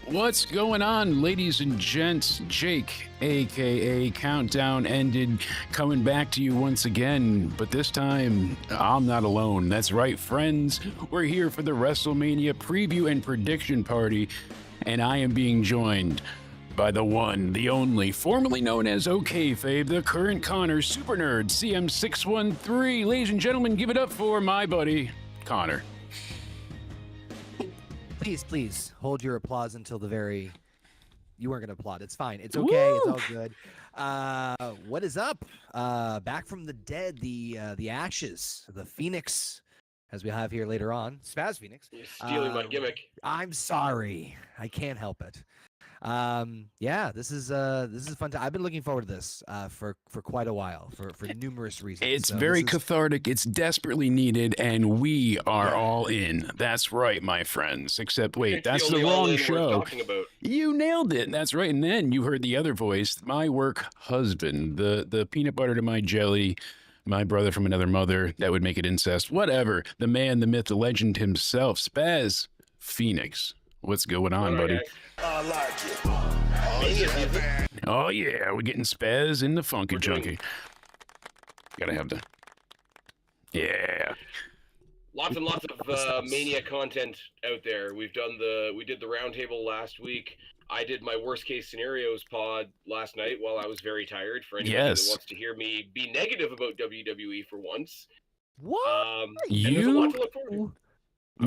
What's going on, ladies and gents? Jake, aka Countdown Ended, coming back to you once again, but this time I'm not alone. That's right, friends. We're here for the WrestleMania preview and prediction party, and I am being joined by the one, the only, formerly known as OKFabe, the current Connor Super Nerd, CM613. Ladies and gentlemen, give it up for my buddy, Connor. Please hold your applause until the very. You weren't gonna applaud. It's fine. It's okay. Woo! It's all good. What is up? Back from the dead, the ashes, the Phoenix, as we have here later on. Spaz Phoenix. You're stealing my gimmick. I'm sorry. I can't help it. Yeah, this is fun. I've been looking forward to this for quite a while for numerous reasons. It's very cathartic. It's desperately needed, and we are all in. That's right, my friends. Except, wait, that's the wrong show. You nailed it. That's right. And then you heard the other voice, my work husband, the peanut butter to my jelly, my brother from another mother. That would make it incest. Whatever. The man, the myth, the legend himself, Spaz Phoenix. What's going on, buddy? I like it. Oh, yeah. We're getting Spaz in the funky junkie. Gotta have the... Yeah. Lots and lots of Mania content out there. We did the roundtable last week. I did my worst case scenarios pod last night while I was very tired. For anybody that wants to hear me be negative about WWE for once. What? And there's a lot to look forward to.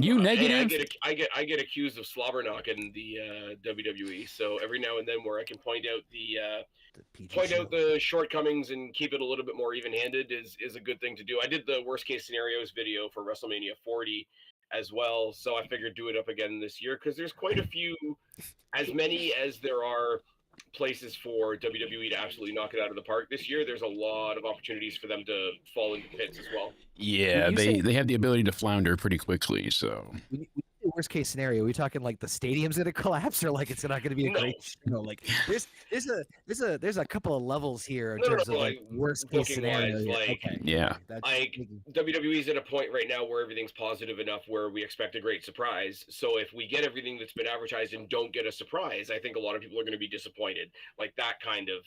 You negative? Hey, I get accused of slobber knocking the WWE. So every now and then, where I can point out the shortcomings and keep it a little bit more even-handed is a good thing to do. I did the worst case scenarios video for WrestleMania 40 as well, so I figured do it up again this year because there's quite a few, as many as there are places for WWE to absolutely knock it out of the park this year. There's a lot of opportunities for them to fall into pits as well. Yeah, they have the ability to flounder pretty quickly. So, worst case scenario, are we talking like the stadium's gonna collapse, or like it's not gonna be a great show? Like there's a couple of levels here in terms of like worst case scenario. WWE's at a point right now where everything's positive enough where we expect a great surprise. So if we get everything that's been advertised and don't get a surprise, I think a lot of people are going to be disappointed. Like that kind of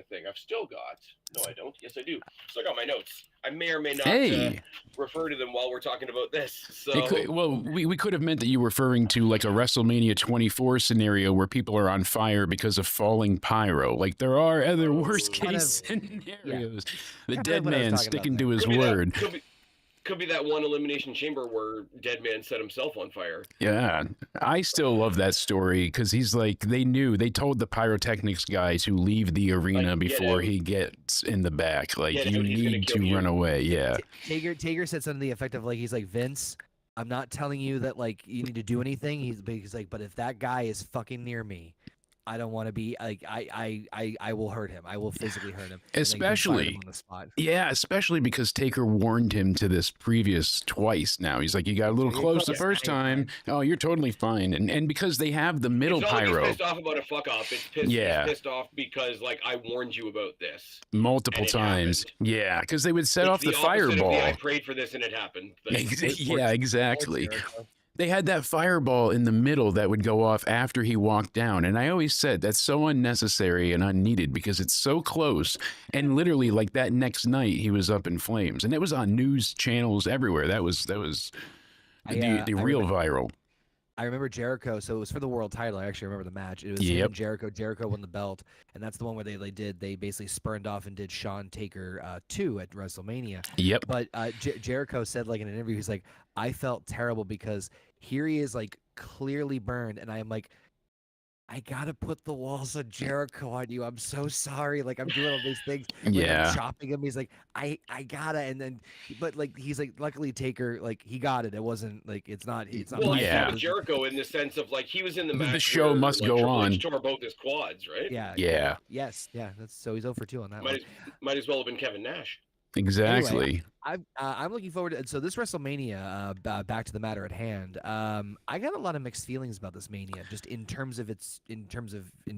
thing. I've still got. No, I don't. Yes, I do. Still got my notes. I may or may not refer to them while we're talking about this. So, we could have meant that you were referring to like a WrestleMania 24 scenario where people are on fire because of falling pyro. Like there are other worst case scenarios. The dead man sticking to his word. Could be that one elimination chamber where Dead Man set himself on fire. Yeah, I still love that story because he's like, they told the pyrotechnics guy to leave the arena before he gets in the back. Like, you need to run away. Yeah. Tager said something to the effect of like, he's like, Vince, I'm not telling you that like you need to do anything. He's like, but if that guy is fucking near me, I don't want to be like I will hurt him. I will physically hurt him. Especially on the spot. Yeah, especially because Taker warned him to this previous twice now. He's like, you got a little close the first time. Oh, you're totally fine. And because they have the middle pyro. It's pissed off about a fuck up. It's pissed off because like I warned you about this multiple times. Happened. Yeah, because they would set off the fireball. I prayed for this and it happened. Yeah, exactly. They had that fireball in the middle that would go off after he walked down. And I always said that's so unnecessary and unneeded because it's so close. And literally like that next night he was up in flames. And it was on news channels everywhere. That was the real viral. I remember Jericho. So it was for the world title. I actually remember the match. It was him and Jericho. Jericho won the belt. And that's the one where they basically spurned off and did Shawn Taker 2 at WrestleMania. Yep. But Jericho said like in an interview, he's like, I felt terrible because here he is like clearly burned. And I am like, I gotta put the walls of Jericho on you. I'm so sorry. Like I'm doing all these things. I'm chopping him. He's like, I gotta. And then, but like he's like, luckily Taker, like he got it. It wasn't like it's not. Well, Jericho in the sense of like he was in the match. The show must go on. Tore both his quads, right? Yeah. Yes. Yeah. That's so he's 0 for 2 on that. Might as well have been Kevin Nash. Exactly. Anyway, I'm looking forward to. So this WrestleMania, back to the matter at hand. I got a lot of mixed feelings about this Mania, just in terms of in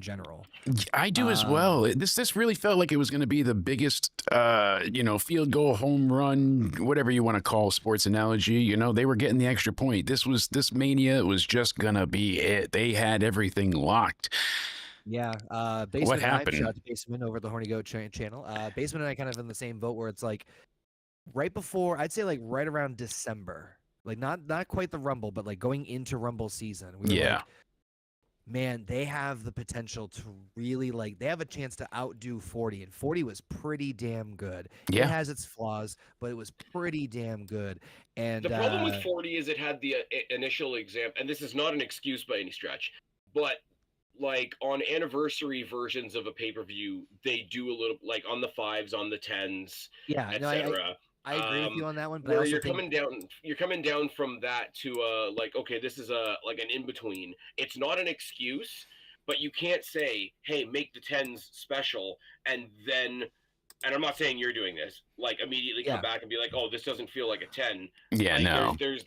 general. I do as well. This really felt like it was going to be the biggest, field goal, home run, whatever you want to call sports analogy. You know, they were getting the extra point. This Mania was just going to be it. They had everything locked. Yeah, What Basement and I, shout happened? out to Basement over at the Horny Goat channel. Basement and I kind of in the same boat where it's like right before, I'd say like right around December, like not quite the Rumble, but like going into Rumble season, we were Yeah. like, man, they have the potential to really like they have a chance to outdo 40, and 40 was pretty damn good. Yeah. It has its flaws, but it was pretty damn good. And The problem with 40 is it had the initial exam, and this is not an excuse by any stretch, but like on anniversary versions of a pay-per-view, they do a little like on the 5s, on the 10s, yeah, no, etc. I agree with you on that one. But I Where also you're think, coming down from that to like, okay, this is like an in-between. It's not an excuse, but you can't say, hey, make the 10s special, and I'm not saying you're doing this, like immediately come back and be like, oh, this doesn't feel like a 10. Yeah, like, no. there is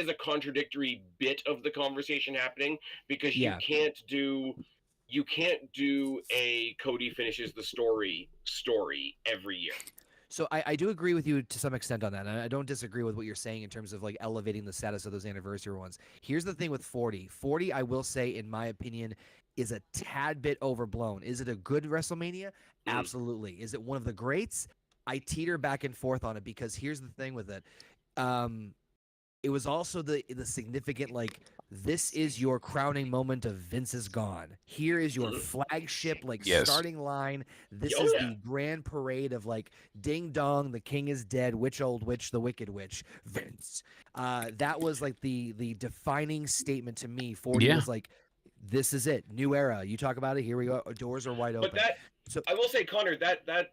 a contradictory bit of the conversation happening, because you can't do a Cody finishes the story every year. So I do agree with you to some extent on that. And I don't disagree with what you're saying in terms of like elevating the status of those anniversary ones. Here's the thing with 40. 40, I will say, in my opinion, is a tad bit overblown. Is it a good WrestleMania? Absolutely. Is it one of the greats? I teeter back and forth on it, because here's the thing with it. It was also the significant, like, this is your crowning moment of Vince is gone. Here is your flagship, like, starting line. This is the grand parade of, like, ding dong, the king is dead, witch old witch, the wicked witch, Vince. That was like the defining statement to me. 40 was like, this is it, new era. You talk about it, here we go. Doors are wide open. But I will say, Connor, that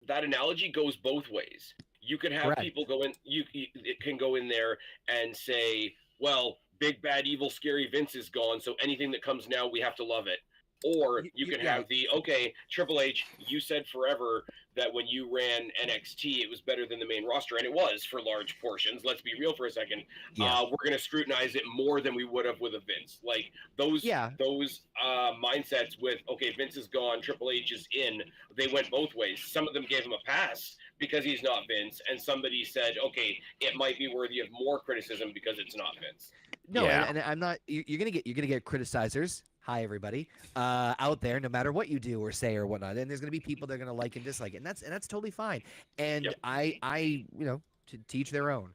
analogy goes both ways. You could have people go in. It can go in there and say, "Well, big bad evil scary Vince is gone, so anything that comes now, we have to love it." Or you can have okay, Triple H, you said forever that when you ran NXT, it was better than the main roster, and it was for large portions. Let's be real for a second. We're going to scrutinize it more than we would have with a Vince. Like those mindsets with, okay, Vince is gone, Triple H is in. They went both ways. Some of them gave him a pass because he's not Vince, and somebody said, okay, it might be worthy of more criticism because it's not Vince. No, and I'm not. You're gonna get criticizers. Hi, everybody, out there, no matter what you do or say or whatnot. And there's going to be people that are going to like and dislike it. And that's totally fine. And I to teach their own.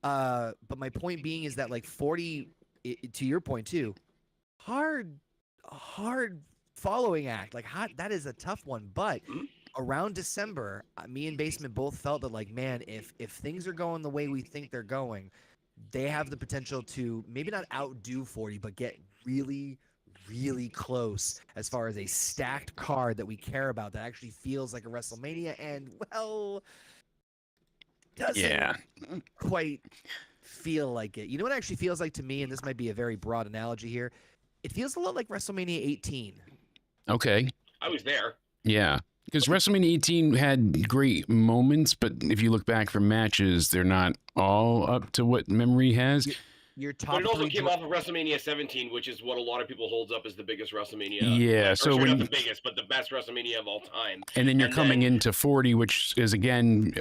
But my point being is that, like, 40, to your point too, hard following act. Like, that is a tough one. But around December, me and Basement both felt that, like, man, if things are going the way we think they're going, they have the potential to maybe not outdo 40, but get really, really close as far as a stacked card that we care about that actually feels like a WrestleMania, and, well, doesn't quite feel like it. You know what it actually feels like to me, and this might be a very broad analogy here? It feels a lot like WrestleMania 18. Okay. I was there. Yeah. Because WrestleMania 18 had great moments, but if you look back from matches, they're not all up to what memory has. But it also came off of WrestleMania 17, which is what a lot of people holds up as the biggest WrestleMania. Yeah, so not the biggest, but the best WrestleMania of all time. And then you're coming into 40, which is again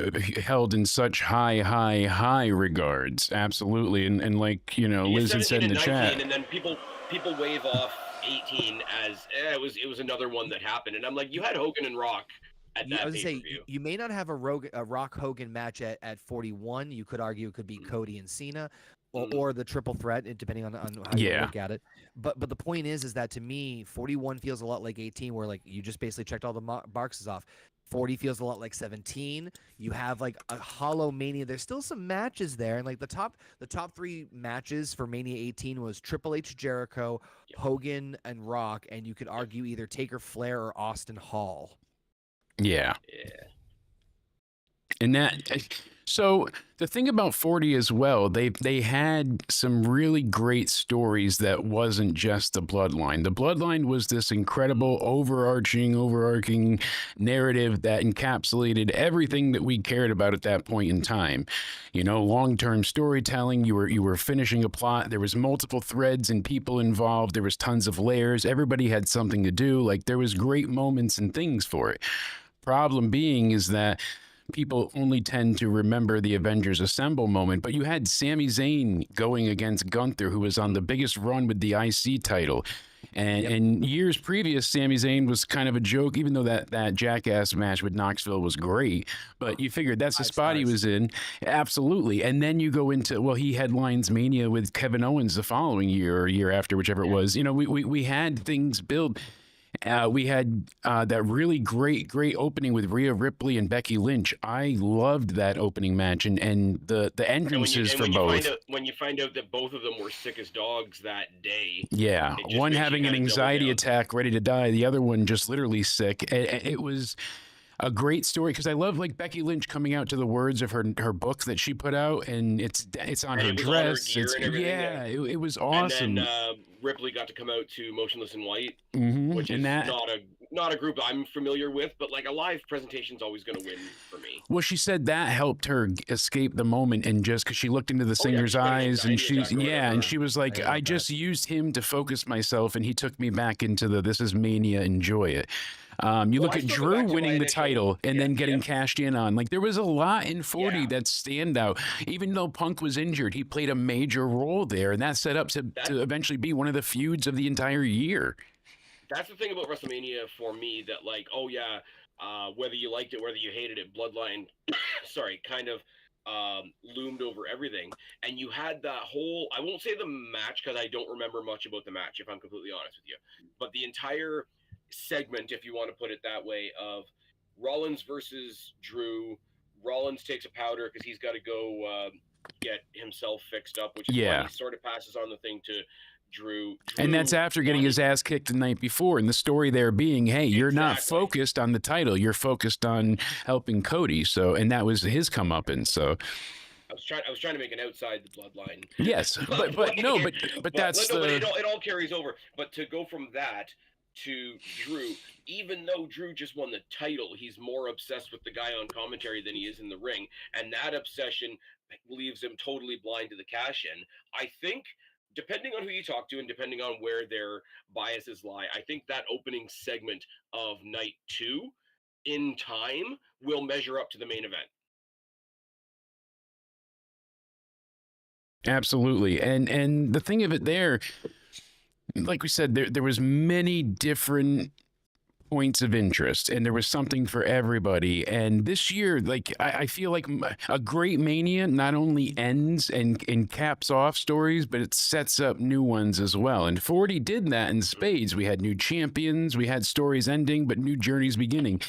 held in such high regards. Absolutely, and like Liz had said in the chat, and then people wave off 18 as it was another one that happened, and I'm like, you had Hogan and Rock. I was gonna say, you may not have a Rock Hogan match at 41. You could argue it could be Cody and Cena, or the triple threat, depending on how you look at it. But the point is that, to me, 41 feels a lot like 18, where, like, you just basically checked all the boxes off. 40 feels a lot like 17. You have, like, a hollow Mania. There's still some matches there, and, like, the top 3 matches for Mania 18 was Triple H, Jericho, Hogan, and Rock, and you could argue either Taker, Flair, or Austin Hall. Yeah. And so the thing about 40 as well, they had some really great stories that wasn't just the Bloodline. The Bloodline was this incredible overarching narrative that encapsulated everything that we cared about at that point in time. You know, long-term storytelling, you were finishing a plot, there was multiple threads and people involved, there was tons of layers, everybody had something to do, like there was great moments and things for it. Problem being is that people only tend to remember the Avengers Assemble moment, but you had Sami Zayn going against Gunther, who was on the biggest run with the IC title. And years previous, Sami Zayn was kind of a joke, even though that jackass match with Knoxville was great. But you figured that's the spot he was in. Absolutely. And then you go into, well, he headlines Mania with Kevin Owens the following year or year after, whichever it was. You know, we had things build. We had that really great opening with Rhea Ripley and Becky Lynch. I loved that opening match and the entrances for both. When you find out that both of them were sick as dogs that day. Yeah, one having an anxiety attack, ready to die. The other one just literally sick. It was a great story because I love like Becky Lynch coming out to the words of her book that she put out, and it's on her dress. It was awesome. And then Ripley got to come out to Motionless in White, which is not a group I'm familiar with, but like a live presentation's always going to win for me. Well, she said that helped her escape the moment, and just because she looked into the singer's eyes, and she was like, I just used him to focus myself, and he took me back into the this is Mania, enjoy it. You look at Drew winning the title and then getting cashed in on. Like, there was a lot in 40 that stand out. Even though Punk was injured, he played a major role there, and that set up to eventually be one of the feuds of the entire year. That's the thing about WrestleMania for me, that like, whether you liked it, whether you hated it, Bloodline, kind of loomed over everything. And you had that whole, I won't say the match because I don't remember much about the match, if I'm completely honest with you, but the entire segment, if you want to put it that way, of Rollins versus Drew. Rollins takes a powder because he's got to go get himself fixed up, which is why he sort of passes on the thing to Drew. And that's after getting his ass kicked the night before, and the story there being, hey, you're not focused on the title, you're focused on helping Cody. So, and that was his comeuppance. So I was trying to make an outside the Bloodline. Yes, but that's it all carries over. But to go from that to Drew, even though Drew just won the title, he's more obsessed with the guy on commentary than he is in the ring, and that obsession leaves him totally blind to the cash-in. I think, depending on who you talk to and depending on where their biases lie, I think that opening segment of night 2 in time will measure up to the main event. Absolutely. And the thing of it there, like we said, there was many different points of interest, and there was something for everybody. And this year, like, I feel like a great Mania not only ends and caps off stories, but it sets up new ones as well. And 40 did that in spades. We had new champions, we had stories ending, but new journeys beginning.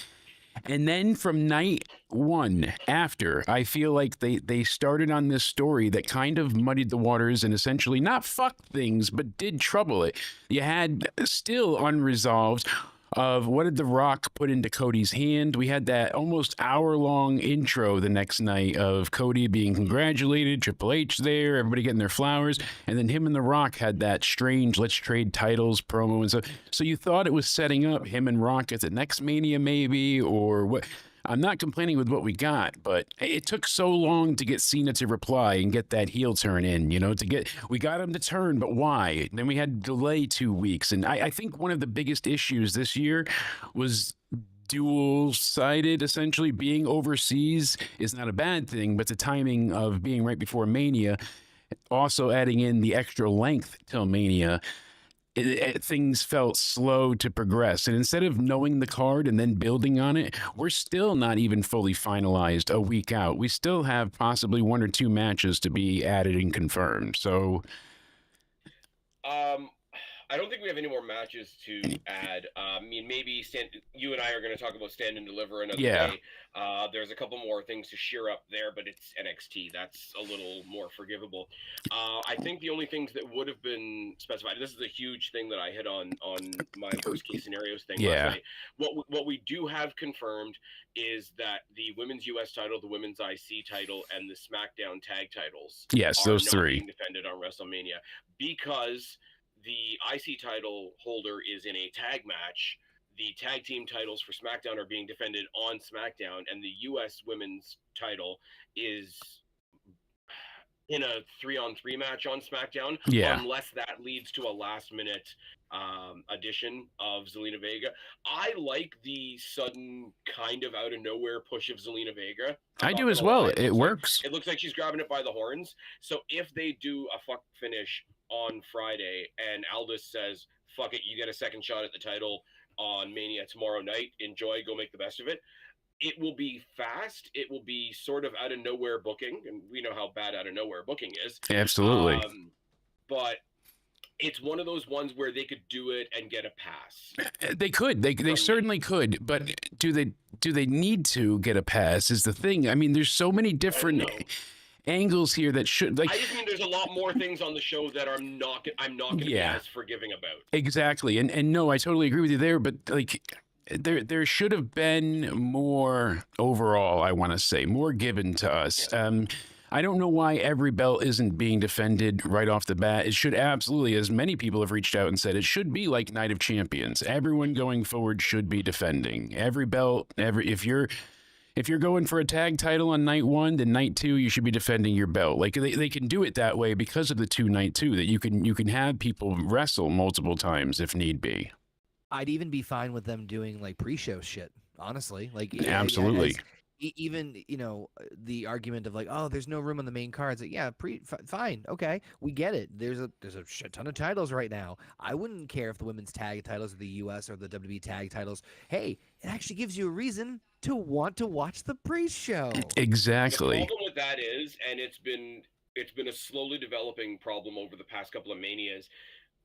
And then from night 1 after, I feel like they started on this story that kind of muddied the waters and essentially not fucked things, but did trouble it. You had still unresolved of what did The Rock put into Cody's hand. We had that almost hour-long intro the next night of Cody being congratulated, Triple H there, everybody getting their flowers, and then him and The Rock had that strange let's trade titles promo and stuff. So you thought it was setting up him and Rock at the next Mania maybe, or what? I'm not complaining with what we got, but it took so long to get Cena to reply and get that heel turn in, you know, we got him to turn, but why? Then we had to delay 2 weeks. And I think one of the biggest issues this year was dual-sided, essentially. Being overseas is not a bad thing, but the timing of being right before Mania, also adding in the extra length till Mania, things felt slow to progress. And instead of knowing the card and then building on it, we're still not even fully finalized a week out. We still have possibly 1 or 2 matches to be added and confirmed. So I I don't think we have any more matches to add. I mean, maybe you and I are going to talk about Stand and Deliver another day. There's a couple more things to shear up there, but it's NXT. That's a little more forgivable. I think the only things that would have been specified, this is a huge thing that I hit on my worst case scenarios thing last night. What we do have confirmed is that the women's US title, the women's IC title, and the SmackDown tag titles are those not three being defended on WrestleMania because the IC title holder is in a tag match. The tag team titles for SmackDown are being defended on SmackDown, and the US women's title is in a 3-on-3 match on SmackDown, unless that leads to a last-minute addition of Zelina Vega. I like the sudden kind of out-of-nowhere push of Zelina Vega. I do as well. It works. It looks like she's grabbing it by the horns. So if they do a fuck finish on Friday and Aldis says, fuck it, you get a second shot at the title on Mania tomorrow night, enjoy, go make the best of it. It will be fast. It will be sort of out of nowhere booking, and we know how bad out of nowhere booking is. Absolutely. But it's one of those ones where they could do it and get a pass. They could. They certainly could. But do they need to get a pass? Is the thing. I mean, there's so many different angles here that should I just mean there's a lot more things on the show that I'm not going to be as forgiving about. Exactly. And no, I totally agree with you there. But like, there should have been more overall, I want to say, more given to us. I don't know why every belt isn't being defended right off the bat. It should absolutely, as many people have reached out and said, it should be like Night of Champions. Everyone going forward should be defending every belt. If you're going for a tag title on night 1, then night 2 you should be defending your belt. Like they can do it that way because of the 2-night 2, that you can have people wrestle multiple times if need be. I'd even be fine with them doing like pre-show shit, honestly. Like absolutely. Even the argument of like, oh, there's no room on the main cards. Like, yeah, fine, okay, we get it. There's a shit ton of titles right now. I wouldn't care if the women's tag titles are the US or the WWE tag titles. Hey, it actually gives you a reason to want to watch the pre-show. Exactly. The problem with that is, and it's been a slowly developing problem over the past couple of Manias.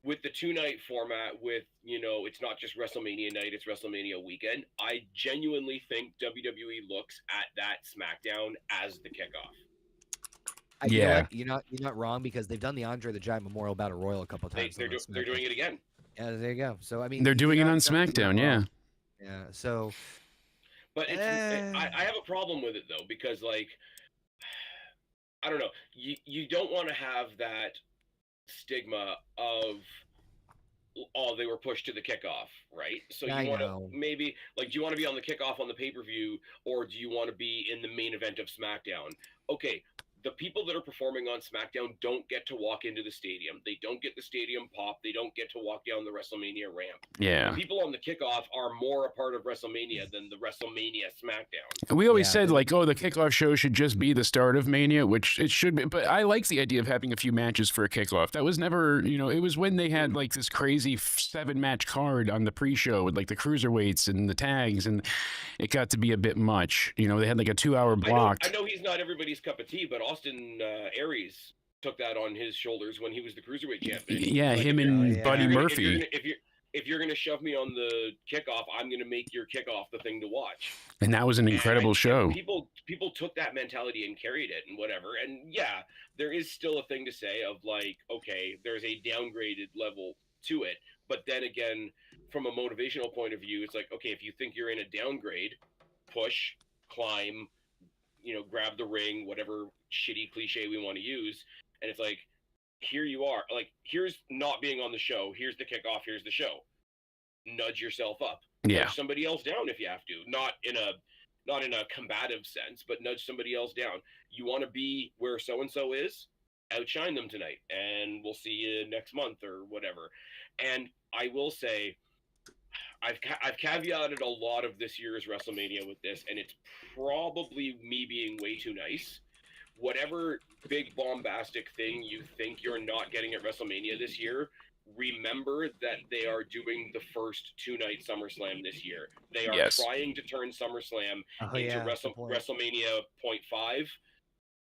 With the 2-night format, with, it's not just WrestleMania night, it's WrestleMania weekend, I genuinely think WWE looks at that SmackDown as the kickoff. You're not wrong, because they've done the Andre the Giant Memorial Battle Royal a couple of times. They're doing it again. Yeah, there you go. So I mean, they're doing it on SmackDown, yeah. Yeah. So, but I have a problem with it though, because like, I don't know, you don't want to have that stigma of, oh, they were pushed to the kickoff, right? So you want to maybe, like, do you want to be on the kickoff on the pay-per-view, or do you want to be in the main event of SmackDown? Okay, the people that are performing on SmackDown don't get to walk into the stadium. They don't get the stadium pop. They don't get to walk down the WrestleMania ramp. Yeah. The people on the kickoff are more a part of WrestleMania than the WrestleMania SmackDown. We always said, like, oh, the kickoff show should just be the start of Mania, which it should be. But I like the idea of having a few matches for a kickoff. That was never, it was when they had, like, this crazy 7-match card on the pre-show with, like, the cruiserweights and the tags, and it got to be a bit much. They had, like, a 2-hour block. I know he's not everybody's cup of tea, but Austin Aries took that on his shoulders when he was the cruiserweight champion. Yeah, like, him and Buddy Murphy. If you're gonna shove me on the kickoff, I'm gonna make your kickoff the thing to watch. And that was an incredible show. People took that mentality and carried it and whatever. And yeah, there is still a thing to say of like, okay, there's a downgraded level to it. But then again, from a motivational point of view, it's like, okay, if you think you're in a downgrade, push, climb, grab the ring, whatever shitty cliche we want to use. And it's like, here you are. Like, here's not being on the show. Here's the kickoff. Here's the show. Nudge yourself up. Yeah. Nudge somebody else down if you have to. Not in a combative sense, but nudge somebody else down. You want to be where so-and-so is? Outshine them tonight. And we'll see you next month or whatever. And I will say, I've caveated a lot of this year's WrestleMania with this, and it's probably me being way too nice. Whatever big bombastic thing you think you're not getting at WrestleMania this year, remember that they are doing the first 2-night SummerSlam this year. They are trying to turn SummerSlam into WrestleMania .5.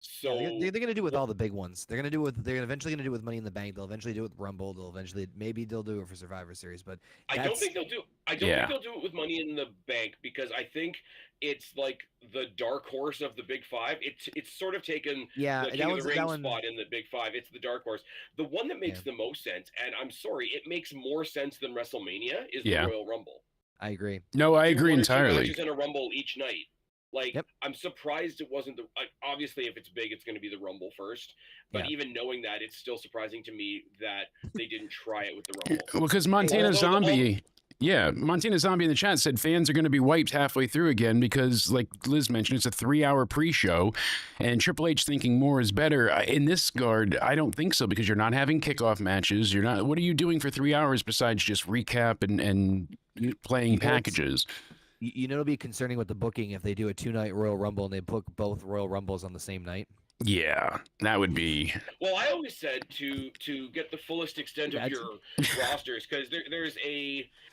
So they're gonna do it with all the big ones. They're eventually gonna do it with Money in the Bank. They'll eventually do it with Rumble. Maybe they'll do it for Survivor Series. But I don't think they'll do it with Money in the Bank, because I think it's like the dark horse of the Big Five. It's sort of taken the King of the Ring spot in the Big Five. It's the dark horse. The one that makes the most sense, and I'm sorry, it makes more sense than WrestleMania, is the Royal Rumble. I agree. No, I agree entirely. 2 matches in a Rumble each night. Like, I'm surprised it wasn't obviously, if it's big, it's going to be the Rumble first. But even knowing that, it's still surprising to me that they didn't try it with the Rumble. Well, because Montana Zombie in the chat said fans are going to be wiped halfway through again because, like Liz mentioned, it's a 3-hour pre-show, and Triple H thinking more is better. In this regard, I don't think so, because you're not having kickoff matches. You're not. What are you doing for 3 hours besides just recap and playing packages? You know, it'll be concerning with the booking if they do a 2-night Royal Rumble and they book both Royal Rumbles on the same night. Yeah, that would be. Well, I always said to get the fullest extent of your rosters, because there's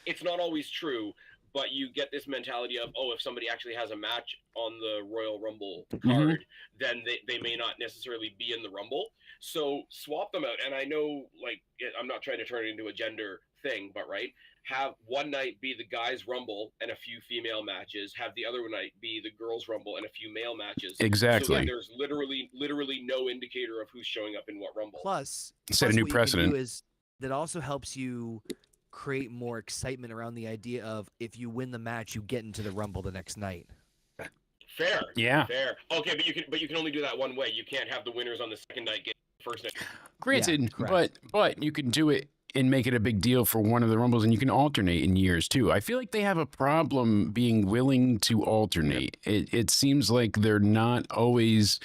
it's not always true, but you get this mentality of, oh, if somebody actually has a match on the Royal Rumble card, then they may not necessarily be in the Rumble. So swap them out. And I know, like, I'm not trying to turn it into a gender thing, but right, have one night be the guys' Rumble and a few female matches, have the other night be the girls' Rumble and a few male matches. Exactly. So that there's literally no indicator of who's showing up in what Rumble. Plus set a new precedent. That also helps you create more excitement around the idea of, if you win the match, you get into the Rumble the next night. Fair. Yeah. Fair. Okay, but you can only do that one way. You can't have the winners on the second night get the first night. Granted, but you can do it and make it a big deal for one of the Rumbles, and you can alternate in years too. I feel like they have a problem being willing to alternate. It seems like they're not always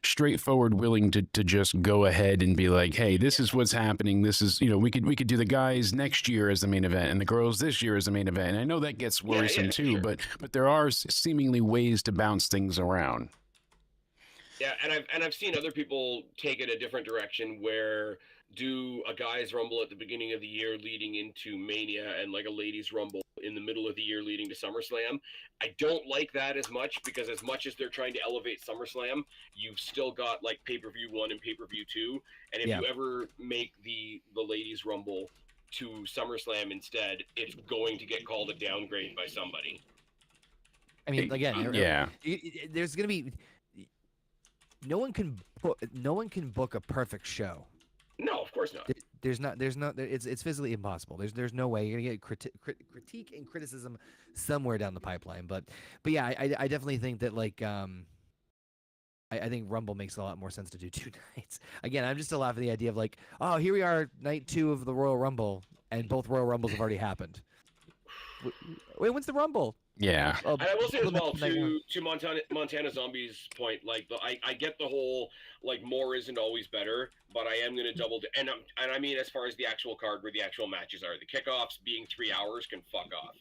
straightforward willing to just go ahead and be like, hey, this is what's happening. This is, we could do the guys next year as the main event and the girls this year as the main event. And I know that gets worrisome too, sure. but there are seemingly ways to bounce things around. Yeah, and I've seen other people take it a different direction, where do a guys' Rumble at the beginning of the year leading into Mania, and like a ladies' Rumble in the middle of the year leading to SummerSlam. I don't like that as much, because as much as they're trying to elevate SummerSlam, you've still got like pay-per-view 1 and pay-per-view 2, and if you ever make the ladies' Rumble to SummerSlam instead, it's going to get called a downgrade by somebody. I mean, again, there's gonna be no one can book a perfect show. No, of course not. It's physically impossible. There's no way you're gonna get critique and criticism somewhere down the pipeline. But yeah, I definitely think that, like, I think Rumble makes a lot more sense to do 2 nights. Again, I'm just still laughing at the idea of, like, oh, here we are, night 2 of the Royal Rumble, and both Royal Rumbles have already happened. Wait, when's the Rumble? Yeah. And I will say as well, to Montana Zombie's point, like, I get the whole, like, more isn't always better, but I am going to double and I mean, as far as the actual card where the actual matches are, the kickoffs being 3 hours can fuck off.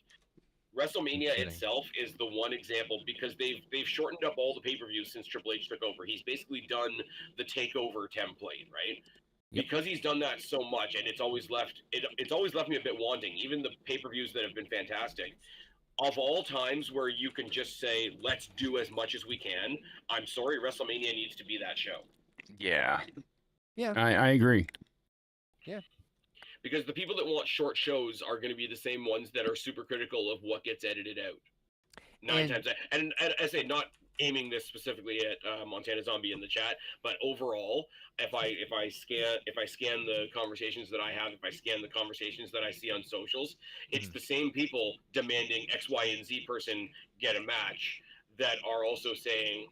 WrestleMania itself is the one example, because they've shortened up all the pay-per-views since Triple H took over. He's basically done the takeover template, right? Because he's done that so much, and it's always left me a bit wanting. Even the pay-per-views that have been fantastic, of all times where you can just say, let's do as much as we can, I'm sorry, WrestleMania needs to be that show. Yeah. Yeah. I agree. Yeah. Because the people that want short shows are going to be the same ones that are super critical of what gets edited out. 9 times. And I say, not aiming this specifically at Montana Zombie in the chat, but overall, if I scan the conversations that I have, if I scan the conversations that I see on socials, it's the same people demanding X, Y, and Z person get a match that are also saying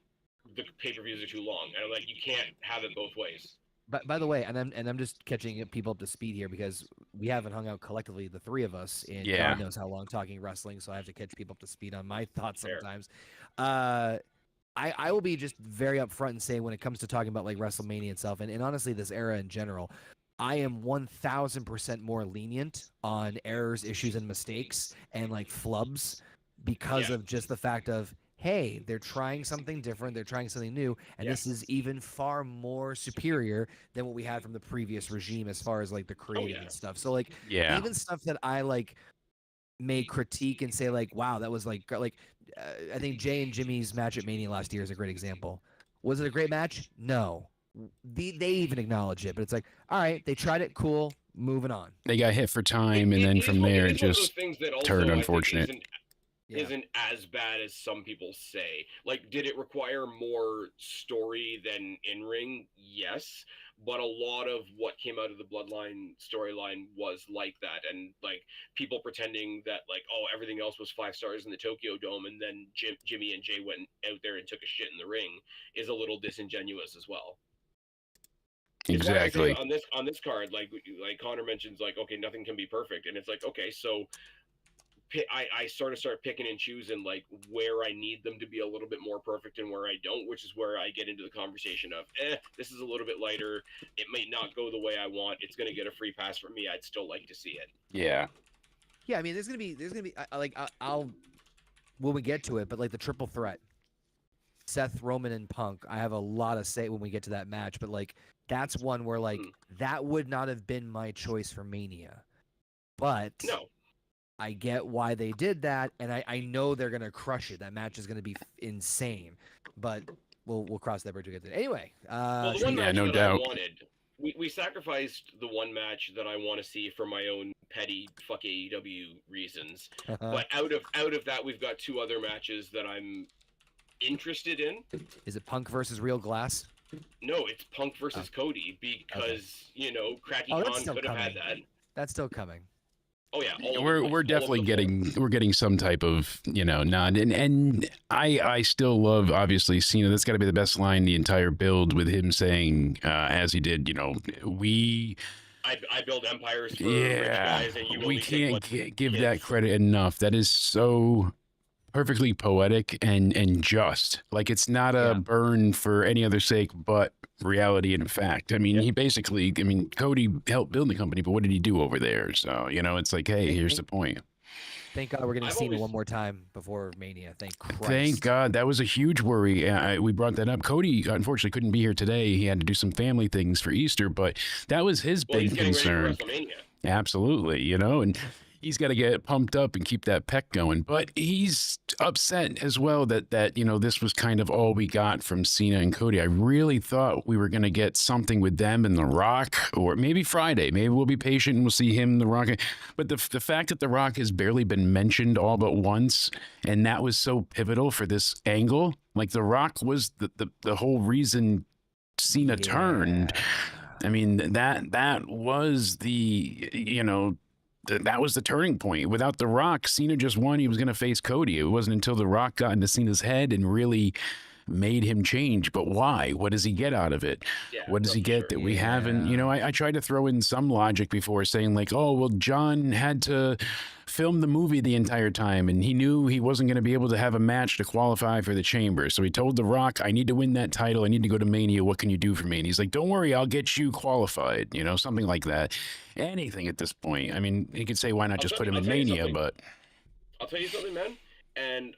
the pay-per-views are too long. And I'm like, you can't have it both ways. But by the way, and I'm just catching people up to speed here, because we haven't hung out collectively, the 3 of us, in God knows how long, talking wrestling, so I have to catch people up to speed on my thoughts sometimes. I will be just very upfront and say, when it comes to talking about, like, WrestleMania itself, and honestly this era in general, I am 1000% more lenient on errors, issues, and mistakes, and, like, flubs, because of just the fact of, hey, they're trying something different, they're trying something new, and this is even far more superior than what we had from the previous regime as far as, like, the creative and stuff. So, like, even stuff that I, like, may critique and say, like, wow, that was, like I think Jay and Jimmy's match at Mania last year is a great example. Was it a great match? No. They even acknowledge it, but it's like, all right, they tried it, cool, moving on. They got hit for time, and then from there, it just turned unfortunate. Isn't as bad as some people say. Like, did it require more story than in-ring? Yes. But a lot of what came out of the Bloodline storyline was like that. And, like, people pretending that, like, oh, everything else was 5 stars in the Tokyo Dome, and then Jimmy and Jay went out there and took a shit in the ring, is a little disingenuous as well. Exactly. On this card, like Connor mentions, like, okay, nothing can be perfect. And it's like, okay, so I sort of start picking and choosing like where I need them to be a little bit more perfect and where I don't, which is where I get into the conversation of, this is a little bit lighter. It might not go the way I want. It's going to get a free pass from me. I'd still like to see it. Yeah. Yeah, I mean, there's gonna be I'll when we get to it, but like the triple threat, Seth, Roman, and Punk, I have a lot of say when we get to that match, but like that's one where like that would not have been my choice for Mania, but no. I get why they did that, and I know they're gonna crush it. That match is gonna be insane, but we'll cross that bridge when we get to it. Anyway, well, the one match no that doubt. I wanted, we sacrificed the one match that I want to see for my own petty fuck AEW reasons. But out of that, we've got 2 other matches that I'm interested in. Is it Punk versus Real Glass? No, it's Punk versus Cody because Cracky Khan could have had that. That's still coming. Oh yeah, we're definitely getting some type of nod, and I still love obviously Cena. That's got to be the best line the entire build with him saying as he did, I build empires for rich guys, and you we can't give that credit enough. That is so perfectly poetic and just. Like it's not a burn for any other sake but reality and fact. I mean, he basically, Cody helped build the company, but what did he do over there? So, it's like, hey, here's the point. Thank God we're getting Cena one more time before Mania. Thank Christ. Thank God. That was a huge worry. We brought that up. Cody, unfortunately, couldn't be here today. He had to do some family things for Easter, but that was his big concern. Absolutely, and he's got to get pumped up and keep that pec going. But he's upset as well that this was kind of all we got from Cena and Cody. I really thought we were going to get something with them and The Rock, or maybe Friday. Maybe we'll be patient and we'll see him and The Rock. But the fact that The Rock has barely been mentioned all but once, and that was so pivotal for this angle. Like The Rock was the whole reason Cena turned. I mean, that was that was the turning point. Without The Rock, Cena just won. He was going to face Cody. It wasn't until The Rock got into Cena's head and really made him change. But why? What does he get out of it? What does he get that we haven't? I tried to throw in some logic before saying like, oh, well, John had to film the movie the entire time and he knew he wasn't going to be able to have a match to qualify for the Chamber. So he told The Rock, I need to win that title. I need to go to Mania. What can you do for me? And he's like, don't worry, I'll get you qualified. Something like that. Anything at this point. I mean, he could say, why not just put him in Mania? But I'll tell you something, man. And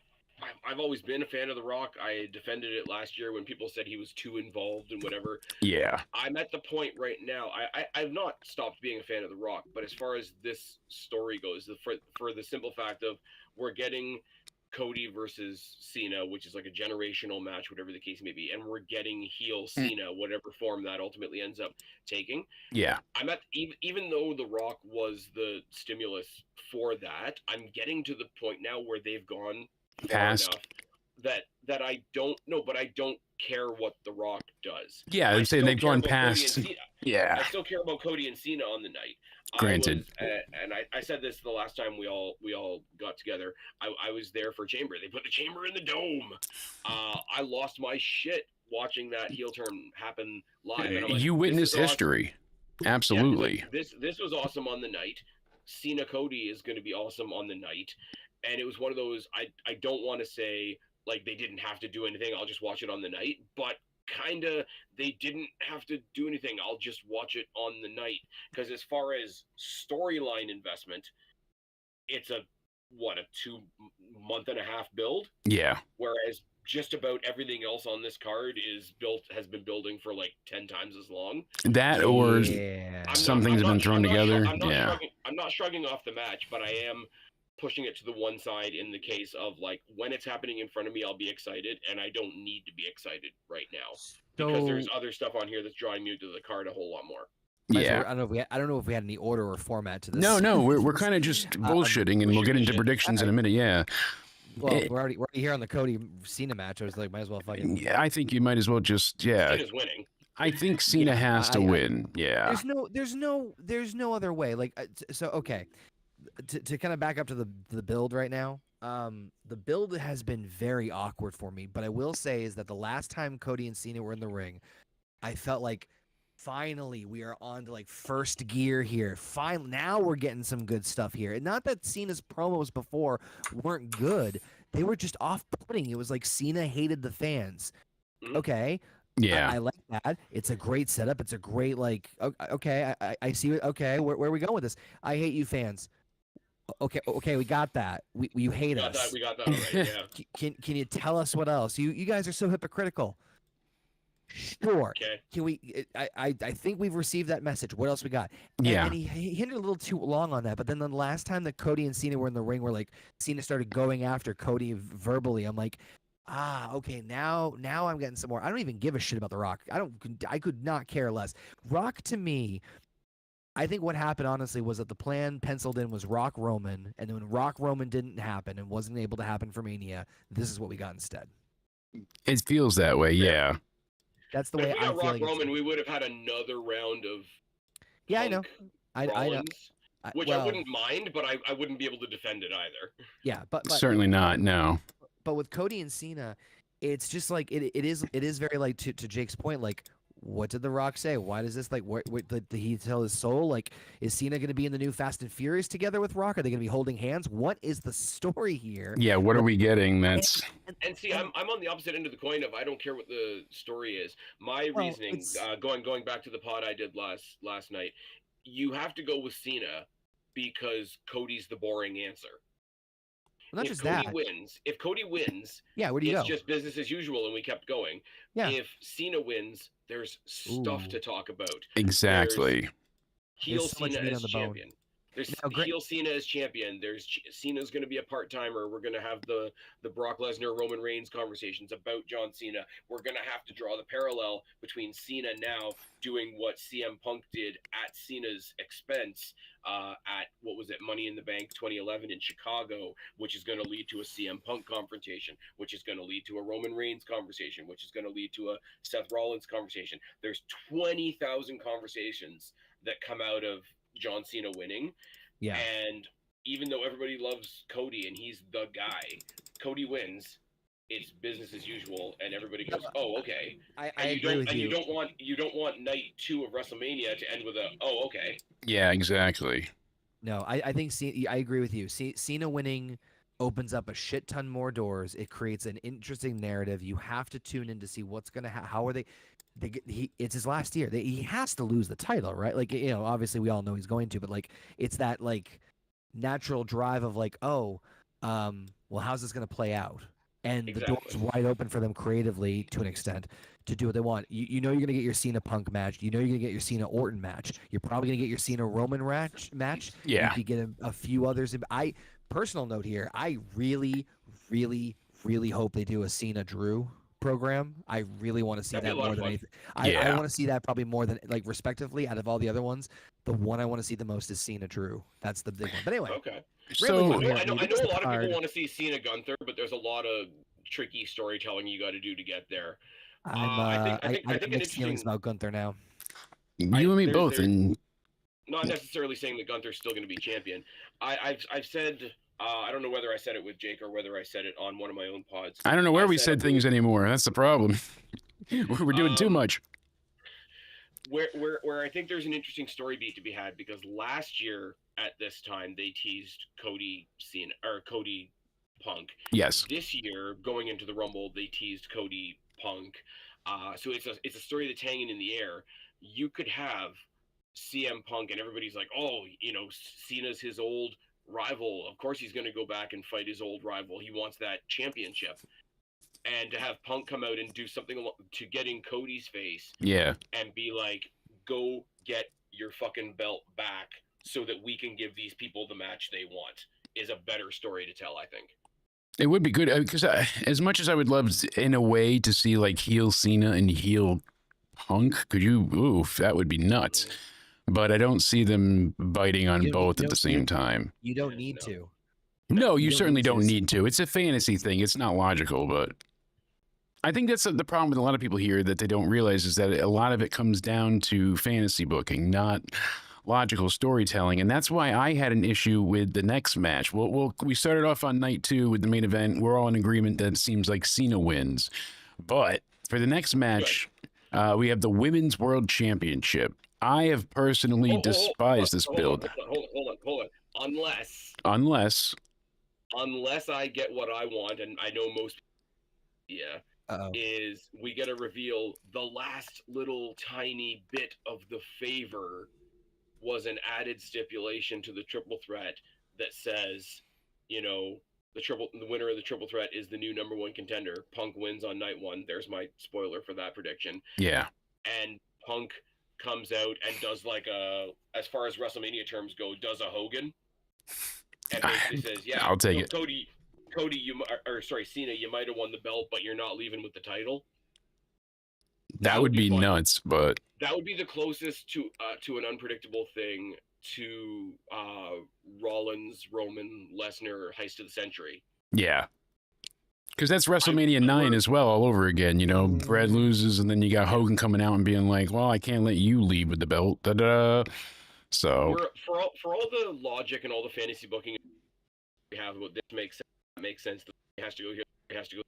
I've always been a fan of The Rock. I defended it last year when people said he was too involved and whatever. Yeah. I'm at the point right now. I've not stopped being a fan of The Rock, but as far as this story goes, for the simple fact of we're getting Cody versus Cena, which is like a generational match, whatever the case may be, and we're getting heel Cena, whatever form that ultimately ends up taking. Yeah. I'm at even though The Rock was the stimulus for that, I'm getting to the point now where they've gone past that I don't know, but I don't care what The Rock does. Yeah, I'm saying they've gone past. Yeah, I still care about Cody and Cena on the night. Granted, and I said this the last time we all got together. I was there for Chamber. They put the Chamber in the dome. I lost my shit watching that heel turn happen live. And I'm like, you witnessed history. Awesome. Absolutely. Yeah, this was awesome on the night. Cena Cody is going to be awesome on the night. And it was one of those, I don't want to say, like, they didn't have to do anything. I'll just watch it on the night. But kind of, they didn't have to do anything. I'll just watch it on the night. Because as far as storyline investment, it's a 2.5-month build? Yeah. Whereas just about everything else on this card has been building for like 10 times as long. That or some things have been thrown together. I'm not shrugging off the match, but I am pushing it to the one side in the case of like when it's happening in front of me, I'll be excited, and I don't need to be excited right now because there's other stuff on here that's drawing me to the card a whole lot more. Yeah. I don't know if we had any order or format to this. No, we're kind of just bullshitting, and we'll get into predictions in a minute. Yeah. Well, we're already here on the Cody Cena match. I was like, might as well fucking. Yeah, I think you might as well just Cena's winning. I think Cena has to win. Yeah. There's no other way. Like, so okay, to kind of back up to the build right now. The build has been very awkward for me, but I will say is that the last time Cody and Cena were in the ring, I felt like finally we are on to like first gear here. Now we're getting some good stuff here. And not that Cena's promos before weren't good. They were just off-putting. It was like Cena hated the fans. Okay. Yeah. I like that. It's a great setup. It's a great like okay, I see it. Okay, where are we going with this? I hate you fans. Okay, we got that. You hate us. We got that already, yeah. Can you tell us what else? You guys are so hypocritical. Sure. Okay. Can we? I think we've received that message. What else we got? Yeah. And he hinted a little too long on that. But then the last time that Cody and Cena were in the ring, where like Cena started going after Cody verbally, I'm like, okay. Now I'm getting some more. I don't even give a shit about The Rock. I could not care less. Rock to me. I think what happened, honestly, was that the plan penciled in was Rock Roman, and then when Rock Roman didn't happen and wasn't able to happen for Mania, this is what we got instead. It feels that way, yeah. That's the way I'm feeling. Rock Roman, it's... we would have had another round of. Yeah, I know. I know. Which I wouldn't mind, but I wouldn't be able to defend it either. Yeah, but certainly not. No. But with Cody and Cena, it's just like it is very like to Jake's point, like. What did The Rock say? Why does this like? What did he tell his soul? Like, is Cena going to be in the new Fast and Furious together with Rock? Are they going to be holding hands? What is the story here? Yeah, what are we getting? That's and see, I'm on the opposite end of the coin of I don't care what the story is. My reasoning, going back to the pod I did last night, you have to go with Cena because Cody's the boring answer. Well, if Cody wins, yeah, where do you go? It's just business as usual, and we kept going. Yeah. If Cena wins, there's stuff to talk about. Exactly. Heel Cena as champion. There's heel Cena as champion. There's Cena's going to be a part-timer. We're going to have the Brock Lesnar, Roman Reigns conversations about John Cena. We're going to have to draw the parallel between Cena now doing what CM Punk did at Cena's expense at, what was it, Money in the Bank 2011 in Chicago, which is going to lead to a CM Punk confrontation, which is going to lead to a Roman Reigns conversation, which is going to lead to a Seth Rollins conversation. There's 20,000 conversations that come out of John Cena winning. Yeah. And even though everybody loves Cody and he's the guy, Cody wins, it's business as usual, and everybody goes, "Oh, okay." I agree with you. You don't want night 2 of WrestleMania to end with a "Oh, okay." Yeah, exactly. No, I think I agree with you. Cena winning opens up a shit ton more doors. It creates an interesting narrative. You have to tune in to see what's gonna how are they. It's his last year. He has to lose the title, right? Like, you know, obviously we all know he's going to, but like it's that like natural drive of like, well, how's this gonna play out? And the door's wide open for them creatively to an extent to do what they want. You know you're gonna get your Cena Punk match. You know you're gonna get your Cena Orton match. You're probably gonna get your Cena Roman match. Yeah. You could get a few others. Personal note here, I really, really, really hope they do a Cena Drew program. I really want to see that more than anything. I want to see that probably more than, like, respectively, out of all the other ones. The one I want to see the most is Cena Drew. That's the big one. But anyway. Okay. So I know a lot of people want to see Cena Gunther, but there's a lot of tricky storytelling you got to do to get there. I think mixed feelings about Gunther now. You and me both, and not necessarily saying that Gunther's still going to be champion. I've said. I don't know whether I said it with Jake or whether I said it on one of my own pods. I don't know where we said things anymore. That's the problem. We're doing too much. Where I think there's an interesting story beat to be had, because last year at this time they teased Cody Punk. Yes. This year, going into the Rumble, they teased Cody Punk. So it's a story that's hanging in the air. You could have CM Punk and everybody's like, oh, you know, Cena's his old rival. Of course he's going to go back and fight his old rival. He wants that championship. And to have Punk come out and do something to get in Cody's face, and be like, go get your fucking belt back so that we can give these people the match they want. is a better story to tell, I think. It would be good because as much as I would love, in a way, to see like heel Cena and heel Punk, could you? Oof, that would be nuts. But I don't see them biting on both at the same time. You don't need to. No, you don't certainly need to. don't need to. It's a fantasy thing. It's not logical, but I think that's the problem with a lot of people here that they don't realize is that a lot of it comes down to fantasy booking, not logical storytelling. And that's why I had an issue with the next match. We started off on night 2 with the main event. We're all in agreement that it seems like Cena wins. But for the next match, we have the Women's World Championship. I have personally despised this build. Hold on. Unless I get what I want, and I know most people, is we get to reveal the last little tiny bit of the favor was an added stipulation to the triple threat that says, you know, the winner of the triple threat is the new number 1 contender. Punk wins on night 1. There's my spoiler for that prediction. Yeah. And Punk comes out and does like as far as WrestleMania terms go, does a Hogan. And basically says, yeah, I'll take it. Cody, Cena, you might have won the belt, but you're not leaving with the title. That would be nuts, but that would be the closest to an unpredictable thing to Rollins, Roman, Lesnar heist of the century. Yeah. Because that's WrestleMania 9 as well, all over again. You know, Brad loses, and then you got Hogan coming out and being like, well, I can't let you leave with the belt. Da-da. So for all the logic and all the fantasy booking we have, what this makes sense. It has to go here. It has to go.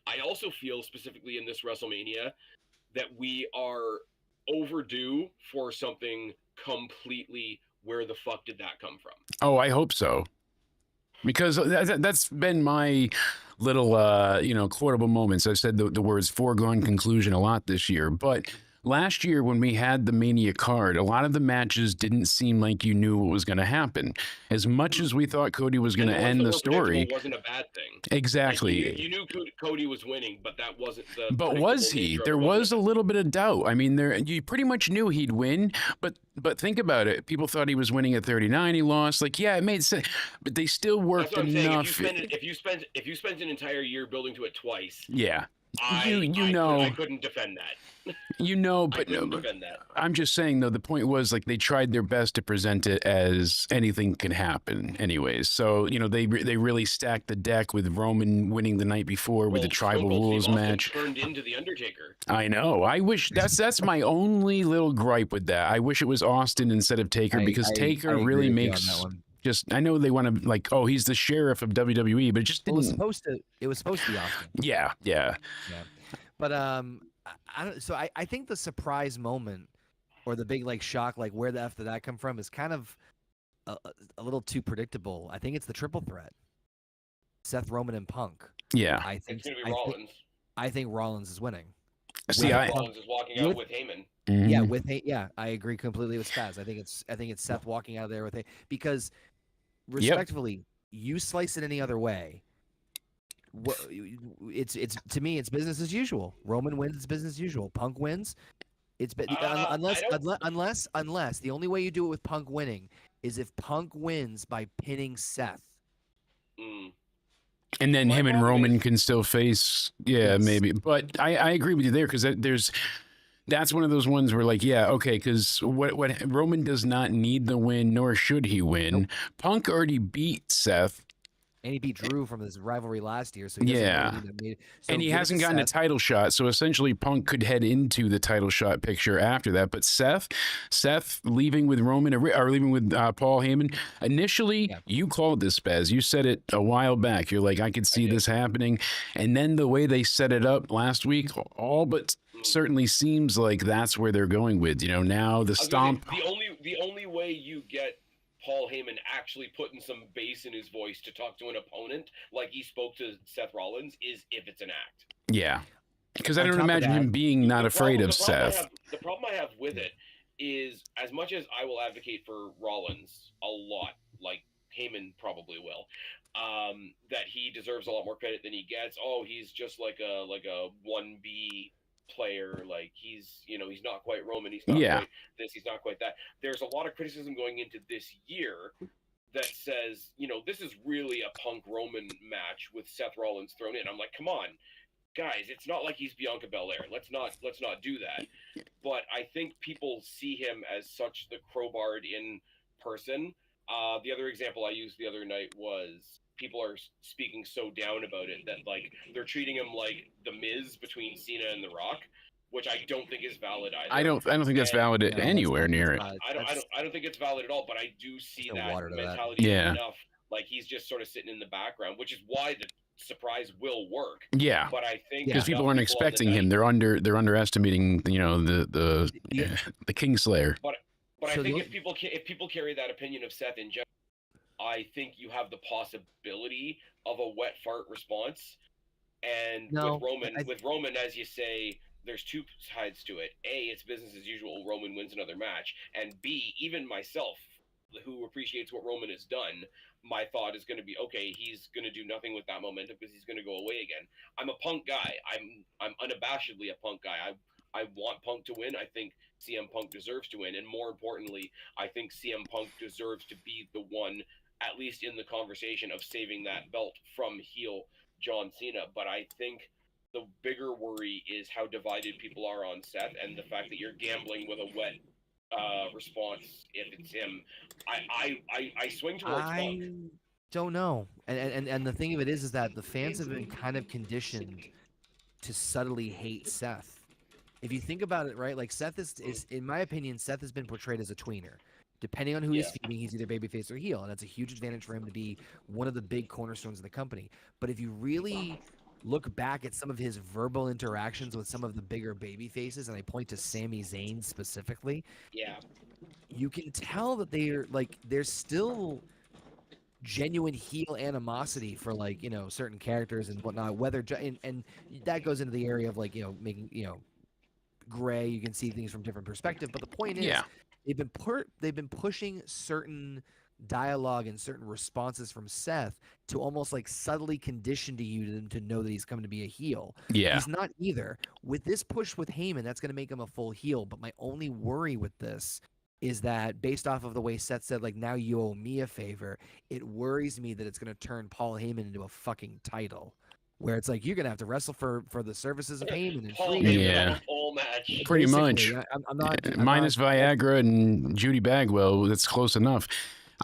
I also feel specifically in this WrestleMania that we are overdue for something completely. Where the fuck did that come from? Oh, I hope so. Because that's been my little, quotable moments. I've said the words foregone conclusion a lot this year. But last year when we had the Mania card, a lot of the matches didn't seem like you knew what was going to happen. As much as we thought Cody was going to end the story. It wasn't a bad thing. Exactly. Like you knew Cody was winning, but that wasn't the... But was he? There was a little bit of doubt. I mean, you pretty much knew he'd win, but think about it. People thought he was winning at 39. He lost. Like, yeah, it made sense, but they still worked enough. If you spend an entire year building to it twice, yeah, I couldn't defend that. But I'm just saying though, the point was like they tried their best to present it as anything can happen anyways. So, they really stacked the deck with Roman winning the night before with the tribal rules match. Turned into the Undertaker. I know. I wish that's my only little gripe with that. I wish it was Austin instead of Taker because Taker really makes I know they want to like, oh, he's the sheriff of WWE, but it just didn't. It was supposed to be Austin. Yeah. But I think the surprise moment or the big like shock, like where the F did that come from, is kind of a little too predictable. I think it's the triple threat. Seth, Roman, and Punk. Yeah. I think it's gonna be Rollins. I think Rollins is winning. Rollins is walking out with Heyman. Mm-hmm. Yeah, I agree completely with Spaz. I think it's Seth walking out of there with Heyman because respectfully, you slice it any other way. It's to me, it's business as usual. Roman wins, it's business as usual. Punk wins, it's unless the only way you do it with Punk winning is if Punk wins by pinning Seth. And then him and Roman can still face, maybe. But I agree with you there because that's one of those ones where like, yeah, okay, because what Roman does not need the win, nor should he win. Nope. Punk already beat Seth. And he beat Drew from his rivalry last year. So and he hasn't gotten a title shot. So essentially Punk could head into the title shot picture after that. But Seth leaving with Roman or leaving with Paul Heyman. Initially, you called this, Spaz. You said it a while back. You're like, I could see this happening. And then the way they set it up last week, all but certainly seems like that's where they're going with. Now the stomp. The only way you get Paul Heyman actually putting some bass in his voice to talk to an opponent like he spoke to Seth Rollins is if it's an act. Yeah. Because I don't imagine him being not afraid of Seth. The problem I have with it is as much as I will advocate for Rollins a lot, like Heyman probably will, that he deserves a lot more credit than he gets. Oh, he's just like a 1B player, like he's not quite Roman, he's not quite this, he's not quite that. There's a lot of criticism going into this year that says, you know, this is really a Punk Roman match with Seth Rollins thrown in. I'm like, come on, guys, it's not like he's Bianca Belair. Let's not do that. But I think people see him as such the crowbarred in person. The other example I used the other night was people are speaking so down about it that like they're treating him like the Miz between Cena and The Rock, which I don't think is valid either. I don't think that's valid anywhere near it. I don't think it's valid at all. But I do see that mentality enough. Like he's just sort of sitting in the background, which is why the surprise will work. Yeah, but I think because people aren't expecting him. They're underestimating, you know, the Kingslayer. But I think if people carry that opinion of Seth in general, I think you have the possibility of a wet fart response. And with Roman, as you say, there's two sides to it. A, it's business as usual. Roman wins another match, and B, even myself, who appreciates what Roman has done, my thought is going to be, okay, he's going to do nothing with that momentum because he's going to go away again. I'm a Punk guy. I'm unabashedly a Punk guy. I want Punk to win. I think CM Punk deserves to win. And more importantly, I think CM Punk deserves to be the one, at least in the conversation, of saving that belt from heel John Cena. But I think the bigger worry is how divided people are on Seth and the fact that you're gambling with a wet response if it's him. I swing towards Punk. Don't know. And the thing of it is that the fans have been kind of conditioned to subtly hate Seth. If you think about it, right, like Seth is in my opinion, Seth has been portrayed as a tweener. Depending on who he's feeding, he's either babyface or heel, and that's a huge advantage for him to be one of the big cornerstones of the company. But if you really look back at some of his verbal interactions with some of the bigger baby faces, and I point to Sami Zayn specifically, you can tell that there's still genuine heel animosity for, like, you know, certain characters and whatnot, whether and that goes into the area of, like, you know, making, you know, gray, you can see things from different perspective. But the point is, they've been pushing certain dialogue and certain responses from Seth to almost like subtly condition to you to know that he's coming to be a heel. He's not either. With this push with Heyman, that's going to make him a full heel. But my only worry with this is that, based off of the way Seth said, like, now you owe me a favor, it worries me that it's going to turn Paul Heyman into a fucking title, where it's like, you're going to have to wrestle for the services of Heyman and Heyman full match. Pretty much. I'm not minus Viagra and Judy Bagwell. That's close enough.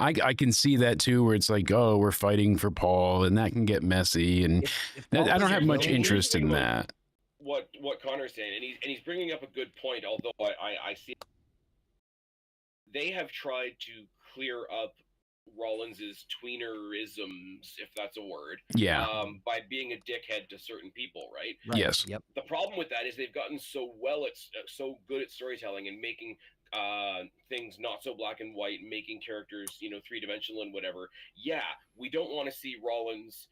I can see that too, where it's like, oh, we're fighting for Paul, and that can get messy, and I don't have much interest in that. What Connor's saying, and he's bringing up a good point. Although I see they have tried to clear up Rollins's tweenerisms, if that's a word, by being a dickhead to certain people, right? Yes. Yep. The problem with that is they've gotten so good at storytelling and making things not so black and white, making characters, you know, three-dimensional and whatever. Yeah, we don't want to see Rollins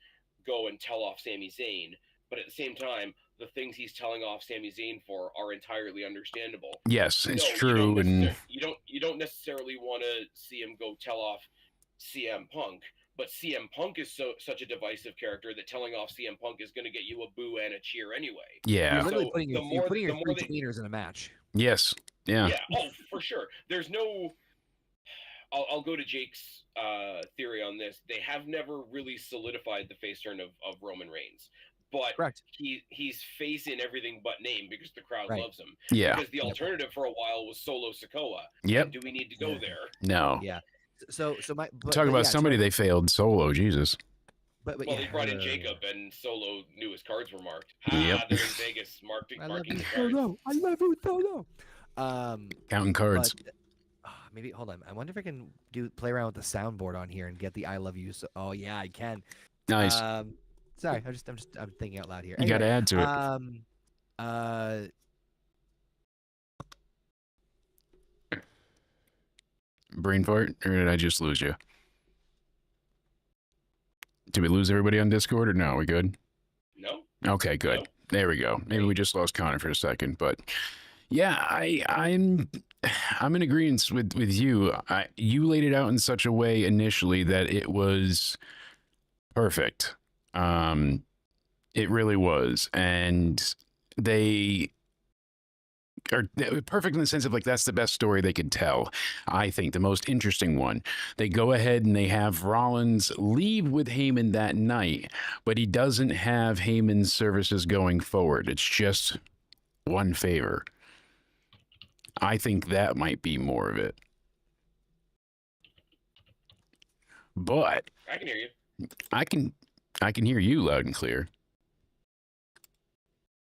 go and tell off Sami Zayn, but at the same time, the things he's telling off Sami Zayn for are entirely understandable. Yes, it's true. You don't necessarily want to see him go tell off CM Punk, but CM Punk is such a divisive character that telling off CM Punk is going to get you a boo and a cheer anyway. You're literally putting your three tweeners in a match. Yes. Yeah. Oh, for sure. There's no. I'll go to Jake's theory on this. They have never really solidified the face turn of Roman Reigns, but correct. He's face in everything but name because the crowd loves him. Yeah. Because the alternative for a while was Solo Sikoa. Yep. Do we need to go there? No. Yeah. So talk about somebody they failed. Solo, Jesus. But they brought in Jacob, and Solo knew his cards were marked. They're in Vegas marking the cards. I love you, Solo. Counting cards. But, maybe hold on. I wonder if I can play around with the soundboard on here and get the "I love you." So, oh yeah, I can. Nice. Sorry, I'm thinking out loud here. You got to add to it. Brain fart, or did I just lose you? Did we lose everybody on Discord, or no? Are we good? No. Okay, good. No. There we go. Maybe we just lost Connor for a second, but yeah, I'm in agreement with you. You laid it out in such a way initially that it was perfect. It really was, and they or perfect in the sense of like that's the best story they could tell. I think the most interesting one. They go ahead and they have Rollins leave with Heyman that night, but he doesn't have Heyman's services going forward. It's just one favor. I think that might be more of it. But I can hear you. I can hear you loud and clear.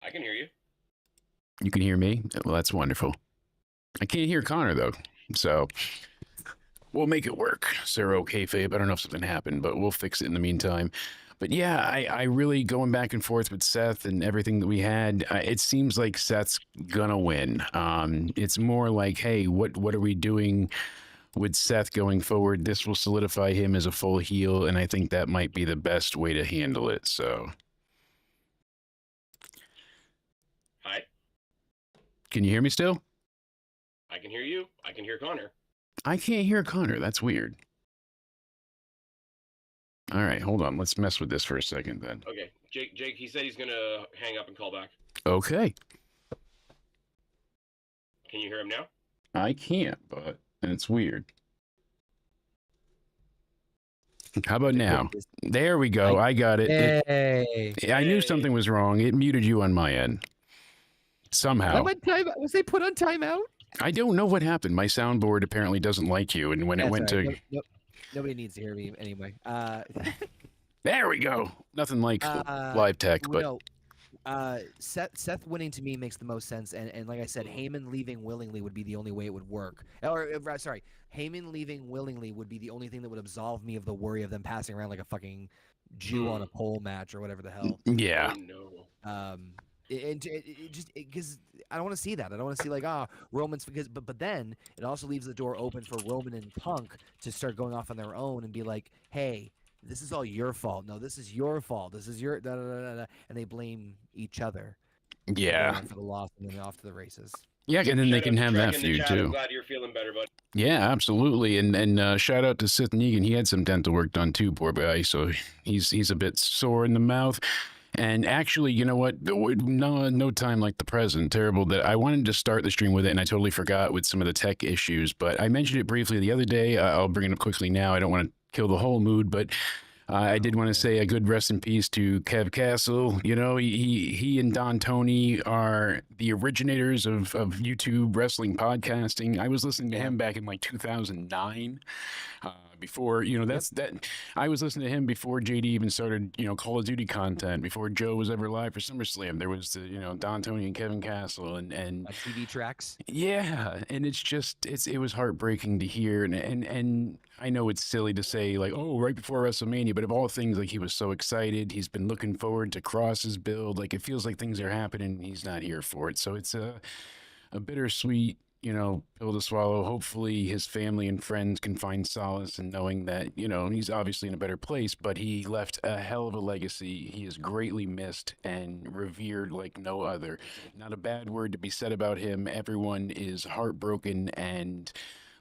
I can hear you. You can hear me? Well, that's wonderful. I can't hear Connor, though. So we'll make it work. Zero kayfabe. I don't know if something happened, but we'll fix it in the meantime. But yeah, I really going back and forth with Seth and everything that we had. It seems like Seth's gonna win. It's more like, hey, what are we doing with Seth going forward? This will solidify him as a full heel, and I think that might be the best way to handle it. So, Hi. can you hear me still? I can hear you. I can hear Connor. I can't hear Connor. That's weird. All right, hold on. Let's mess with this for a second then. Okay. Jake, he said he's gonna hang up and call back. Okay. Can you hear him now? I can't, but it's weird. How about now? There we go. I got it. Hey. I knew something was wrong. It muted you on my end. Somehow. Was they put on timeout? I don't know what happened. My soundboard apparently doesn't like you, and when it went to... Nobody needs to hear me anyway. There we go. Nothing like live tech, but... No, Seth winning to me makes the most sense, and like I said, Heyman leaving willingly would be the only way it would work. Sorry, Heyman leaving willingly would be the only thing that would absolve me of the worry of them passing around like a fucking Jew on a pole match or whatever the hell. Yeah. Oh, no. Because I don't want to see that. I don't want to see like Roman's but then it also leaves the door open for Roman and Punk to start going off on their own and be like, hey, this is all your fault. No, this is your fault. This is your da, da, da, da, da. And they blame each other. Yeah. For the loss and then off to the races. Yeah, and then they can have that feud too. I'm glad you're feeling better, bud. Yeah, absolutely. And shout out to Sith Negan. He had some dental work done too, poor guy. So he's a bit sore in the mouth. And actually, you know what? No time like the present. Terrible that I wanted to start the stream with it, and I totally forgot with some of the tech issues. But I mentioned it briefly the other day. I'll bring it up quickly now. I don't want to kill the whole mood, but I did want to say a good rest in peace to Kev Castle. You know, he and Don Tony are the originators of YouTube wrestling podcasting. I was listening to him back in like 2009. Before, you know, that I was listening to him before JD even started, you know, Call of Duty content, before Joe was ever live for SummerSlam. There was, you know, Don Tony and Kevin Castle and TV tracks. Yeah. And it's just, it was heartbreaking to hear. And I know it's silly to say like, oh, right before WrestleMania, but of all things, like he was so excited. He's been looking forward to Cross's build. Like it feels like things are happening and he's not here for it. So it's a bittersweet, you know, pill to swallow. Hopefully his family and friends can find solace in knowing that, you know, he's obviously in a better place, but he left a hell of a legacy. He is greatly missed and revered like no other. Not a bad word to be said about him. Everyone is heartbroken, and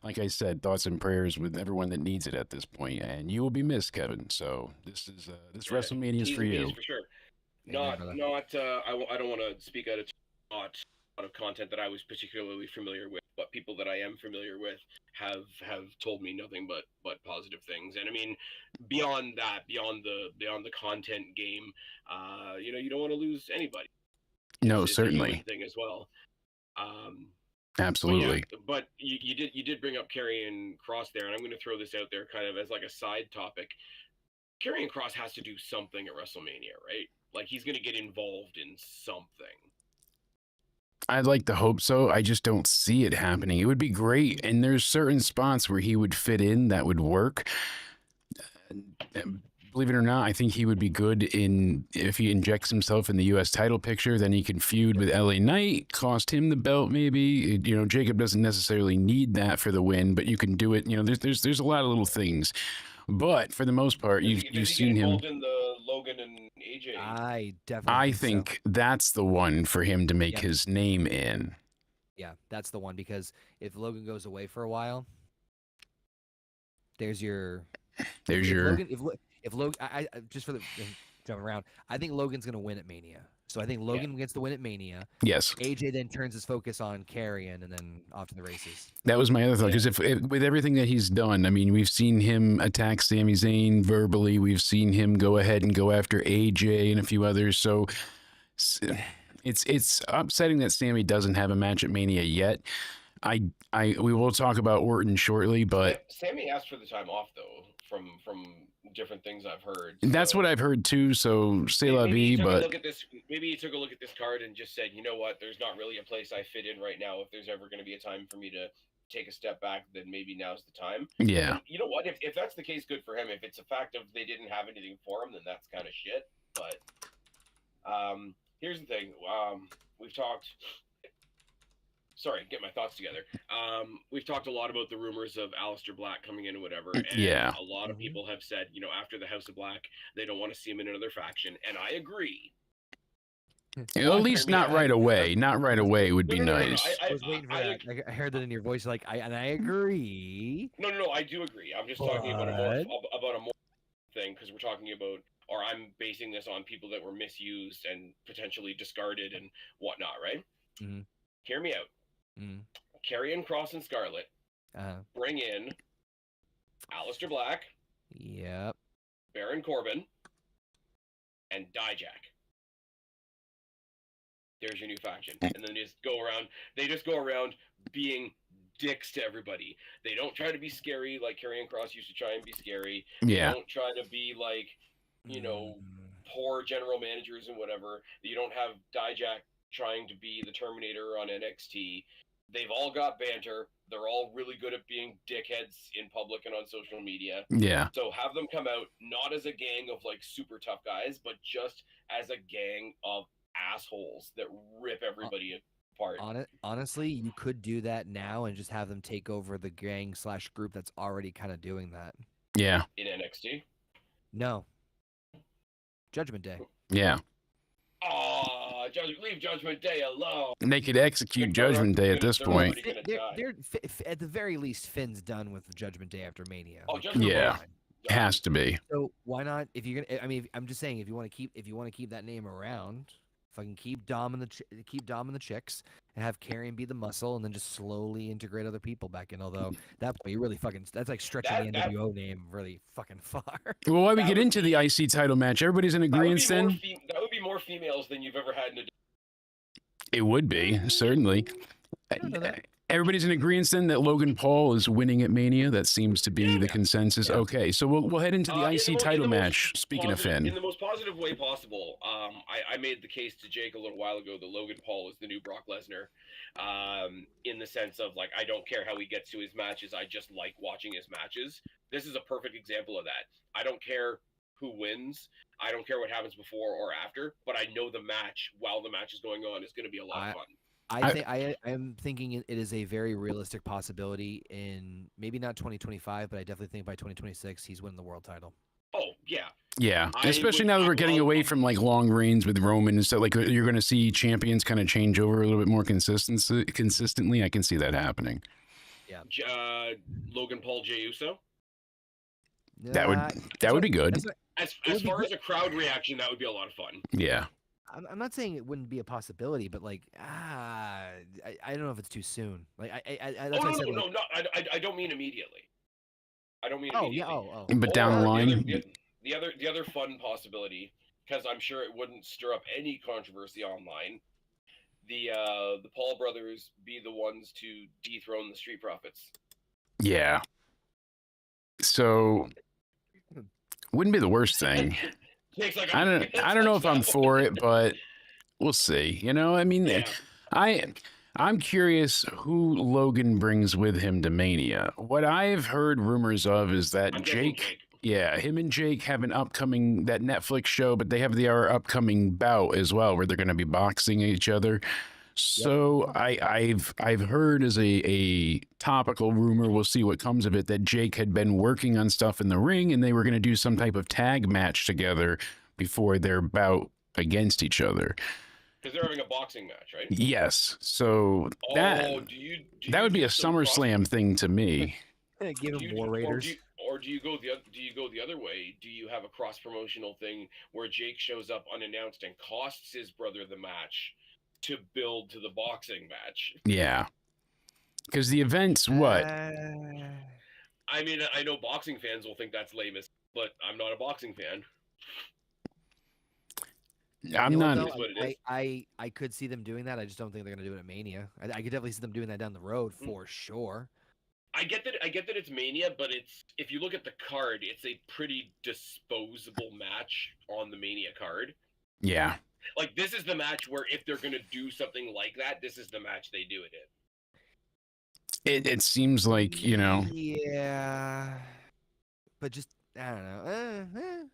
like I said, thoughts and prayers with everyone that needs it at this point. And you will be missed, Kevin. So this is this WrestleMania is for you. For sure. I don't want to speak out of content that I was particularly familiar with, but people that I am familiar with have told me nothing but positive things. And I mean, beyond the content game, you know, you don't want to lose anybody. No, it's certainly. a thing as well. Absolutely. But you did bring up Karrion Kross there, and I'm going to throw this out there kind of as like a side topic. Karrion Kross has to do something at WrestleMania, right? Like he's going to get involved in something. I'd like to hope so. I just don't see it happening. It would be great, and there's certain spots where he would fit in that would work. Believe it or not, I think he would be good in if he injects himself in the U.S. title picture. Then he can feud with LA Knight, cost him the belt, maybe. You know, Jacob doesn't necessarily need that for the win, but you can do it. You know, there's a lot of little things, but for the most part, you've seen him. In the Logan and AJ. I definitely. I think that's the one for him to make his name in. Yeah, that's the one, because if Logan goes away for a while, there's your. If Logan, I just for the jumping around, I think Logan's gonna win at Mania. So I think Logan gets the win at Mania. Yes. AJ then turns his focus on Carrion and then off to the races. That was my other thought, because if with everything that he's done, I mean, we've seen him attack Sami Zayn verbally. We've seen him go ahead and go after AJ and a few others. So it's upsetting that Sami doesn't have a match at Mania yet. We will talk about Orton shortly, but Sami asked for the time off though, from different things I've heard. That's what I've heard too. So c'est la vie, but maybe he took a look at this card and just said, you know what, there's not really a place I fit in right now. If there's ever going to be a time for me to take a step back, then maybe now's the time. Yeah. And you know what? If that's the case, good for him. If it's a fact of they didn't have anything for him, then that's kind of shit. But here's the thing. We've talked. Sorry, get my thoughts together. We've talked a lot about the rumors of Aleister Black coming in or whatever. And yeah. A lot of people have said, you know, after the House of Black, they don't want to see him in another faction. And I agree. At least not right away. Not right away would be nice. I was waiting for that. I heard that in your voice, like, I agree. No, I do agree. I'm just talking about a more thing, because we're talking about, or I'm basing this on people that were misused and potentially discarded and whatnot, right? Mm-hmm. Hear me out. Mm. Karrion Kross and Scarlett. Bring in Aleister Black. Yep. Baron Corbin. And Dijak. There's your new faction. And then they just go around being dicks to everybody. They don't try to be scary like Karrion Kross used to try and be scary. Yeah. They don't try to be like, you know, poor general managers and whatever. You don't have Dijak trying to be the Terminator on NXT. They've all got banter. They're all really good at being dickheads in public and on social media. Yeah. So have them come out not as a gang of like super tough guys, but just as a gang of assholes that rip everybody apart. Honestly, you could do that now and just have them take over the gang / group that's already kind of doing that. Yeah. In NXT? No. Judgment Day. Yeah. Oh, leave Judgment Day alone. And they could execute Judgment Day at this point. They're at the very least, Finn's done with Judgment Day after Mania. Oh, yeah, it has to be. So why not? If you're gonna, I mean, I'm just saying, if you want to keep that name around, fucking keep Dom and the chicks, and have Karrion be the muscle, and then just slowly integrate other people back in. Although that point, you really that's like stretching the NWO name really fucking far. Well, why we get into the IC title match? Everybody's in agreement then. That would be more females than you've ever had in a. It would be, certainly. Everybody's in agreement then that Logan Paul is winning at Mania. That seems to be the consensus. Yeah. Okay, so we'll head into the IC title match. Speaking of Finn. In the most positive way possible, I made the case to Jake a little while ago that Logan Paul is the new Brock Lesnar, in the sense of, like, I don't care how he gets to his matches. I just like watching his matches. This is a perfect example of that. I don't care who wins. I don't care what happens before or after, but I know the match while the match is going on is going to be a lot of fun. I'm thinking it is a very realistic possibility in maybe not 2025, but I definitely think by 2026 he's winning the world title. Oh yeah, yeah. Especially now that we're getting away from like long reigns with Roman and stuff. Like you're going to see champions kind of change over a little bit more consistently. I can see that happening. Yeah. Logan Paul, Jey Uso. That would be good. As far as a crowd reaction, that would be a lot of fun. Yeah. I'm not saying it wouldn't be a possibility, but like, I don't know if it's too soon. Like, I don't mean immediately. I don't mean immediately. Oh. But down the line. The other fun possibility, because I'm sure it wouldn't stir up any controversy online. The Paul brothers be the ones to dethrone the Street Profits. Yeah. So, wouldn't be the worst thing. I don't know if I'm for it, but we'll see. You know, I mean, yeah. I'm curious who Logan brings with him to Mania. What I've heard rumors of is that Jake, him and Jake have that Netflix show, but they have their upcoming bout as well, where they're going to be boxing each other. So I've heard as a topical rumor, we'll see what comes of it, that Jake had been working on stuff in the ring and they were going to do some type of tag match together before their bout against each other. Because they're having a boxing match, right? Yes. So that would be a SummerSlam thing to me. Give him War Raiders. or do you go the other way? Do you have a cross promotional thing where Jake shows up unannounced and costs his brother the match to build to the boxing match? Yeah. Because the event's what? I mean, I know boxing fans will think that's lame, but I'm not a boxing fan. I'm not. It is what it is. I could see them doing that. I just don't think they're gonna do it at Mania. I could definitely see them doing that down the road for sure. I get that it's Mania, but if you look at the card, it's a pretty disposable match on the Mania card. Yeah. Like, this is the match where if they're gonna do something like that, this is the match they do it in. It seems like, you know. Yeah. But just I don't know.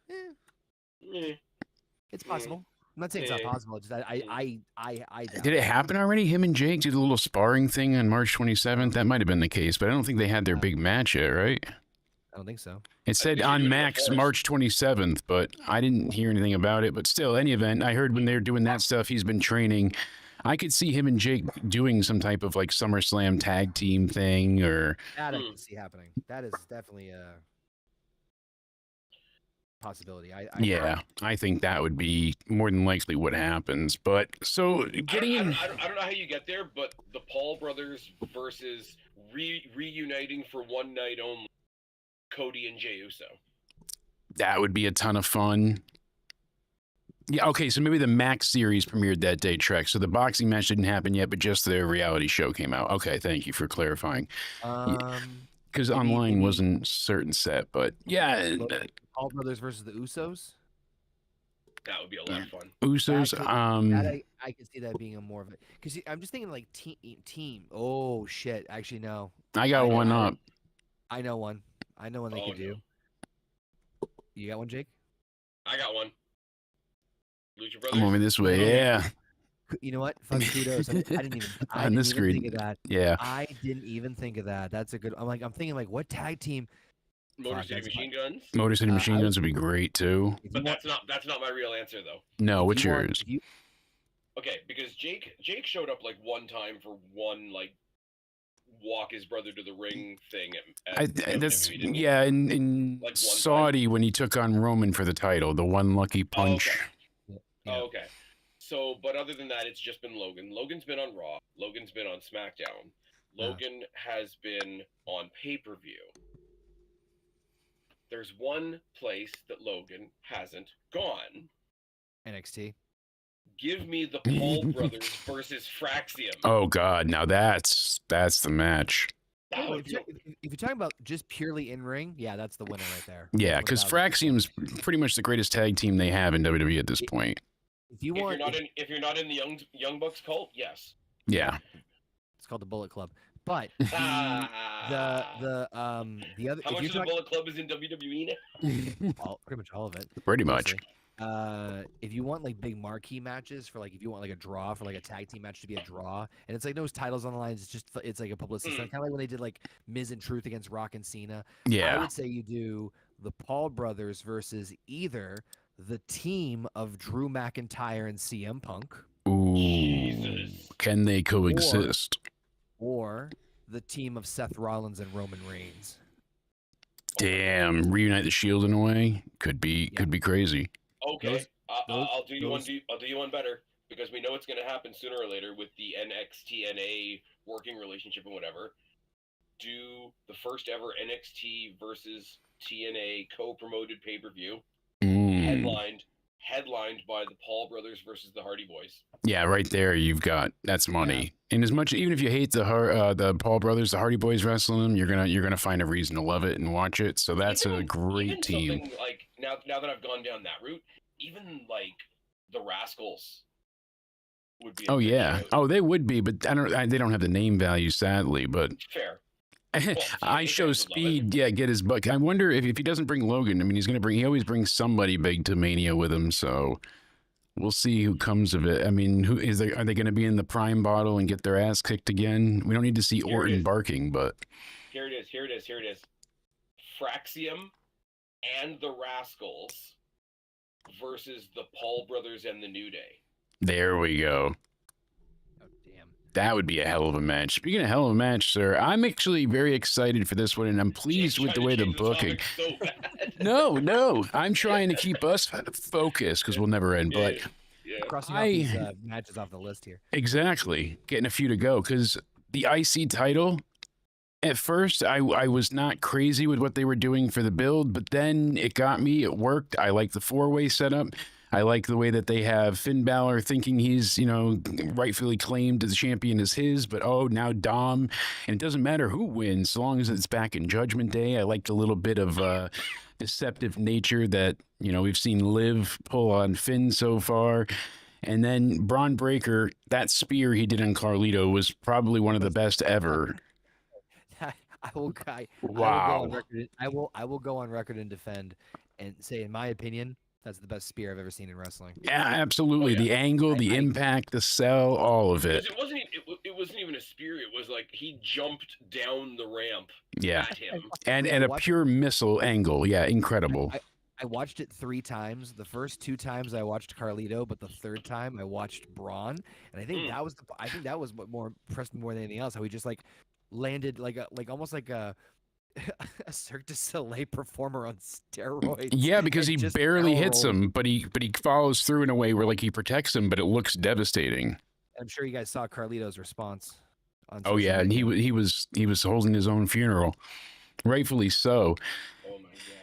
It's possible. I'm not saying it's not possible. It's just I doubt Did it happen already? Him and Jake did a little sparring thing on March 27th. That might have been the case, but I don't think they had their big match yet, right? I don't think so. It said on Max March 27th, but I didn't hear anything about it. But still, any event, I heard when they're doing that stuff, he's been training. I could see him and Jake doing some type of like SummerSlam tag team thing, or that I can see happening. That is definitely a possibility. I think that would be more than likely what happens. But so getting in, I don't know how you get there, but the Paul brothers versus reuniting for one night only, Cody and Jey Uso. That would be a ton of fun. Yeah, okay, so maybe the Max series premiered that day, Trek. So the boxing match didn't happen yet, but just the reality show came out. Okay, thank you for clarifying. Because online wasn't certain set, but yeah. Paul brothers versus the Usos. That would be a lot of fun. Usos. I can see that being a more of it because I'm just thinking like team. Oh shit! Actually, no. I got one up. I know one. I know one they could do. You got one, Jake? I got one. Lucha Brothers. Come over this way, yeah. You know what? Fuck kudos. I didn't even. On this screen. Think of that. Yeah. I didn't even think of that. That's a good. I'm thinking like, what tag team? Motor City Machine Guns. Motor City Machine Guns would be great too. But that's not my real answer though. No, what's yours? Okay, because Jake showed up like one time for one like walk his brother to the ring thing. In like Saudi when he took on Roman for the title, the one lucky punch. Okay. So, but other than that, it's just been Logan. Logan's been on Raw. Logan's been on SmackDown. Logan has been on pay-per-view. There's one place that Logan hasn't gone. NXT. Give me the Paul brothers versus Fraxium. Oh God, now that's the match. If you're talking about just purely in ring, yeah, that's the winner right there. Yeah, because Fraxium's pretty much the greatest tag team they have in WWE at this point. If you're not in the Young Bucks cult, yes. Yeah. It's called the Bullet Club. But the other. How much of the Bullet Club is in WWE now? Pretty much all of it. Pretty much. If you want like big marquee matches for like if you want like a draw for like a tag team match to be a draw and it's like those titles on the line, it's like a publicity stunt, kind of like when they did like Miz and Truth against Rock and Cena. Yeah, I would say you do the Paul brothers versus either the team of Drew McIntyre and CM Punk. Ooh, Jesus. Can they coexist? Or the team of Seth Rollins and Roman Reigns. Damn, reunite the Shield in a way could be crazy. Okay, I'll do you one better because we know it's going to happen sooner or later with the NXT-TNA working relationship and whatever. Do the first ever NXT versus TNA co-promoted pay-per-view, headlined by the Paul brothers versus the Hardy Boys. Yeah, right there that's money. Yeah. And even if you hate the Paul brothers, the Hardy Boys wrestling them, you're gonna find a reason to love it and watch it. So that's a great team. Like now that I've gone down that route, even like the Rascals would be. Oh yeah. Oh, they would be, but they don't have the name value, sadly. But fair. I show speed. Yeah, get his buck. I wonder if he doesn't bring Logan. I mean, he always brings somebody big to Mania with him. So we'll see who comes of it. I mean, are they going to be in the prime bottle and get their ass kicked again? We don't need to see Orton barking, but here it is. Fraxium and the Rascals versus the Paul brothers and the New Day. There we go. Oh damn. That would be a hell of a match. Speaking of hell of a match, sir, I'm actually very excited for this one, and I'm pleased with the way the booking. So bad. No, I'm trying to keep us focused because we'll never end. But Yeah. Crossing off these matches off the list here. exactly, getting a few to go because the IC title. At first, I was not crazy with what they were doing for the build, but then it got me. It worked. I like the 4-way setup. I like the way that they have Finn Balor thinking he's, rightfully claimed as the champion is his, but now Dom. And it doesn't matter who wins, so long as it's back in Judgment Day. I liked a little bit of deceptive nature that, we've seen Liv pull on Finn so far. And then Braun Breaker, that spear he did on Carlito was probably one of the best ever. I will go on record. I will go on record and defend and say, in my opinion, that's the best spear I've ever seen in wrestling. Yeah, absolutely. The angle, the impact, the sell, all of it. It wasn't even a spear. It was like he jumped down the ramp at him. And a pure missile angle. Yeah, incredible. I watched it 3 times. The first 2 times I watched Carlito, but the third time I watched Braun, and I think that was what more impressed me more than anything else. How he just landed almost like a Cirque du Soleil performer on steroids. Yeah, because he barely hits him, but he follows through in a way where he protects him, but it looks devastating. I'm sure you guys saw Carlito's response. Oh yeah, and he was holding his own funeral, rightfully so.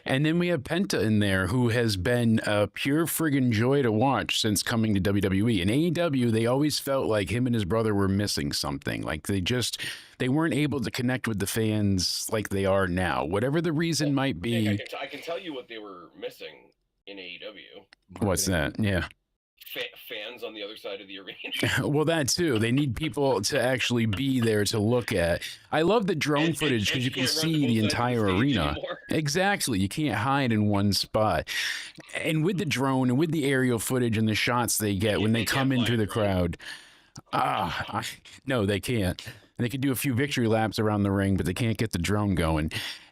And then we have Penta in there, who has been a pure friggin' joy to watch since coming to WWE. In AEW, they always felt like him and his brother were missing something. Like they weren't able to connect with the fans like they are now. Whatever the reason might be. I can tell you what they were missing in AEW. What's that? Yeah. Fans on the other side of the arena. Well, that too. They need people to actually be there to look at. I love the drone footage because you can see the entire arena. Anymore. Exactly. You can't hide in one spot. And with the drone and with the aerial footage and the shots they get when they come into the crowd. No, they can't. They could do a few victory laps around the ring, but they can't get the drone going.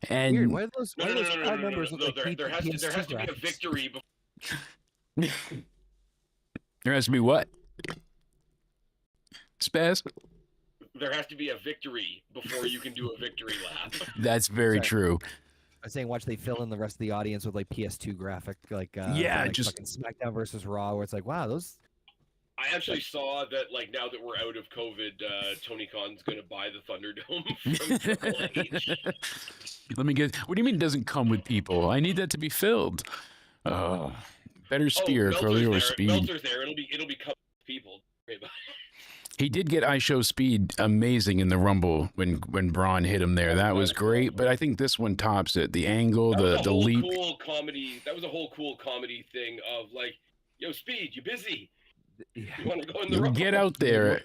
And weird. Why are those crowd members there has to be a victory before. There has to be what? Spaz? There has to be a victory before you can do a victory lap. That's very true. I was saying, watch they fill in the rest of the audience with PS2 graphic, just fucking SmackDown versus Raw, where it's like, wow, those. I actually saw that, now that we're out of COVID, Tony Khan's going to buy the Thunderdome from Triple H. Let me get. What do you mean it doesn't come with people? I need that to be filled. Better spear, Carlito or speed. Meltzer's there. It'll be couple people. He did get I Show Speed amazing in the Rumble when Braun hit him there. That was great, but I think this one tops it. The angle, the leap. Cool comedy. That was a whole cool comedy thing of yo, Speed, you busy? You want to go in the Rumble? Get out there.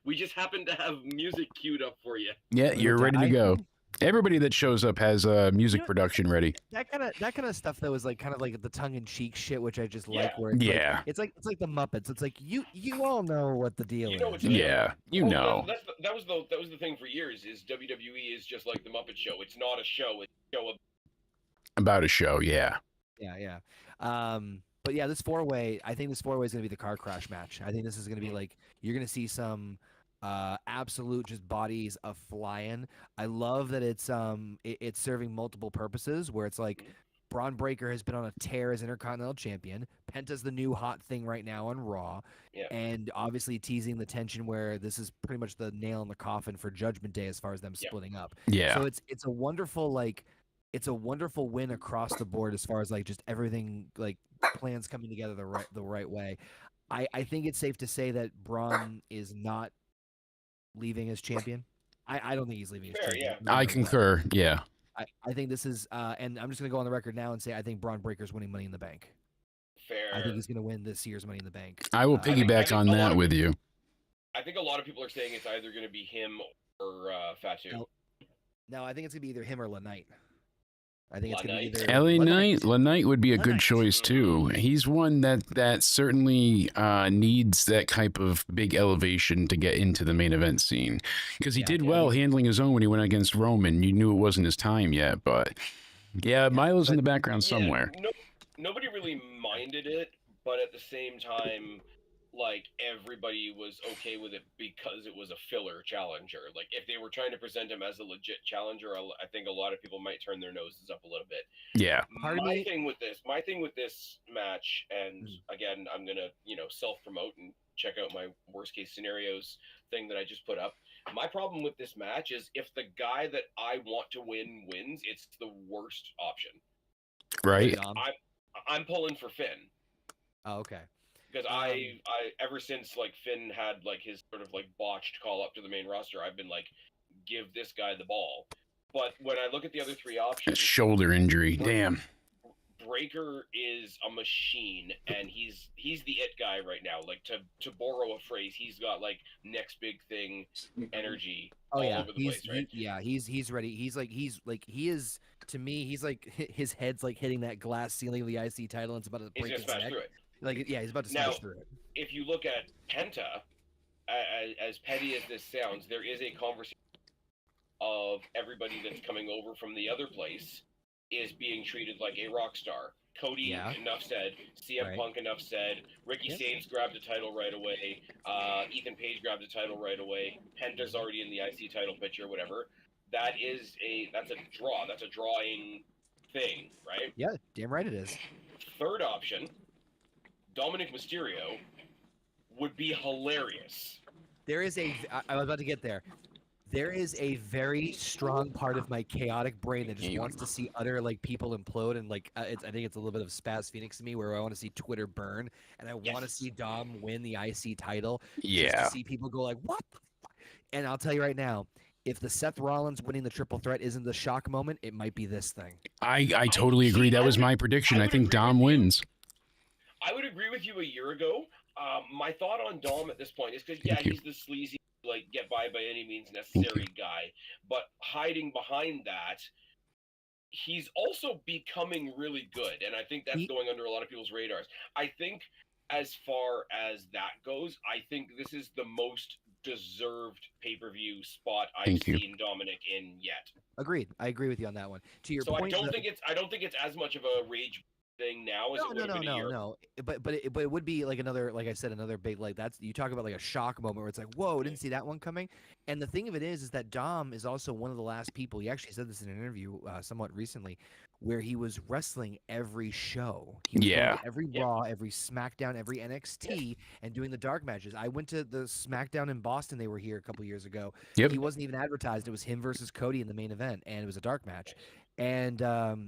We just happen to have music queued up for you. Yeah, you're ready to go. Everybody that shows up has music production ready. That kind of stuff though is kind of like the tongue-in-cheek shit, which I just like. Where it's like the Muppets. It's like you all know what the deal is. Yeah, know. That was the thing for years. Is WWE is just like the Muppet Show. It's not a show. It's a show about a show. Yeah. Yeah. But yeah, this 4-way. I think this 4-way is going to be the car crash match. I think this is going to be you're going to see some absolute just bodies of flying. I love that it's serving multiple purposes, where it's Braun Breaker has been on a tear as Intercontinental Champion. Penta's the new hot thing right now on Raw, and obviously teasing the tension where this is pretty much the nail in the coffin for Judgment Day as far as them splitting up. Yeah. So it's a wonderful it's a wonderful win across the board as far as just everything plans coming together the right way. I think it's safe to say that Braun is not leaving as champion. I don't think he's leaving as champion. Yeah. I concur. Yeah. I think this is, and I'm just going to go on the record now and say I think Braun Breaker's winning Money in the Bank. Fair. I think he's going to win this year's Money in the Bank. I will piggyback on that with you. I think a lot of people are saying it's either going to be him or Fatu. No, I think it's going to be either him or LaKnight. I think it's going to be either LA Knight. LaKnight would be a good choice too. He's one that certainly needs that type of big elevation to get into the main event scene, because he did well handling his own when he went against Roman. You knew it wasn't his time yet, but Milo's in the background somewhere. Nobody really minded it, but at the same time, like everybody was okay with it because it was a filler challenger. Like if they were trying to present him as a legit challenger, I think a lot of people might turn their noses up a little bit. Yeah. My thing with this match, and again, I'm gonna self-promote and check out my worst case scenarios thing that I just put up. My problem with this match is if the guy that I want to win wins, it's the worst option. Right. I'm pulling for Finn. Oh, okay. Because I ever since like Finn had like his sort of like botched call up to the main roster, I've been like, give this guy the ball. But when I look at the other three options, Shoulder injury. Damn. Breaker is a machine, and he's the it guy right now. Like to borrow a phrase, he's got like next big thing energy all over the place, right? He's ready. He is, to me, he's like his head's like hitting that glass ceiling of the IC title, and it's about to break his neck. Through it. Like, yeah, he's about to smash through it. If you look at Penta, as petty as this sounds, there is a conversation of everybody that's coming over from the other place is being treated like a rock star. Cody, enough said. CM Punk, enough said. Ricky Sainz grabbed a title right away. Ethan Page grabbed a title right away. Penta's already in the IC title picture, whatever. That's a draw. That's a drawing thing, right? Yeah, damn right it is. Third option, Dominic Mysterio would be hilarious. I was about to get there. There is a very strong part of my chaotic brain that just wants to see other like people implode, and like I think it's a little bit of Spaz Phoenix to me, where I want to see Twitter burn, and I want to see Dom win the IC title. Yeah. Just to see people go like, what the fuck? And I'll tell you right now, if the Seth Rollins winning the triple threat isn't the shock moment, it might be this thing. I totally agree. That was my prediction. I think Dom wins. I would agree with you a year ago. My thought on Dom at this point is because he's the sleazy, like get by any means necessary guy, but hiding behind that, he's also becoming really good, and I think that's going under a lot of people's radars. I think as far as that goes, I think this is the most deserved pay-per-view spot I've seen Dominic in yet. Agreed. I agree with you on that one. To your point, I don't think it's as much of a rage thing now as it would have been a year. No. But it would be like another, like I said, another big, like that's, you talk about like a shock moment where it's like, whoa, didn't see that one coming. And the thing of it is that Dom is also one of the last people. He actually said this in an interview somewhat recently, where he was wrestling every show. He was going to every Raw, every SmackDown, every NXT, and doing the dark matches. I went to the SmackDown in Boston. They were here a couple years ago. He wasn't even advertised. It was him versus Cody in the main event, and it was a dark match. And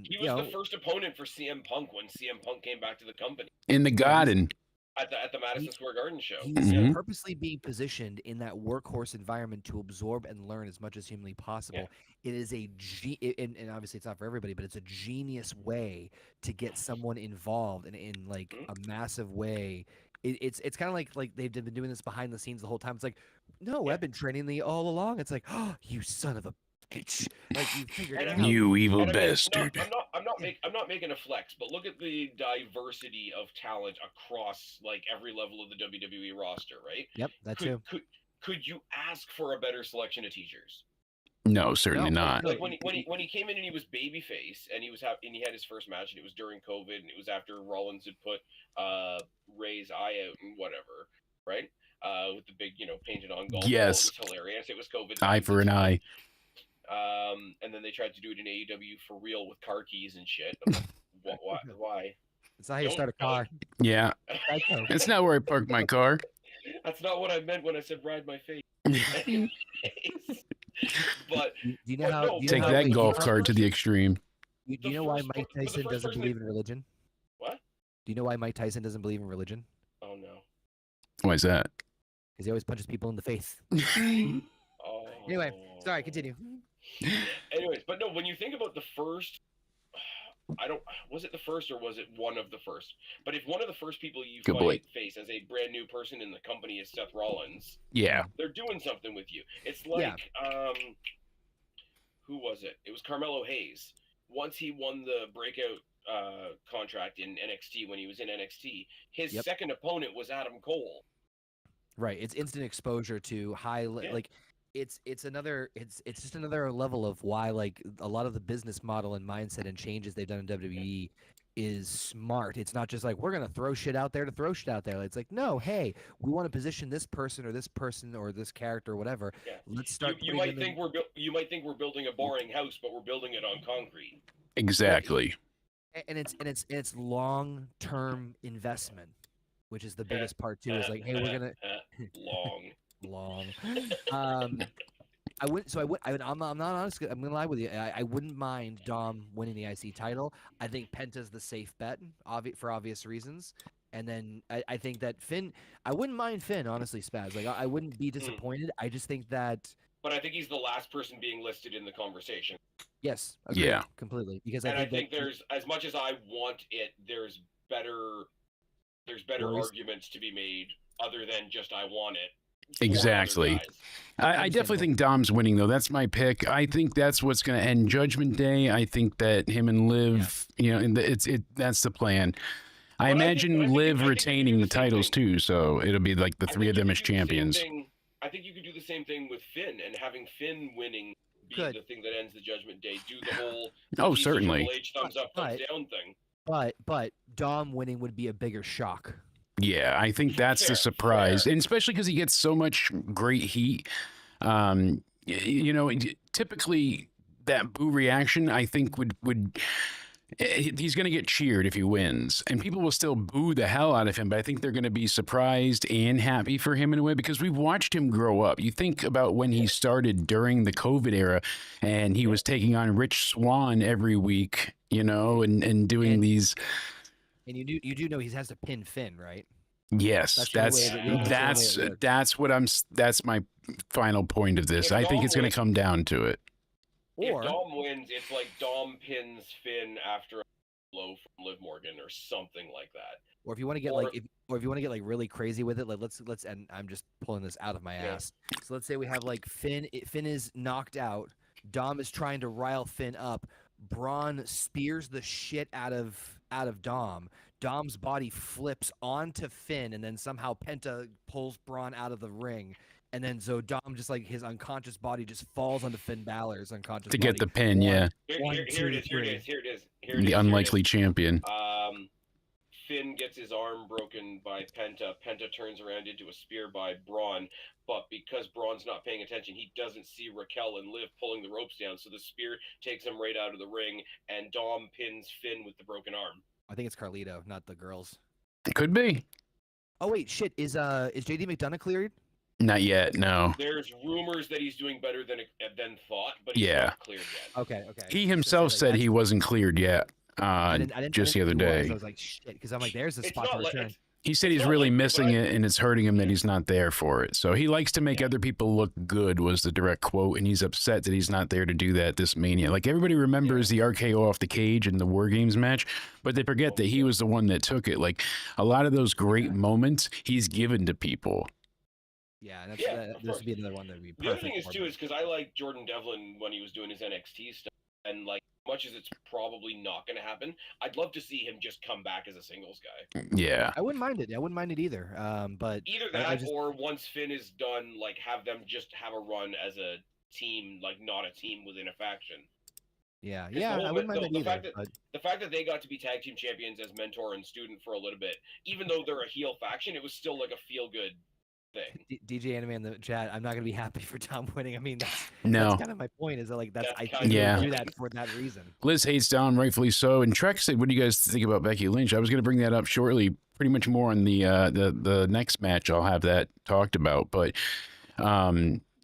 he was the first opponent for CM Punk when CM Punk came back to the company in the Garden. At the Madison Square Garden show. He's purposely being positioned in that workhorse environment to absorb and learn as much as humanly possible. It is and obviously it's not for everybody, but it's a genius way to get someone involved in like a massive way. It's kind of like they've been doing this behind the scenes the whole time. It's like, no, I've been training the all along. It's like, oh, you son of a bitch! Like you figured it out. You evil bastard. I'm not making a flex, but look at the diversity of talent across like every level of the WWE roster, right? Yep, that's true. Could you ask for a better selection of teachers? No, certainly not. Like when he came in and he was babyface and he had his first match and it was during COVID and it was after Rollins had put Ray's eye out and whatever, right? With the big painted on golf. Yes, it was hilarious. It was COVID. Eye for an eye. And then they tried to do it in AEW for real with car keys and shit. Why? It's not how you start a car. Yeah. It's not where I park my car. That's not what I meant when I said ride my face. But take that golf cart to the extreme. Do you know why Mike Tyson doesn't believe in religion? What? Do you know why Mike Tyson doesn't believe in religion? Oh no. Why is that? Because he always punches people in the face. Anyway, sorry, continue. Anyways, but no, when you think about the first, was it the first or was it one of the first? But if one of the first people you face as a brand new person in the company is Seth Rollins, they're doing something with you. It's like, who was it? It was Carmelo Hayes. Once he won the breakout contract in NXT when he was in NXT, his second opponent was Adam Cole. Right, it's instant exposure to high like. It's just another level of why like a lot of the business model and mindset and changes they've done in WWE is smart. It's not just like we're gonna throw shit out there to throw shit out there. It's like, no, hey, we want to position this person or this character or whatever. Yeah. Let's start. You might think we're building a boring house, but we're building it on concrete. Exactly. And it's long-term investment, which is the biggest part too. Is like, hey, we're gonna long. I'm not honest. I'm gonna lie with you. I wouldn't mind Dom winning the IC title. I think Penta's the safe bet, for obvious reasons. And then I think that Finn. I wouldn't mind Finn, honestly, Spaz. Like I wouldn't be disappointed. I just think that. But I think he's the last person being listed in the conversation. Yes. Agreed, yeah. Completely. Because I think there's, as much as I want it, there's better arguments to be made other than just I want it. Exactly. I definitely think Dom's winning, though. That's my pick. I think that's what's going to end Judgment Day. I think that him and Liv, that's the plan. I imagine Liv retaining the titles too, so it'll be like the three of them as champions. I think you could do the same thing with Finn, and having Finn winning be the thing that ends the Judgment Day. Do the whole certainly thumbs up, thumbs down thing. But Dom winning would be a bigger shock. Yeah, I think that's the surprise, and especially because he gets so much great heat. Typically that boo reaction, I think would he's going to get cheered if he wins, and people will still boo the hell out of him. But I think they're going to be surprised and happy for him in a way because we've watched him grow up. You think about when he started during the COVID era, and he was taking on Rich Swann every week, and doing these. And you do know he has to pin Finn, right? Yes, that's my final point of this. I think it's going to come down to it. If Dom wins, it's like Dom pins Finn after a blow from Liv Morgan or something like that. Or if you want to get like really crazy with it, like let's and I'm just pulling this out of my ass. So let's say we have like Finn is knocked out. Dom is trying to rile Finn up. Braun spears the shit out of Dom. Dom's body flips onto Finn, and then somehow Penta pulls Braun out of the ring. And then so Dom just like his unconscious body just falls onto Finn Balor's unconscious body. To get the pin, Here it is. The unlikely champion. Finn gets his arm broken by Penta. Penta turns around into a spear by Braun, but because Braun's not paying attention, he doesn't see Raquel and Liv pulling the ropes down, so the spear takes him right out of the ring, and Dom pins Finn with the broken arm. I think it's Carlito, not the girls. It could be. Oh wait, shit! Is JD McDonough cleared? Not yet, no. There's rumors that he's doing better than thought, but he's not cleared yet. Okay. He himself said he wasn't cleared yet. Just the other day. I was like, shit, because I'm like, there's a spot to return. He said he's really missing it, and it's hurting him that he's not there for it. So he likes to make other people look good, was the direct quote, and he's upset that he's not there to do that this Mania. Like, everybody remembers the RKO off the cage in the War Games match, but they forget that he was the one that took it. Like, a lot of those great moments he's given to people. Yeah, this would be another one that would be perfect. The other thing is, too, is because I like Jordan Devlin when he was doing his NXT stuff, and, like, much as it's probably not going to happen, I'd love to see him just come back as a singles guy. Yeah. I wouldn't mind it. I wouldn't mind it either. But either that or once Finn is done, like, have them just have a run as a team, like, not a team within a faction. Yeah, I wouldn't mind that either. The fact that they got to be tag team champions as mentor and student for a little bit, even though they're a heel faction, it was still, like, a feel-good thing. DJ Anime in the chat, I'm not gonna be happy for Dom winning. I mean, that's kind of my point. Is that like I think do that for that reason. Liz hates Dom, rightfully so. And Trek said, "What do you guys think about Becky Lynch?" I was gonna bring that up shortly, pretty much more on the next match. I'll have that talked about, but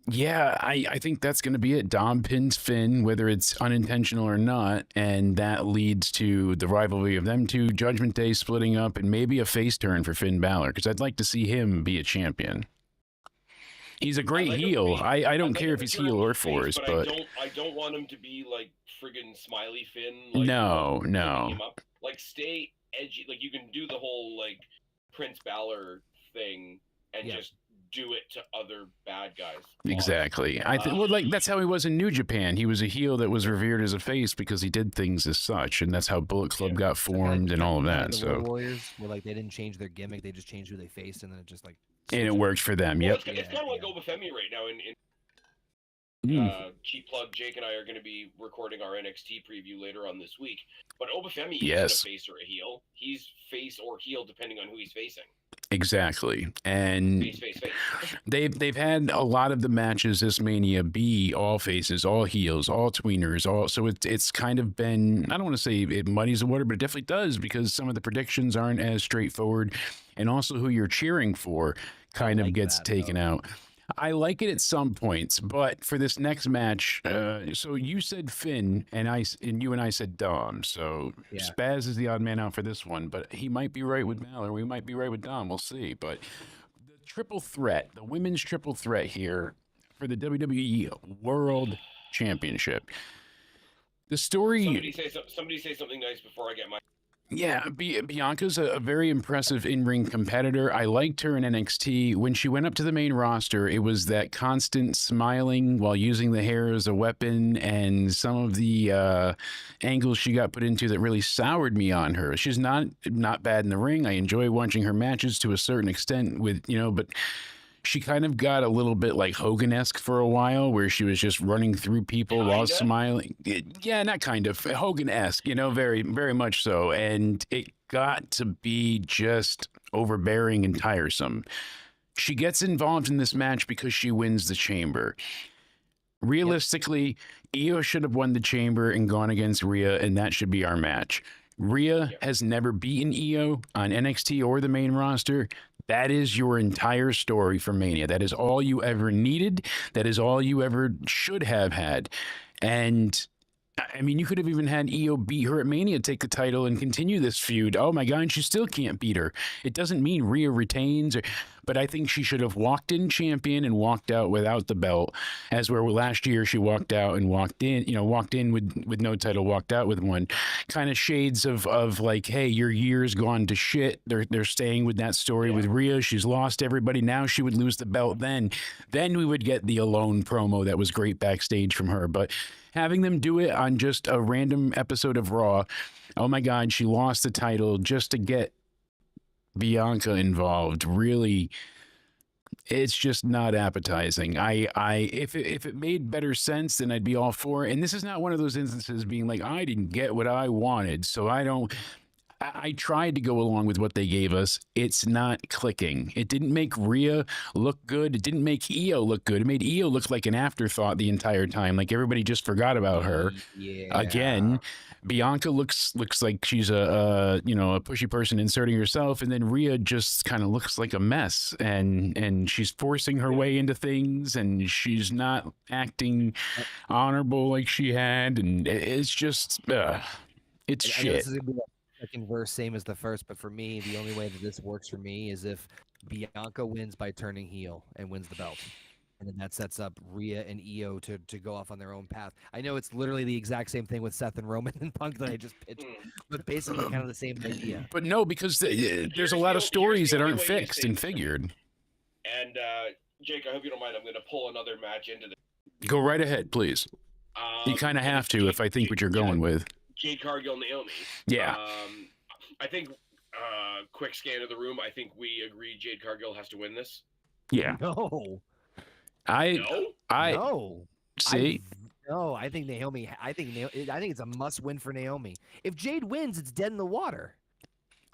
I think that's gonna be it. Dom pins Finn, whether it's unintentional or not, and that leads to the rivalry of them two, Judgment Day splitting up, and maybe a face turn for Finn Balor, because I'd like to see him be a champion. He's a great heel. I don't care if he's heel or force, but I don't want him to be like friggin' Smiley Finn. Like, no. Like, stay edgy. Like, you can do the whole like Prince Balor thing and just do it to other bad guys. Exactly. I think that's how he was in New Japan. He was a heel that was revered as a face because he did things as such, and that's how Bullet Club got formed and all of that. The so Warriors were like, they didn't change their gimmick; they just changed who they faced, and then it just like. And it worked for them. Well, Yep. It's kind of like Obafemi right now in Cheap plug, Jake and I are going to be recording our NXT preview later on this week. But Obafemi Yes. isn't a face or a heel. He's face or heel depending on who he's facing. Exactly. And Face. they've had a lot of the matches this Mania be all faces, all heels, all tweeners, all so it's kind of been, I don't want to say it muddies the water, but it definitely does, because some of the predictions aren't as straightforward, and also who you're cheering for kind of gets taken out. I like it at some points, but for this next match, so you said Finn, and you and I said Dom. So Spaz is the odd man out for this one, but he might be right with Mal, or we might be right with Dom. We'll see. But the triple threat, the women's triple threat here for the WWE World Championship. The story. Somebody say something nice before I get my. Yeah, Bianca's a very impressive in-ring competitor. I liked her in NXT. When she went up to the main roster, it was that constant smiling while using the hair as a weapon, and some of the angles she got put into that really soured me on her. She's not bad in the ring. I enjoy watching her matches to a certain extent with, but she kind of got a little bit like Hogan-esque for a while, where she was just running through people while smiling. Yeah, not kind of. Hogan-esque, very, very much so. And it got to be just overbearing and tiresome. She gets involved in this match because she wins the Chamber. Realistically, Io should have won the Chamber and gone against Rhea, and that should be our match. Rhea has never beaten Io on NXT or the main roster. That is your entire story for Mania. That is all you ever needed. That is all you ever should have had. And I mean, you could have even had Io beat her at Mania, take the title, and continue this feud. Oh my God, and she still can't beat her. It doesn't mean Rhea retains, but I think she should have walked in champion and walked out without the belt. As where last year she walked out and walked in with no title, walked out with one. Kind of shades of like, hey, your year's gone to shit. They're staying with that story with Rhea. She's lost everybody. Now she would lose the belt. Then we would get the Alone promo that was great backstage from her. But having them do it on just a random episode of Raw, oh my God, she lost the title just to get Bianca involved. Really, it's just not appetizing. If it made better sense, then I'd be all for it. And this is not one of those instances being like, I didn't get what I wanted, so I tried to go along with what they gave us. It's not clicking. It didn't make Rhea look good. It didn't make Io look good. It made Io look like an afterthought the entire time. Like everybody just forgot about her. Yeah. Again, Bianca looks like she's a pushy person inserting herself, and then Rhea just kind of looks like a mess, and she's forcing her way into things, and she's not acting honorable like she had, and it's just it's shit. Second verse, same as the first, but for me, the only way that this works for me is if Bianca wins by turning heel and wins the belt. And then that sets up Rhea and Io to go off on their own path. I know it's literally the exact same thing with Seth and Roman and Punk that I just pitched, but basically kind of the same idea. But no, because there's a lot of stories that aren't fixed and figured. And Jake, I hope you don't mind. I'm going to pull another match into this. Go right ahead, please. You kind of have to if I think what you're going with. Jade Cargill, Naomi. Yeah. I think, quick scan of the room, I think we agree Jade Cargill has to win this. Yeah. No. No. See? I think Naomi. I think it's a must win for Naomi. If Jade wins, it's dead in the water.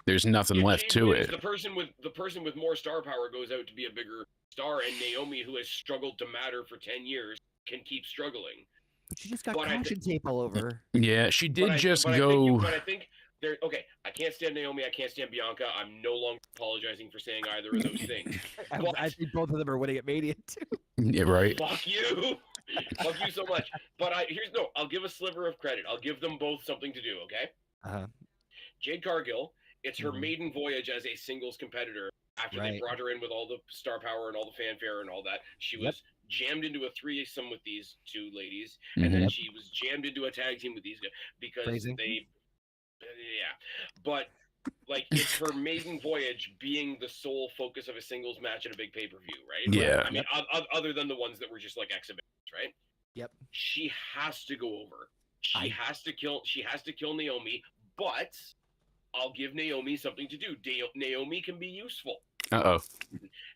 There's nothing left to it. The person with more star power goes out to be a bigger star, and Naomi, who has struggled to matter for 10 years, can keep struggling. But she just got caution tape all over her. Yeah, she did I think I can't stand Naomi. I can't stand Bianca. I'm no longer apologizing for saying either of those things. I think both of them are winning at Mania too. Yeah, right. Fuck you. Fuck you so much. But I'll give a sliver of credit. I'll give them both something to do, okay? Jade Cargill, it's her maiden voyage as a singles competitor after they brought her in with all the star power and all the fanfare and all that. She was jammed into a threesome with these two ladies, and then she was jammed into a tag team with these guys because but like it's her maiden voyage being the sole focus of a singles match at a big pay-per-view, right? Yeah. I mean, other than the ones that were just like exhibitions, right? Yep. She has to go over. She has to kill Naomi, but I'll give Naomi something to do. Naomi can be useful. Uh-oh.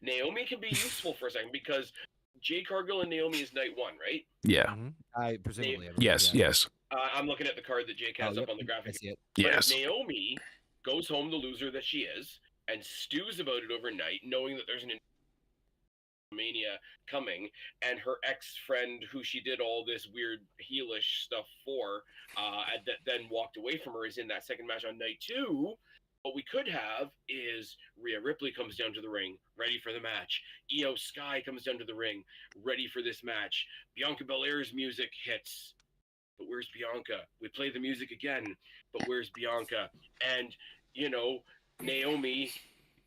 Naomi can be useful for a second because Jade Cargill and Naomi is night 1, right? Yeah. I presumably. Yes. Yeah. Yes. I'm looking at the card that Jake has up on the I graphic. see it. But Yes. if Naomi goes home the loser that she is and stews about it overnight, knowing that there's an Mania coming, and her ex-friend who she did all this weird heelish stuff for, that then walked away from her, is in that second match on night 2. What we could have is Rhea Ripley comes down to the ring, ready for the match. Io Sky comes down to the ring, ready for this match. Bianca Belair's music hits. But where's Bianca? We play the music again, but where's Bianca? And, you know, Naomi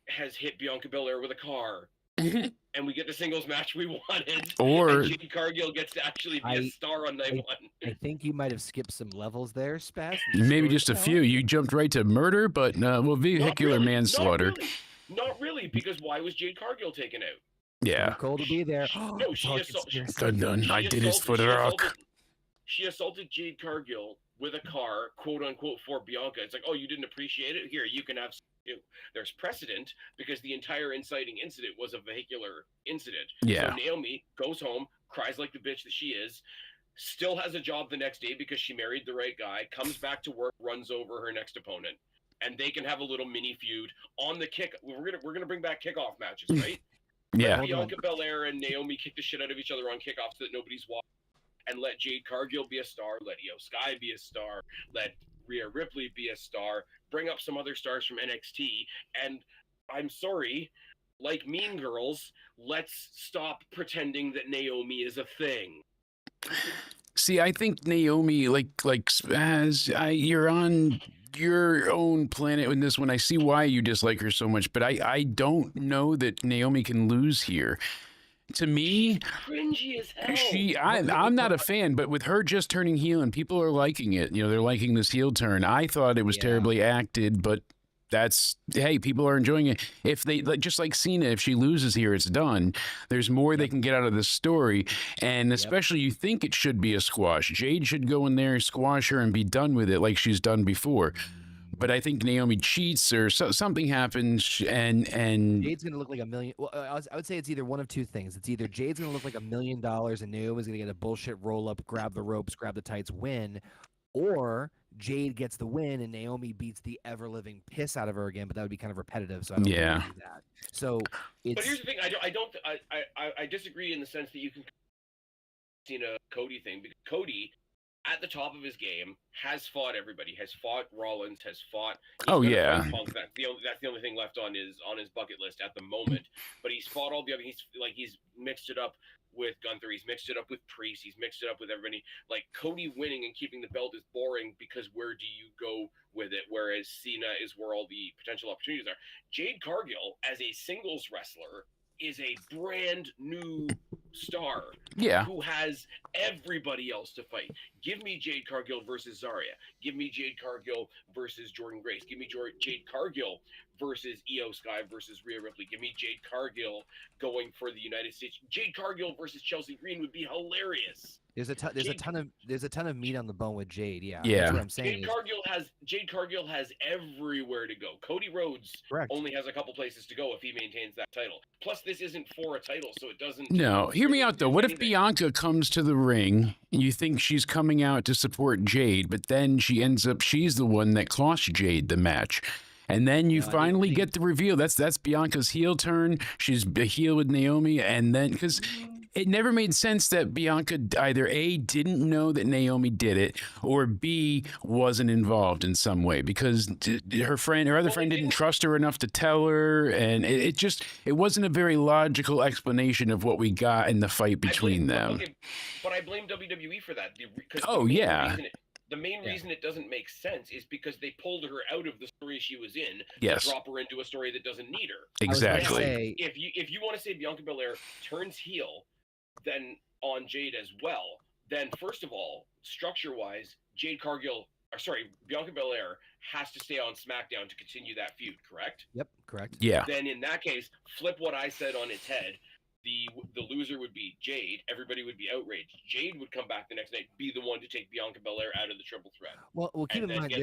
has hit Bianca Belair with a car. And we get the singles match we wanted. Or Jade Cargill gets to actually be a star on night 1. I think you might have skipped some levels there, Spaz. maybe just a few. You jumped right to murder, but well, vehicular manslaughter. Not really, because why was Jade Cargill taken out? Yeah. Cool to be there. No, she I did it for the Rock. She assaulted Jade Cargill with a car, quote unquote, for Bianca. It's like, oh, you didn't appreciate it? Here, you can have. There's precedent because the entire inciting incident was a vehicular incident. Yeah. So Naomi goes home, cries like the bitch that she is, still has a job the next day because she married the right guy, comes back to work, runs over her next opponent, and they can have a little mini feud on the kick. We're gonna bring back kickoff matches, right? Yeah. Let Bianca Belair and Naomi kick the shit out of each other on kickoffs so that nobody's watching. And let Jade Cargill be a star, let Io Sky be a star, let Rhea Ripley be a star, bring up some other stars from NXT, and I'm sorry, like Mean Girls, let's stop pretending that Naomi is a thing. See, I think Naomi, you're on your own planet in this one. I see why you dislike her so much, but I don't know that Naomi can lose here. To me, cringy as hell. I'm not a fan, but with her just turning heel and people are liking it, they're liking this heel turn. I thought it was terribly acted, but hey, people are enjoying it. If they, just like Cena, if she loses here, it's done. There's more they can get out of this story, and especially you think it should be a squash. Jade should go in there, squash her, and be done with it like she's done before. But I think Naomi cheats or something happens, and Jade's gonna look like $1 million. Well, I would say it's either one of two things. It's either Jade's gonna look like $1 million, and Naomi's gonna get a bullshit roll up, grab the ropes, grab the tights, win, or Jade gets the win and Naomi beats the ever living piss out of her again. But that would be kind of repetitive. So I don't think we do that. So but here's the thing: I disagree in the sense that you can see a Cody thing, because Cody, at the top of his game, has fought everybody. Has fought Rollins. Has fought. Oh yeah. Punk. That's the only thing left on his bucket list at the moment. But he's fought all the other. He's mixed it up with Gunther. He's mixed it up with Priest. He's mixed it up with everybody. Like, Cody winning and keeping the belt is boring because where do you go with it? Whereas Cena is where all the potential opportunities are. Jade Cargill, as a singles wrestler, is a brand new star who has everybody else to fight. Give me Jade Cargill versus Zarya. Give me Jade Cargill versus Jordan Grace. Give me Jade Cargill versus Io Sky versus Rhea Ripley. Give me Jade Cargill going for the United States. Jade Cargill versus Chelsea Green would be hilarious. There's a ton of meat on the bone with Jade. Yeah. Yeah. That's what I'm saying. Jade Cargill has everywhere to go. Cody Rhodes only has a couple places to go if he maintains that title. Plus, this isn't for a title, so it doesn't. No, hear me out though. What if Bianca comes to the ring and you think she's coming out to support Jade, but then she's the one that cost Jade the match? And then you finally get the reveal. That's Bianca's heel turn. She's a heel with Naomi, and then because it never made sense that Bianca either A, didn't know that Naomi did it, or B, wasn't involved in some way because her other friend didn't trust her enough to tell her, and it wasn't a very logical explanation of what we got in the fight between them. Okay, but I blame WWE for that. The main reason it doesn't make sense is because they pulled her out of the story she was in to drop her into a story that doesn't need her. Exactly. If you want to say Bianca Belair turns heel, then on Jade as well, then first of all, structure-wise, Bianca Belair has to stay on SmackDown to continue that feud, correct? Yep, correct. Yeah. Then in that case, flip what I said on its head. The loser would be Jade. Everybody would be outraged. Jade would come back the next night, be the one to take Bianca Belair out of the triple threat. Well, keep in mind,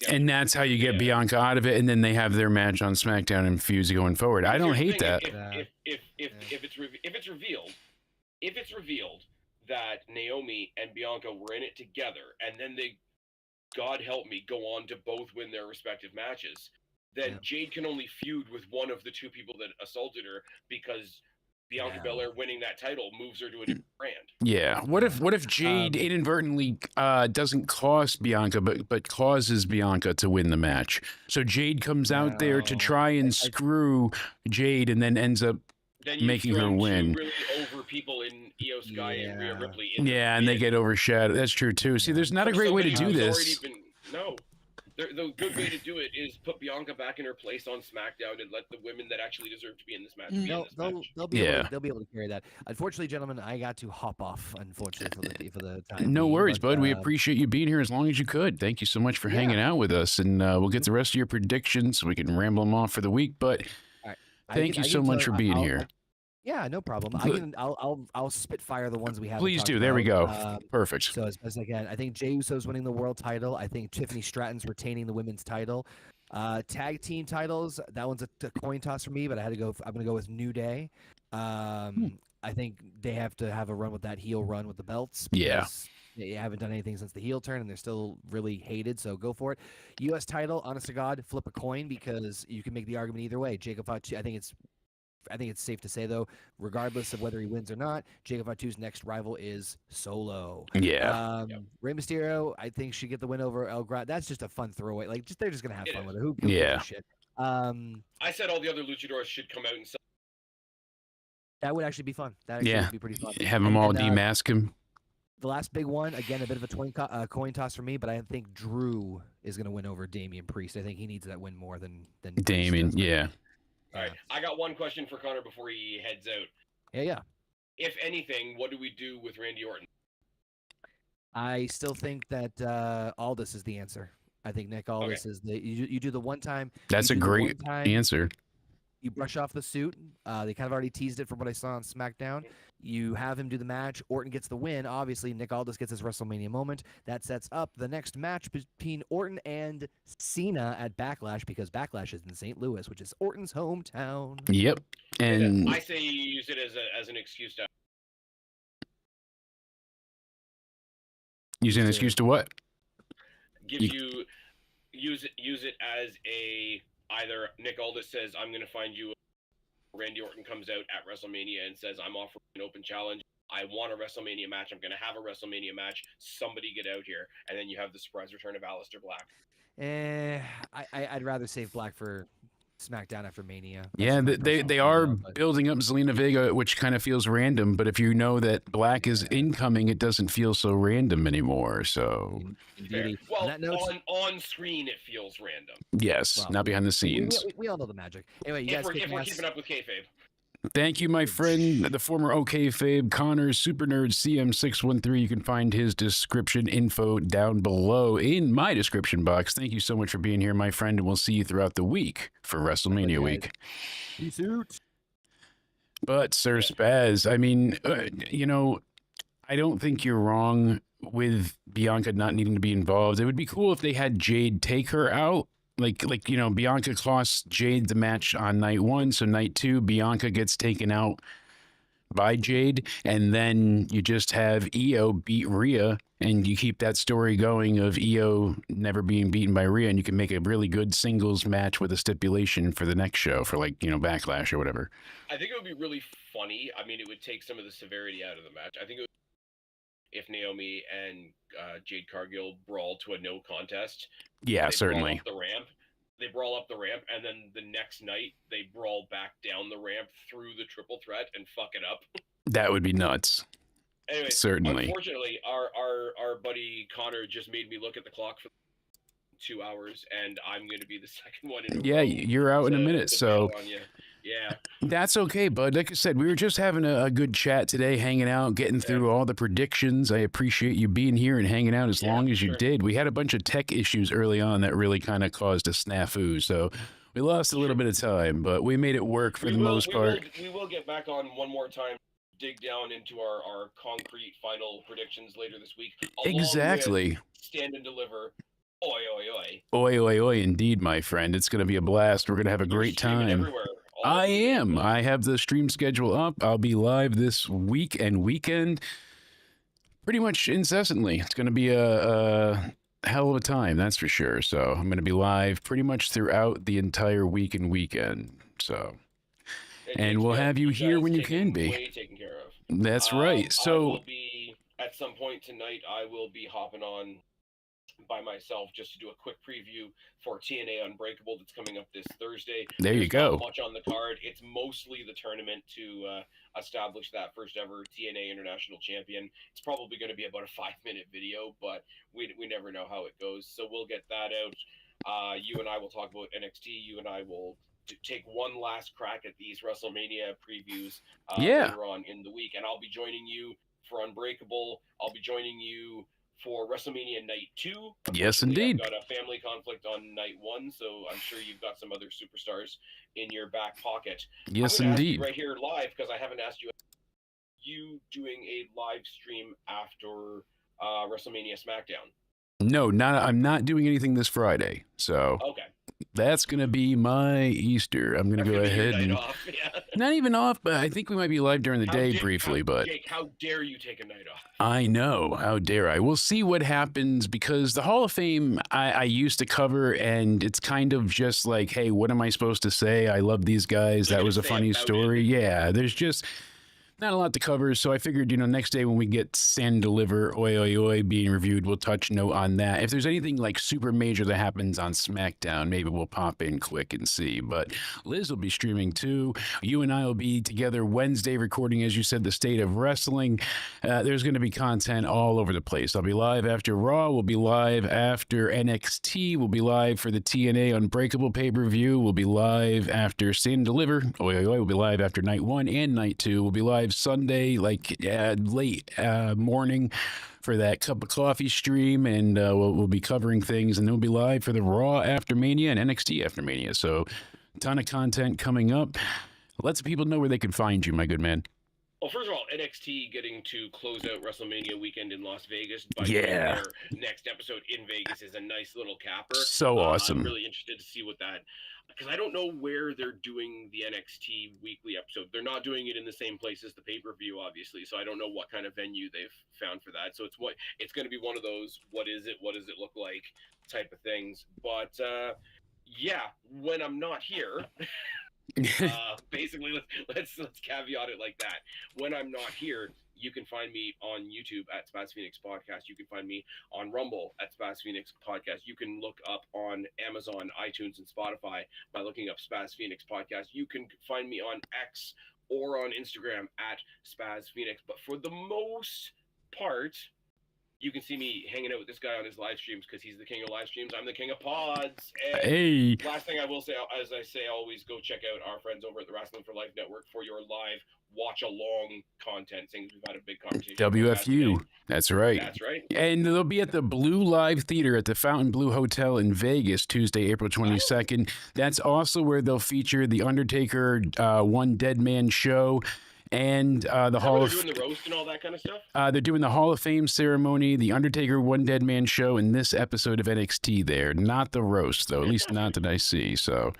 and that's how you get Bianca out of it, and then they have their match on SmackDown and feuds going forward. I don't hate that. If it's revealed if it's revealed that Naomi and Bianca were in it together, and then they, God help me, go on to both win their respective matches, then Jade can only feud with one of the two people that assaulted her, because Bianca Belair winning that title moves her to a different brand. Yeah. What if Jade inadvertently doesn't cost Bianca, but causes Bianca to win the match? So Jade comes out there to try and screw Jade, and then ends up making her win. Two really over people in Io Sky and Rhea Ripley. And they get overshadowed. That's true too. See, there's not a great way to do this. The good way to do it is put Bianca back in her place on SmackDown and let the women that actually deserve to be in this match be in this match. They'll be able to carry that. Unfortunately, gentlemen, I got to hop off. Unfortunately, for the time. No worries, bud. We appreciate you being here as long as you could. Thank you so much for hanging out with us, and we'll get the rest of your predictions so we can ramble them off for the week. But thank you so much for being here. Yeah, no problem. I'll spitfire the ones we have. Please do. There we go. Perfect. So as best I can. I think Jey Uso's winning the world title. I think Tiffany Stratton's retaining the women's title. Tag team titles. That one's a coin toss for me, but I'm gonna go with New Day. I think they have to have a run with that heel run with the belts. Yeah. They haven't done anything since the heel turn, and they're still really hated, so go for it. U.S. title, honest to God, flip a coin, because you can make the argument either way. Jacob Fatu, I think it's safe to say, though, regardless of whether he wins or not, Jacob Fatu's next rival is Solo. Yeah. Rey Mysterio, I think, should get the win over El Grande. That's just a fun throwaway. Like, they're just gonna have fun with it. Who gives a shit? I said all the other luchadors should come out and sell. That would actually be fun. That actually would be pretty fun. Have them all demask him. The last big one, again, a bit of a coin toss for me, but I think Drew is going to win over Damian Priest. I think he needs that win more than Damian. Yeah. All right, I got one question for Connor before he heads out. Yeah. If anything, what do we do with Randy Orton? I still think that Aldis is the answer. I think Nick Aldis is you do the one time. That's a great answer. You brush off the suit. They kind of already teased it from what I saw on SmackDown. You have him do the match. Orton gets the win. Obviously, Nick Aldis gets his WrestleMania moment. That sets up the next match between Orton and Cena at Backlash, because Backlash is in St. Louis, which is Orton's hometown. Yep. And I say you use it as an excuse to. Use an excuse to what? Use it as a, either Nick Aldis says, I'm going to find you. Randy Orton comes out at WrestleMania and says, I'm offering an open challenge. I want a WrestleMania match. I'm going to have a WrestleMania match. Somebody get out here. And then you have the surprise return of Aleister Black. I'd rather save Black for SmackDown after Mania. Yeah, they are building up Zelina Vega, which kind of feels random. But if you know that Black is incoming, it doesn't feel so random anymore. So, well, on screen it feels random. Yes, not behind the scenes. We all know the magic. Anyway, you guys, if we're keeping up with kayfabe. Thank you, my friend, the former OKFabe, Connor, Super Nerd CM613. You can find his description info down below in my description box. Thank you so much for being here, my friend, and we'll see you throughout the week for WrestleMania week. Peace out. But, Sir Spaz, I mean, I don't think you're wrong with Bianca not needing to be involved. It would be cool if they had Jade take her out. Like Bianca costs Jade the match on night 1, so night 2, Bianca gets taken out by Jade, and then you just have Io beat Rhea, and you keep that story going of Io never being beaten by Rhea, and you can make a really good singles match with a stipulation for the next show, for Backlash or whatever. I think it would be really funny. I mean, it would take some of the severity out of the match. I think it would, if Naomi and Jade Cargill brawl to a no contest. Yeah, certainly. They brawl up the ramp, and then the next night they brawl back down the ramp through the triple threat and fuck it up. That would be nuts. Anyway, certainly. Unfortunately, our buddy Connor just made me look at the clock for 2 hours, and I'm going to be the second one in a row. You're out in a minute, so yeah, that's okay, bud. Like I said, we were just having a good chat today, hanging out, getting through all the predictions. I appreciate you being here and hanging out as long as you did. We had a bunch of tech issues early on that really kind of caused a snafu, so we lost a little bit of time, but we made it work for the most part. We will get back on one more time, dig down into our concrete final predictions later this week. Exactly. Stand and deliver. Oi, oi, oi. Oi, oi, oi, indeed, my friend. It's going to be a blast. We're going to have a great time. Everywhere. I am. I have the stream schedule up. I'll be live this week and weekend pretty much incessantly. It's going to be a hell of a time, that's for sure. So I'm going to be live pretty much throughout the entire week and weekend. So, and we'll have you here when you can be. Way taken care of. That's right. So I will be, at some point tonight, I will be hopping on by myself just to do a quick preview for TNA Unbreakable that's coming up this Thursday. There you go. Not much on the card. It's mostly the tournament to establish that first ever TNA International Champion. It's probably going to be about a 5-minute video, but we never know how it goes. So we'll get that out. You and I will talk about NXT. You and I will take one last crack at these WrestleMania previews later on in the week. And I'll be joining you for Unbreakable. I'll be joining you for WrestleMania Night 2. Yes, indeed. I've got a family conflict on Night 1, so I'm sure you've got some other superstars in your back pocket. Yes, I'm indeed. right here live, because I haven't asked you. You doing a live stream after WrestleMania SmackDown? No, I'm not doing anything this Friday. So okay. That's going to be my Easter. I'm going to go ahead and off, yeah. Not even off, but I think we might be live during the day briefly. But Jake, how dare you take a night off? I know. How dare I? We'll see what happens, because the Hall of Fame I used to cover, and it's kind of just like, hey, what am I supposed to say? I love these guys. That was a funny story. Yeah, there's just not a lot to cover, so I figured, next day when we get Sand Deliver, Oi Oi Oi being reviewed, we'll touch note on that. If there's anything like super major that happens on SmackDown, maybe we'll pop in quick and see. But Liz will be streaming too. You and I will be together Wednesday recording, as you said, the State of Wrestling. There's going to be content all over the place. I'll be live after Raw. We'll be live after NXT. We'll be live for the TNA Unbreakable pay-per-view. We'll be live after Sand Deliver, Oi Oi Oi. We'll be live after Night 1 and Night 2. We'll be live Sunday, like late morning, for that cup of coffee stream, and we'll be covering things, and then we'll be live for the Raw after Mania and NXT after Mania. So a ton of content coming up. Let some people know where they can find you, my good man. Well, first of all, NXT getting to close out WrestleMania weekend in Las Vegas by yeah. their next episode in Vegas is a nice little capper. So awesome. I'm really interested to see what that, because I don't know where they're doing the NXT weekly episode. They're not doing it in the same place as the pay-per-view, obviously, so I don't know what kind of venue they've found for that. So it's going to be one of those, what is it, what does it look like type of things. But yeah, when I'm not here, basically let's caveat it like that. When I'm not here, you can find me on YouTube at Spaz Phoenix Podcast. You can find me on Rumble at Spaz Phoenix Podcast. You can look up on Amazon, iTunes, and Spotify by looking up Spaz Phoenix Podcast. You can find me on X or on Instagram at Spaz Phoenix. But for the most part, you can see me hanging out with this guy on his live streams, because he's the king of live streams. I'm the king of pods. And hey. Last thing I will say, as I say, always go check out our friends over at the Wrestling for Life Network for your live watch-along content. Things we've had a big conversation. WFU. That's right. That's right. And they'll be at the Blue Live Theater at the Fountain Blue Hotel in Vegas, Tuesday, April 22nd. That's also where they'll feature the Undertaker One Dead Man show. And the Hall of doing the roast and all that kind of stuff. They're doing the Hall of Fame ceremony, the Undertaker One Dead Man show, and this episode of NXT. There, not the roast though, at least not that I see. So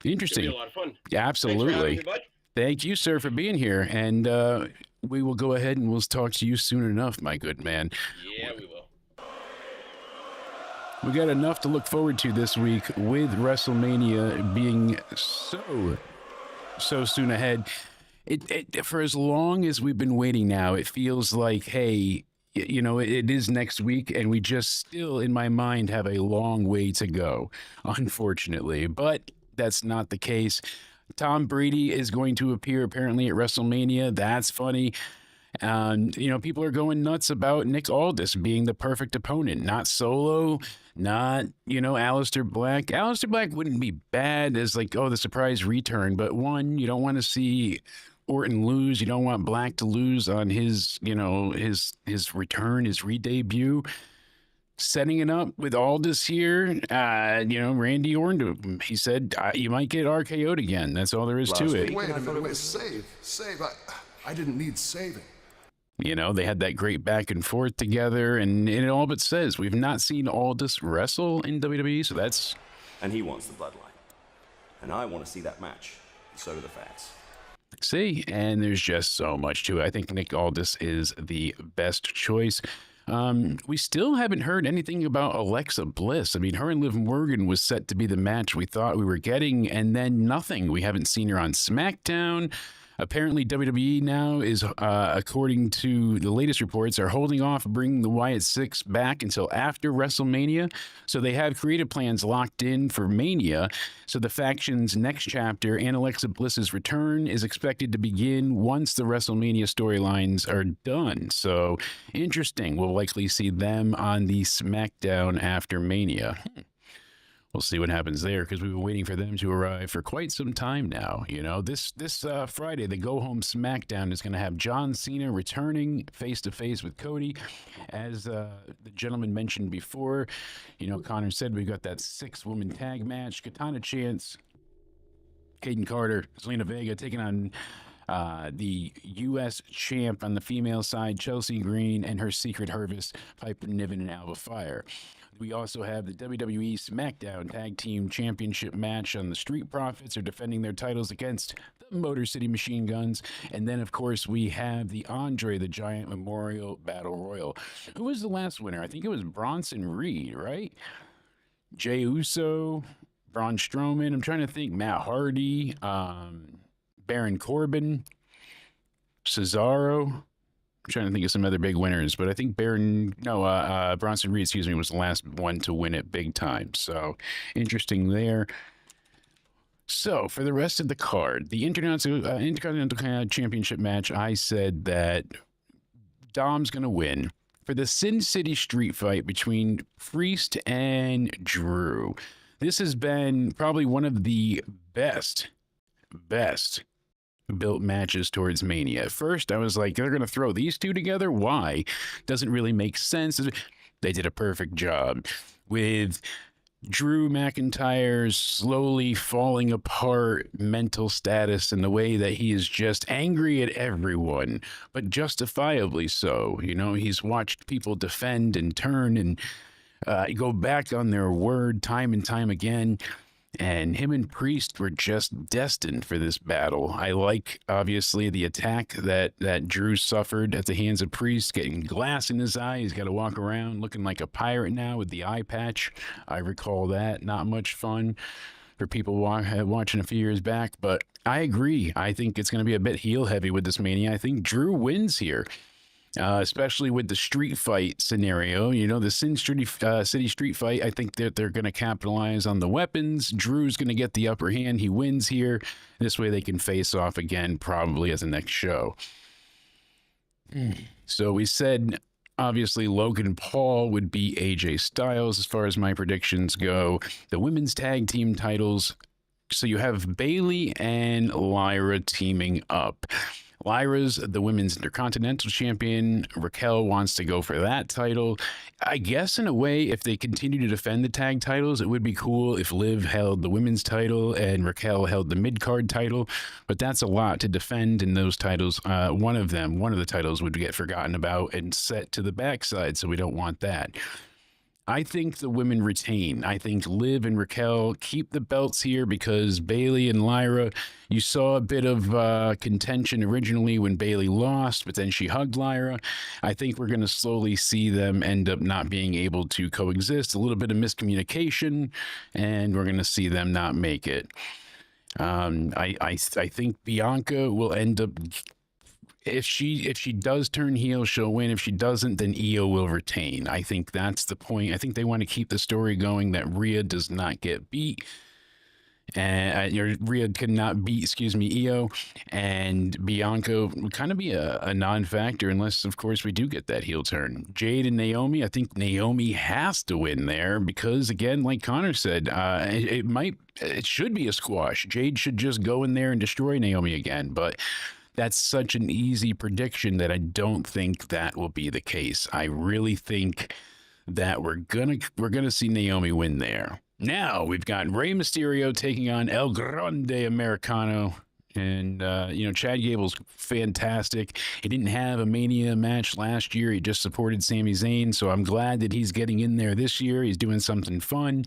interesting. It'll be a lot of fun. Yeah, absolutely. Thanks for having me, bud. Thank you, sir, for being here, and we will go ahead and we'll talk to you soon enough, my good man. Yeah, we will. We got enough to look forward to this week with WrestleMania being so soon ahead. It for as long as we've been waiting now, it feels like, hey, it is next week, and we just still, in my mind, have a long way to go, unfortunately. But that's not the case. Tom Brady is going to appear apparently at WrestleMania. That's funny. People are going nuts about Nick Aldis being the perfect opponent, not Solo, not, Aleister Black. Aleister Black wouldn't be bad as the surprise return, but one, you don't want to see Orton lose. You don't want Black to lose on his, his return, his re-debut. Setting it up with Aldis here, Randy Orton, he said, you might get RKO'd again. That's all there is to it. Wait a minute, save. I didn't need saving. They had that great back and forth together, and it all but says we've not seen Aldis wrestle in WWE, so that's... And he wants the Bloodline. And I want to see that match so do the fans. See, and there's just so much to it. I think Nick Aldis is the best choice. We still haven't heard anything about Alexa Bliss. I mean, her and Liv Morgan was set to be the match we thought we were getting, and then nothing. We haven't seen her on SmackDown. Apparently, WWE now is, according to the latest reports, are holding off bringing the Wyatt Six back until after WrestleMania. So they have creative plans locked in for Mania. So the faction's next chapter and Alexa Bliss's return is expected to begin once the WrestleMania storylines are done. So interesting. We'll likely see them on the SmackDown after Mania. We'll see what happens there, because we've been waiting for them to arrive for quite some time now. You know, this Friday, the Go Home SmackDown is going to have John Cena returning face-to-face with Cody. As the gentleman mentioned before, you know, Connor said we got that 6-woman tag match. Katana Chance, Kaden Carter, Zelina Vega taking on the U.S. champ on the female side, Chelsea Green, and her secret harvest, Piper Niven and Alba Fire. We also have the WWE SmackDown Tag Team Championship match on the Street Profits are defending their titles against the Motor City Machine Guns. And then, of course, we have the Andre the Giant Memorial Battle Royal. Who was the last winner? I think it was Bronson Reed, right? Jey Uso, Braun Strowman. I'm trying to think. Matt Hardy, Baron Corbin, Cesaro. I'm trying to think of some other big winners, but I think Bronson Reed, was the last one to win it big time. So interesting there. So for the rest of the card, the Intercontinental Championship match, I said that Dom's going to win. For the Sin City street fight between Priest and Drew, this has been probably one of the best built matches towards Mania. At first, I was like, they're going to throw these two together? Why? Doesn't really make sense. They did a perfect job with Drew McIntyre's slowly falling apart mental status and the way that he is just angry at everyone, but justifiably so. You know, he's watched people defend and turn and go back on their word time and time again. And him and Priest were just destined for this battle. I like, obviously, the attack that Drew suffered at the hands of Priest, getting glass in his eye. He's got to walk around looking like a pirate now with the eye patch. I recall that. Not much fun for people watching a few years back. But I agree. I think it's going to be a bit heel heavy with this Mania. I think Drew wins here. Especially with the street fight scenario, you know, the Sin City street fight. I think that they're going to capitalize on the weapons. Drew's going to get the upper hand. He wins here. This way they can face off again, probably at the next show. So we said, obviously, Logan Paul would be AJ Styles as far as my predictions go. The women's tag team titles. So you have Bayley and Lyra teaming up. Lyra's the women's Intercontinental champion. Raquel wants to go for that title. I guess in a way, if they continue to defend the tag titles, it would be cool if Liv held the women's title and Raquel held the mid-card title. But that's a lot to defend in those titles. One of the titles would get forgotten about and set to the backside, so we don't want that. I think the women retain. I think Liv and Raquel keep the belts here because Bayley and Lyra, you saw a bit of contention originally when Bayley lost, but then she hugged Lyra. I think we're going to slowly see them end up not being able to coexist, a little bit of miscommunication, and we're going to see them not make it. I think Bianca will end up... If she does turn heel, she'll win. If she doesn't, then Io will retain. I think that's the point. I think they want to keep the story going that Rhea does not get beat. And Rhea could not beat, Io. And Bianca would kind of be a non-factor unless, of course, we do get that heel turn. Jade and Naomi, I think Naomi has to win there because, again, like Connor said, it should be a squash. Jade should just go in there and destroy Naomi again, but... That's such an easy prediction that I don't think that will be the case. I really think that we're gonna see Naomi win there. Now we've got Rey Mysterio taking on El Grande Americano. And, Chad Gable's fantastic. He didn't have a Mania match last year. He just supported Sami Zayn. So I'm glad that he's getting in there this year. He's doing something fun.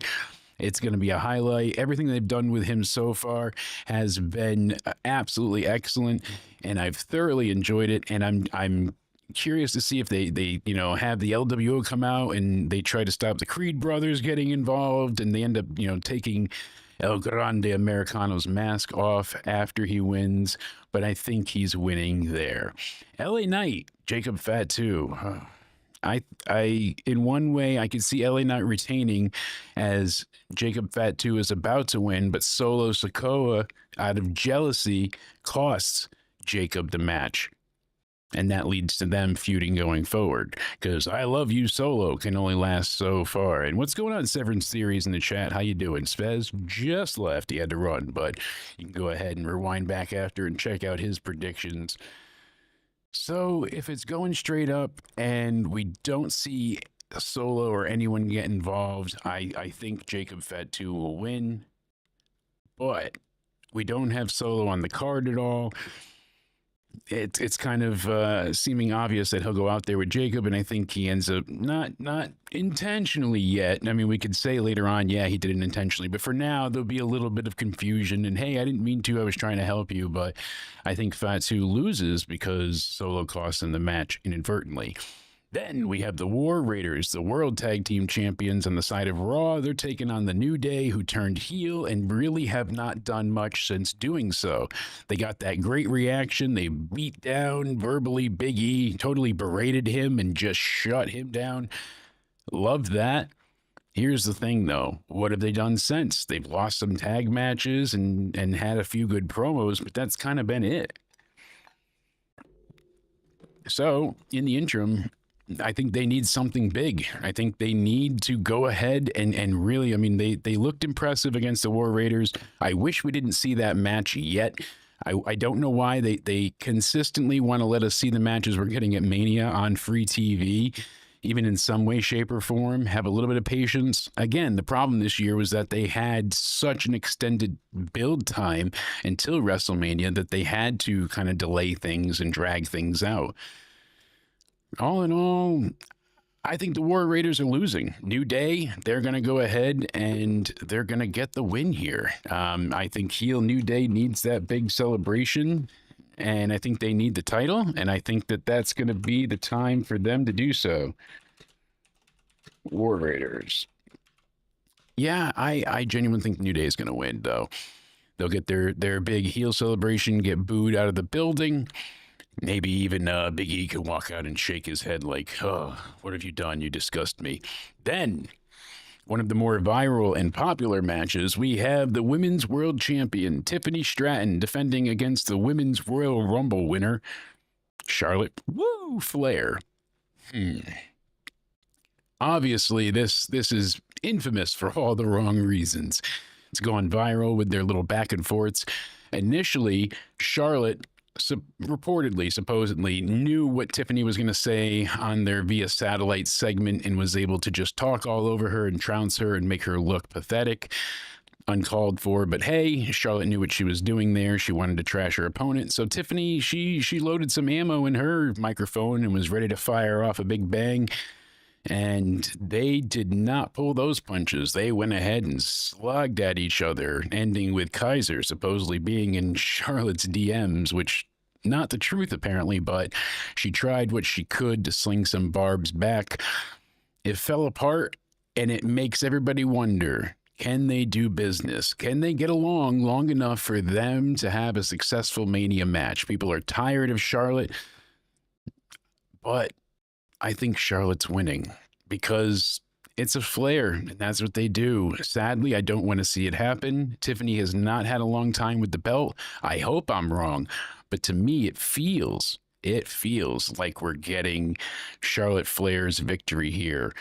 It's going to be a highlight. Everything they've done with him so far has been absolutely excellent, and I've thoroughly enjoyed it. And I'm curious to see if they have the LWO come out and they try to stop the Creed brothers getting involved, and they end up taking El Grande Americano's mask off after he wins. But I think he's winning there. LA Knight, Jacob Fatu. I in one way I could see LA Knight retaining, as Jacob Fatu is about to win, but Solo Sikoa, out of jealousy, costs Jacob the match. And that leads to them feuding going forward, because I love you Solo can only last so far. And what's going on, Severance Theories in the chat? How you doing? Svez just left. He had to run, but you can go ahead and rewind back after and check out his predictions. So if it's going straight up and we don't see Solo or anyone get involved, I think Jacob Fatu will win. But we don't have Solo on the card at all. It's kind of seeming obvious that he'll go out there with Jacob, and I think he ends up not intentionally yet. I mean, we could say later on, yeah, he did it intentionally, but for now, there'll be a little bit of confusion, and hey, I didn't mean to, I was trying to help you, but I think Fatu loses because Solo costs him the match inadvertently. Then we have the War Raiders, the World Tag Team Champions on the side of Raw. They're taking on the New Day, who turned heel and really have not done much since doing so. They got that great reaction. They beat down verbally Big E, totally berated him and just shut him down. Loved that. Here's the thing, though. What have they done since? They've lost some tag matches and had a few good promos, but that's kind of been it. So, in the interim, I think they need something big. I think they need to go ahead and really, I mean, they looked impressive against the War Raiders. I wish we didn't see that match yet. I don't know why they consistently want to let us see the matches we're getting at Mania on free TV, even in some way, shape, or form. Have a little bit of patience. Again, the problem this year was that they had such an extended build time until WrestleMania that they had to kind of delay things and drag things out. All in all, I think the War Raiders are losing. New Day, they're going to go ahead and they're going to get the win here. I think heel New Day needs that big celebration, and I think they need the title, and I think that that's going to be the time for them to do so. War Raiders. Yeah, I genuinely think New Day is going to win, though. They'll get their big heel celebration, get booed out of the building. Maybe even Big E could walk out and shake his head like, oh, what have you done? You disgust me. Then, one of the more viral and popular matches, we have the Women's World Champion, Tiffany Stratton, defending against the Women's Royal Rumble winner, Charlotte Flair. Obviously, this is infamous for all the wrong reasons. It's gone viral with their little back and forths. Initially, Charlotte supposedly knew what Tiffany was going to say on their via satellite segment and was able to just talk all over her and trounce her and make her look pathetic, uncalled for. But hey, Charlotte knew what she was doing there. She wanted to trash her opponent. So Tiffany, she loaded some ammo in her microphone and was ready to fire off a big bang. And they did not pull those punches. They went ahead and slugged at each other, ending with Kaiser supposedly being in Charlotte's DMs, which not the truth apparently, but she tried what she could to sling some barbs back. It fell apart, and it makes everybody wonder, can they do business? Can they get along long enough for them to have a successful Mania match? People are tired of Charlotte, but I think Charlotte's winning because it's a Flair, and that's what they do. Sadly, I don't want to see it happen. Tiffany has not had a long time with the belt. I hope I'm wrong, but to me, it feels like we're getting Charlotte Flair's victory here.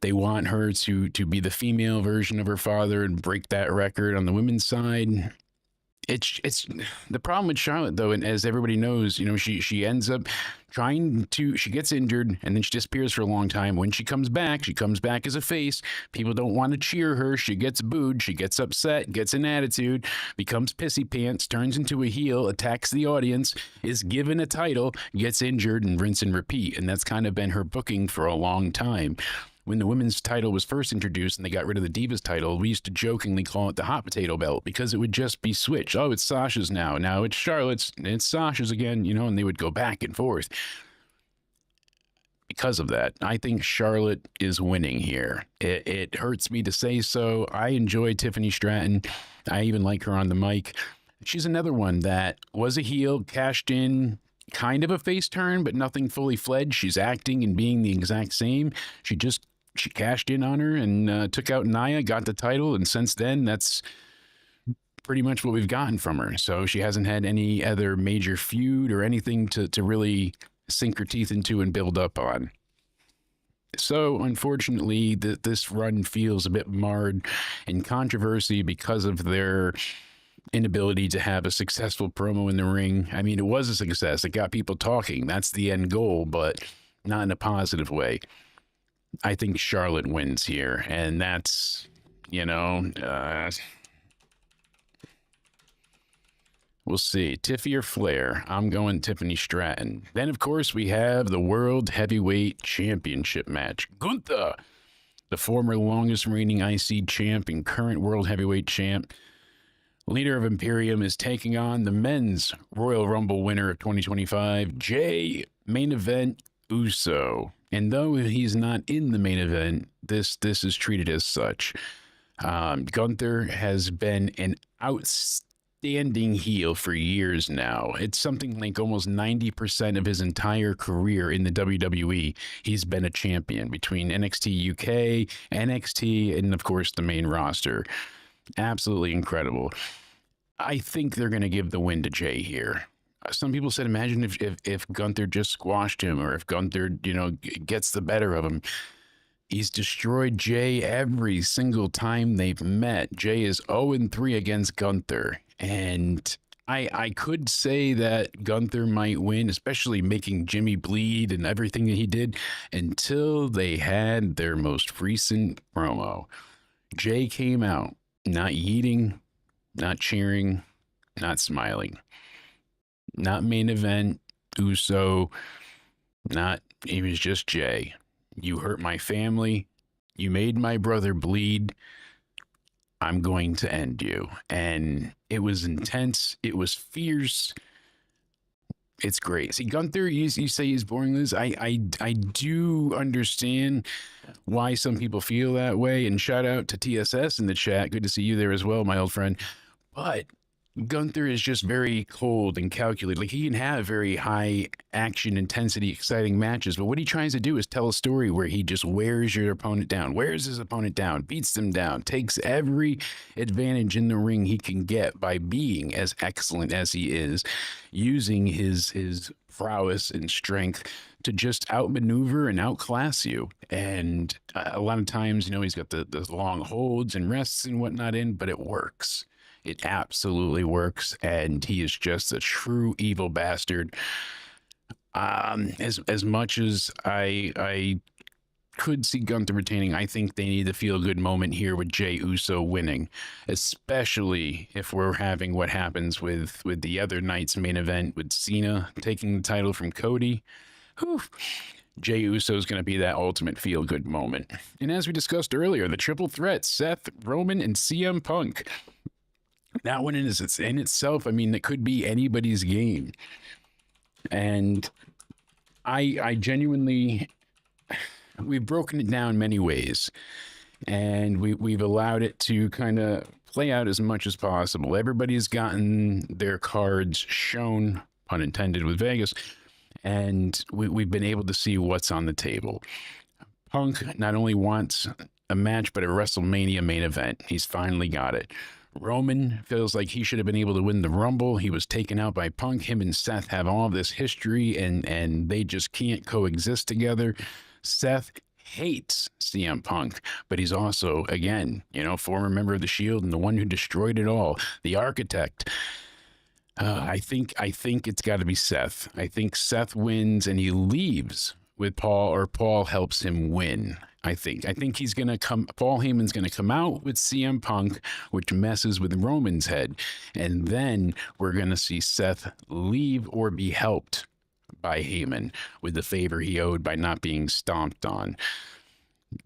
They want her to be the female version of her father and break that record on the women's side. It's the problem with Charlotte, though, and as everybody knows, she ends up she gets injured and then she disappears for a long time. When she comes back as a face. People don't want to cheer her. She gets booed. She gets upset, gets an attitude, becomes pissy pants, turns into a heel, attacks the audience, is given a title, gets injured, and rinse and repeat. And that's kind of been her booking for a long time. when the women's title was first introduced and they got rid of the Divas title, we used to jokingly call it the hot potato belt because it would just be switched. Oh, it's Sasha's now. Now it's Charlotte's. It's Sasha's again, you know, and they would go back and forth. Because of that, I think Charlotte is winning here. It hurts me to say so. I enjoy Tiffany Stratton. I even like her on the mic. She's another one that was a heel, cashed in, kind of a face turn, but nothing fully fledged. She's acting and being the exact same. She cashed in on her and took out Nia, got the title, and since then, that's pretty much what we've gotten from her. So she hasn't had any other major feud or anything to really sink her teeth into and build up on. So unfortunately, this run feels a bit marred in controversy because of their inability to have a successful promo in the ring. I mean, it was a success. It got people talking. That's the end goal, but not in a positive way. I think Charlotte wins here, and that's, you know, we'll see. Tiffy or Flair? I'm going Tiffany Stratton. Then, of course, we have the World Heavyweight Championship match. Gunther, the former longest reigning IC champ and current World Heavyweight champ, leader of Imperium, is taking on the men's Royal Rumble winner of 2025, Jay Main Event Uso. And though he's not in the main event, this is treated as such. Gunther has been an outstanding heel for years now. It's something like almost 90% of his entire career in the WWE. He's been a champion between NXT UK, NXT, and of course the main roster. Absolutely incredible. I think they're going to give the win to Jay here. Some people said, imagine if Gunther just squashed him, or if Gunther, you know, gets the better of him. He's destroyed Jay every single time they've met. Jay is 0-3 against Gunther. And I could say that Gunther might win, especially making Jimmy bleed and everything that he did, until they had their most recent promo. Jay came out not yeeting, not cheering, not smiling. Not main event, Uso, he was just Jay. You hurt my family. You made my brother bleed. I'm going to end you. And it was intense. It was fierce. It's great. See, Gunther, you say he's boring, Liz. I do understand why some people feel that way. And shout out to TSS in the chat. Good to see you there as well, my old friend. But Gunther is just very cold and calculated. Like, he can have very high action, intensity, exciting matches, but what he tries to do is tell a story where he just wears your opponent down, wears his opponent down, beats them down, takes every advantage in the ring he can get by being as excellent as he is, using his prowess and strength to just outmaneuver and outclass you. And a lot of times, you know, he's got the long holds and rests and whatnot in, but it works. It absolutely works, and he is just a true evil bastard. As much as I could see Gunther retaining, I think they need the feel-good moment here with Jey Uso winning, especially if we're having what happens with the other night's main event with Cena taking the title from Cody. Whew. Jey Uso is going to be that ultimate feel-good moment. And as we discussed earlier, the triple threat, Seth, Roman, and CM Punk. That one is in itself, I mean, it could be anybody's game. And I genuinely, we've broken it down many ways, and we've allowed it to kind of play out as much as possible. Everybody's gotten their cards shown, pun intended, with Vegas, and we've been able to see what's on the table. Punk not only wants a match, but a WrestleMania main event. He's finally got it. Roman feels like he should have been able to win the Rumble. He was taken out by Punk. Him and Seth have all this history, and they just can't coexist together. Seth hates CM Punk, but he's also, again, you know, former member of the Shield and the one who destroyed it all, the architect. I think it's got to be Seth. I think Seth wins and he leaves with Paul, or Paul helps him win. I think he's going to Paul Heyman's going to come out with CM Punk, which messes with Roman's head. And then we're going to see Seth leave or be helped by Heyman with the favor he owed by not being stomped on.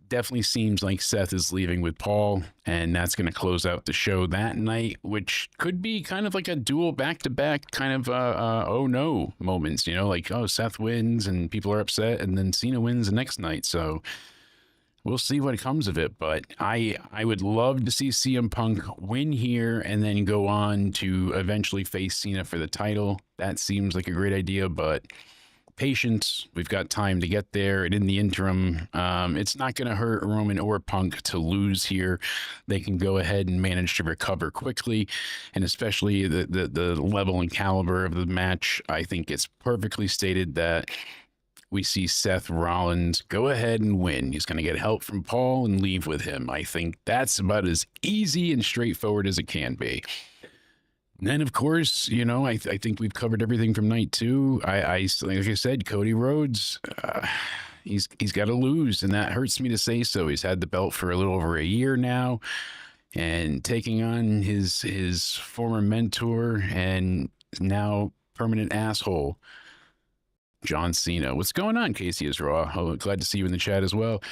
Definitely seems like Seth is leaving with Paul, and that's going to close out the show that night, which could be kind of like a dual back-to-back kind of oh no moments, you know, like, oh, Seth wins and people are upset, and then Cena wins the next night. So we'll see what comes of it, but I would love to see CM Punk win here and then go on to eventually face Cena for the title. That seems like a great idea, but patience. We've got time to get there, and in the interim, it's not going to hurt Roman or Punk to lose here. They can go ahead and manage to recover quickly, and especially the level and caliber of the match. I think it's perfectly stated that we see Seth Rollins go ahead and win. He's going to get help from Paul and leave with him. I think that's about as easy and straightforward as it can be. And then, of course, you know, I think we've covered everything from night two. Like I said, Cody Rhodes, he's got to lose, and that hurts me to say so. He's had the belt for a little over a year now, and taking on his former mentor and now permanent asshole, John Cena. What's going on, Casey is Raw? Oh, glad to see you in the chat as well.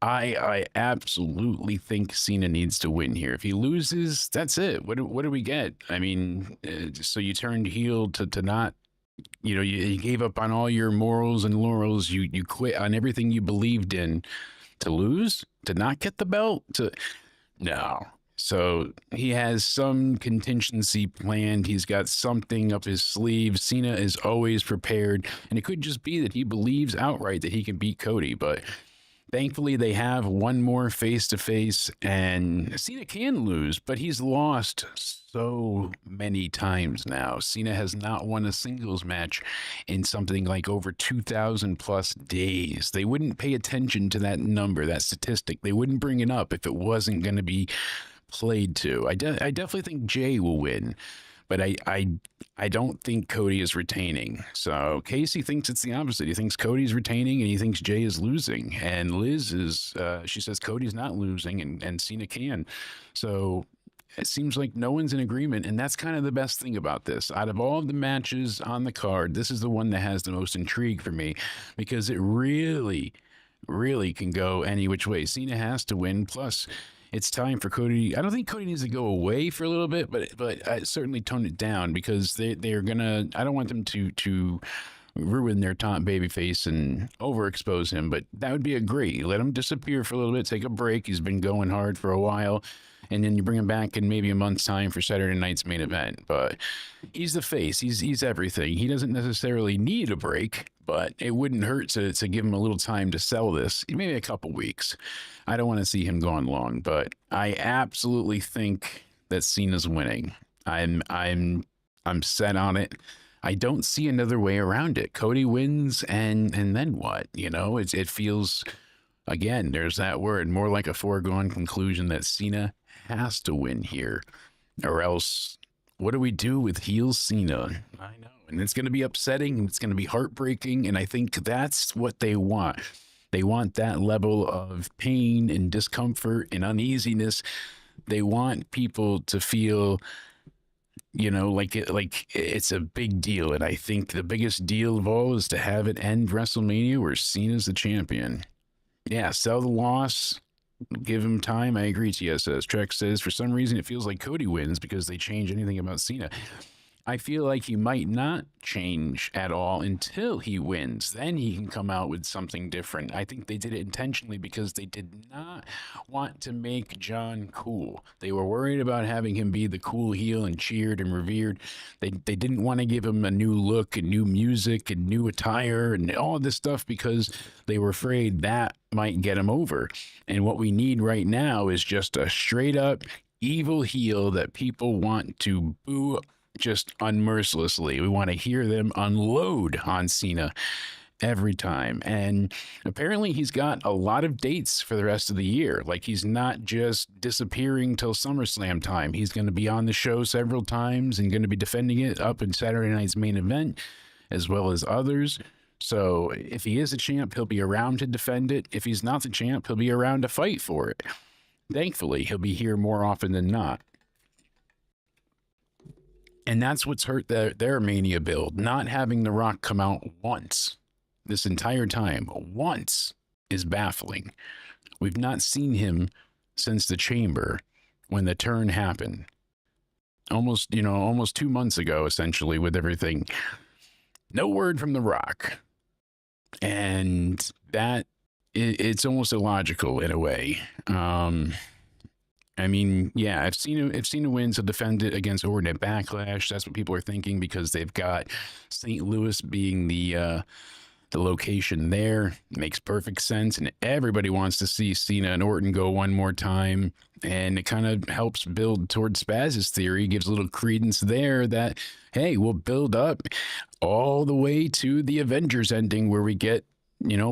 I absolutely think Cena needs to win here. If he loses, that's it. What do we get? I mean, so you turned heel to not, you know, you gave up on all your morals and laurels. You quit on everything you believed in to lose, to not get the belt, no. So he has some contingency planned. He's got something up his sleeve. Cena is always prepared, and it could just be that he believes outright that he can beat Cody, but thankfully, they have one more face-to-face, and Cena can lose, but he's lost so many times now. Cena has not won a singles match in something like over 2,000 plus days. They wouldn't pay attention to that number, that statistic. They wouldn't bring it up if it wasn't going to be played to. I definitely think Jay will win, but I don't think Cody is retaining. So Casey thinks it's the opposite. He thinks Cody's retaining, and he thinks Jay is losing. And Liz is, she says Cody's not losing, and Cena can. So it seems like no one's in agreement, and that's kind of the best thing about this. Out of all of the matches on the card, this is the one that has the most intrigue for me, because it really can go any which way. Cena has to win, plus it's time for Cody. I don't think Cody needs to go away for a little bit, but I certainly tone it down, because they're gonna. I don't want them to ruin their top babyface and overexpose him. But that would be a great. Let him disappear for a little bit, take a break. He's been going hard for a while, and then you bring him back in maybe a month's time for Saturday night's main event. But he's the face. He's everything. He doesn't necessarily need a break, but it wouldn't hurt to give him a little time to sell this. Maybe a couple weeks. I don't want to see him going long, but I absolutely think that Cena's winning. I'm set on it. I don't see another way around it. Cody wins, and then what? You know, it feels, again, there's that word, more like a foregone conclusion that Cena has to win here, or else what do we do with heel Cena? I know, and it's going to be upsetting, and it's going to be heartbreaking, and I think that's what they want. They want that level of pain and discomfort and uneasiness. They want people to feel, you know, like it's a big deal. And I think the biggest deal of all is to have it end WrestleMania where Cena's the champion. Yeah, sell the loss, give him time. I agree, TSS. Trek says, for some reason, it feels like Cody wins because they change anything about Cena. I feel like he might not change at all until he wins. Then he can come out with something different. I think they did it intentionally because they did not want to make John cool. They were worried about having him be the cool heel and cheered and revered. They didn't want to give him a new look and new music and new attire and all this stuff because they were afraid that might get him over. And what we need right now is just a straight up evil heel that people want to boo just unmercilessly. We want to hear them unload on Cena every time. And apparently he's got a lot of dates for the rest of the year. Like, he's not just disappearing till SummerSlam time. He's going to be on the show several times and going to be defending it up in Saturday night's main event, as well as others. So if he is a champ, he'll be around to defend it. If he's not the champ, he'll be around to fight for it. Thankfully, he'll be here more often than not. And that's what's hurt their Mania build. Not having The Rock come out once this entire time, once, is baffling. We've not seen him since the Chamber when the turn happened. Almost 2 months ago, essentially, with everything. No word from The Rock. And that, it's almost illogical in a way. I mean, yeah, if Cena wins, he'll defend it against Orton at Backlash. That's what people are thinking because they've got St. Louis being the location there. Makes perfect sense, and everybody wants to see Cena and Orton go one more time. And it kind of helps build towards Spaz's theory, gives a little credence there that, hey, we'll build up all the way to the Avengers ending where we get,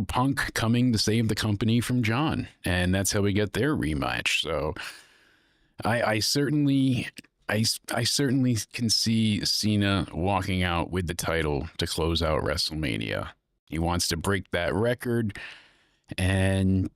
Punk coming to save the company from John. And that's how we get their rematch. So I certainly can see Cena walking out with the title to close out WrestleMania. He wants to break that record, and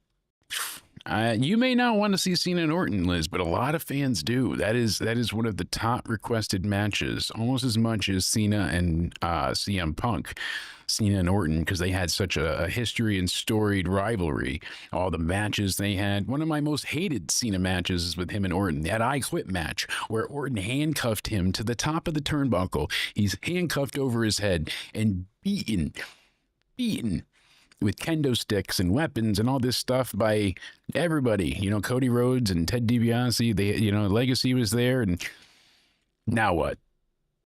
you may not want to see Cena and Orton, Liz, but a lot of fans do. That is one of the top requested matches, almost as much as Cena and CM Punk, Cena and Orton, because they had such a history and storied rivalry. All the matches they had. One of my most hated Cena matches is with him and Orton. That I Quit match, where Orton handcuffed him to the top of the turnbuckle. He's handcuffed over his head and beaten with kendo sticks and weapons and all this stuff by everybody. Cody Rhodes and Ted DiBiase. Legacy was there, and now what?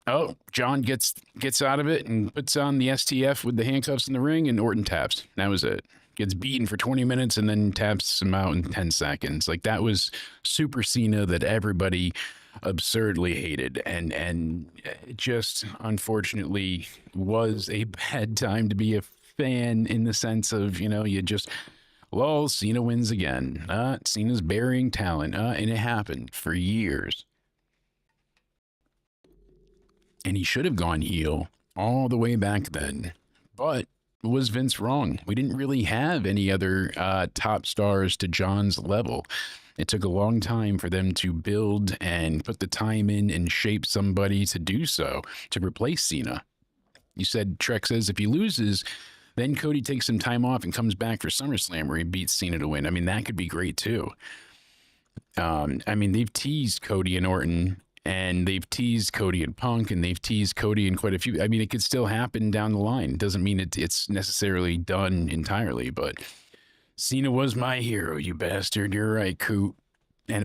Oh, John gets out of it and puts on the STF with the handcuffs in the ring, and Orton taps. That was it. Gets beaten for 20 minutes and then taps him out in 10 seconds. Like, that was Super Cena that everybody absurdly hated, and it just unfortunately was a bad time to be a fan, in the sense of, you just, well, Cena wins again. Cena's burying talent. And it happened for years. And he should have gone heel all the way back then. But was Vince wrong? We didn't really have any other top stars to John's level. It took a long time for them to build and put the time in and shape somebody to do so, to replace Cena. You said, Trek says, if he loses, then Cody takes some time off and comes back for SummerSlam where he beats Cena to win. I mean, that could be great too. They've teased Cody and Orton, and they've teased Cody and Punk, and they've teased Cody in quite a few. I mean, it could still happen down the line. It doesn't mean it's necessarily done entirely, but Cena was my hero, you bastard. You're right, Coot.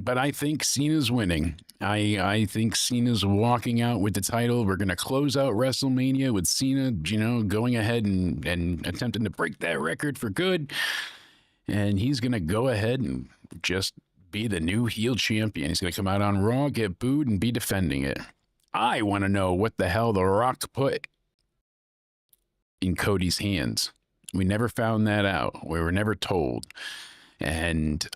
But I think Cena's winning. I think Cena's walking out with the title. We're going to close out WrestleMania with Cena, going ahead and attempting to break that record for good. And he's going to go ahead and just be the new heel champion. He's going to come out on Raw, get booed, and be defending it. I want to know what the hell The Rock put in Cody's hands. We never found that out. We were never told. And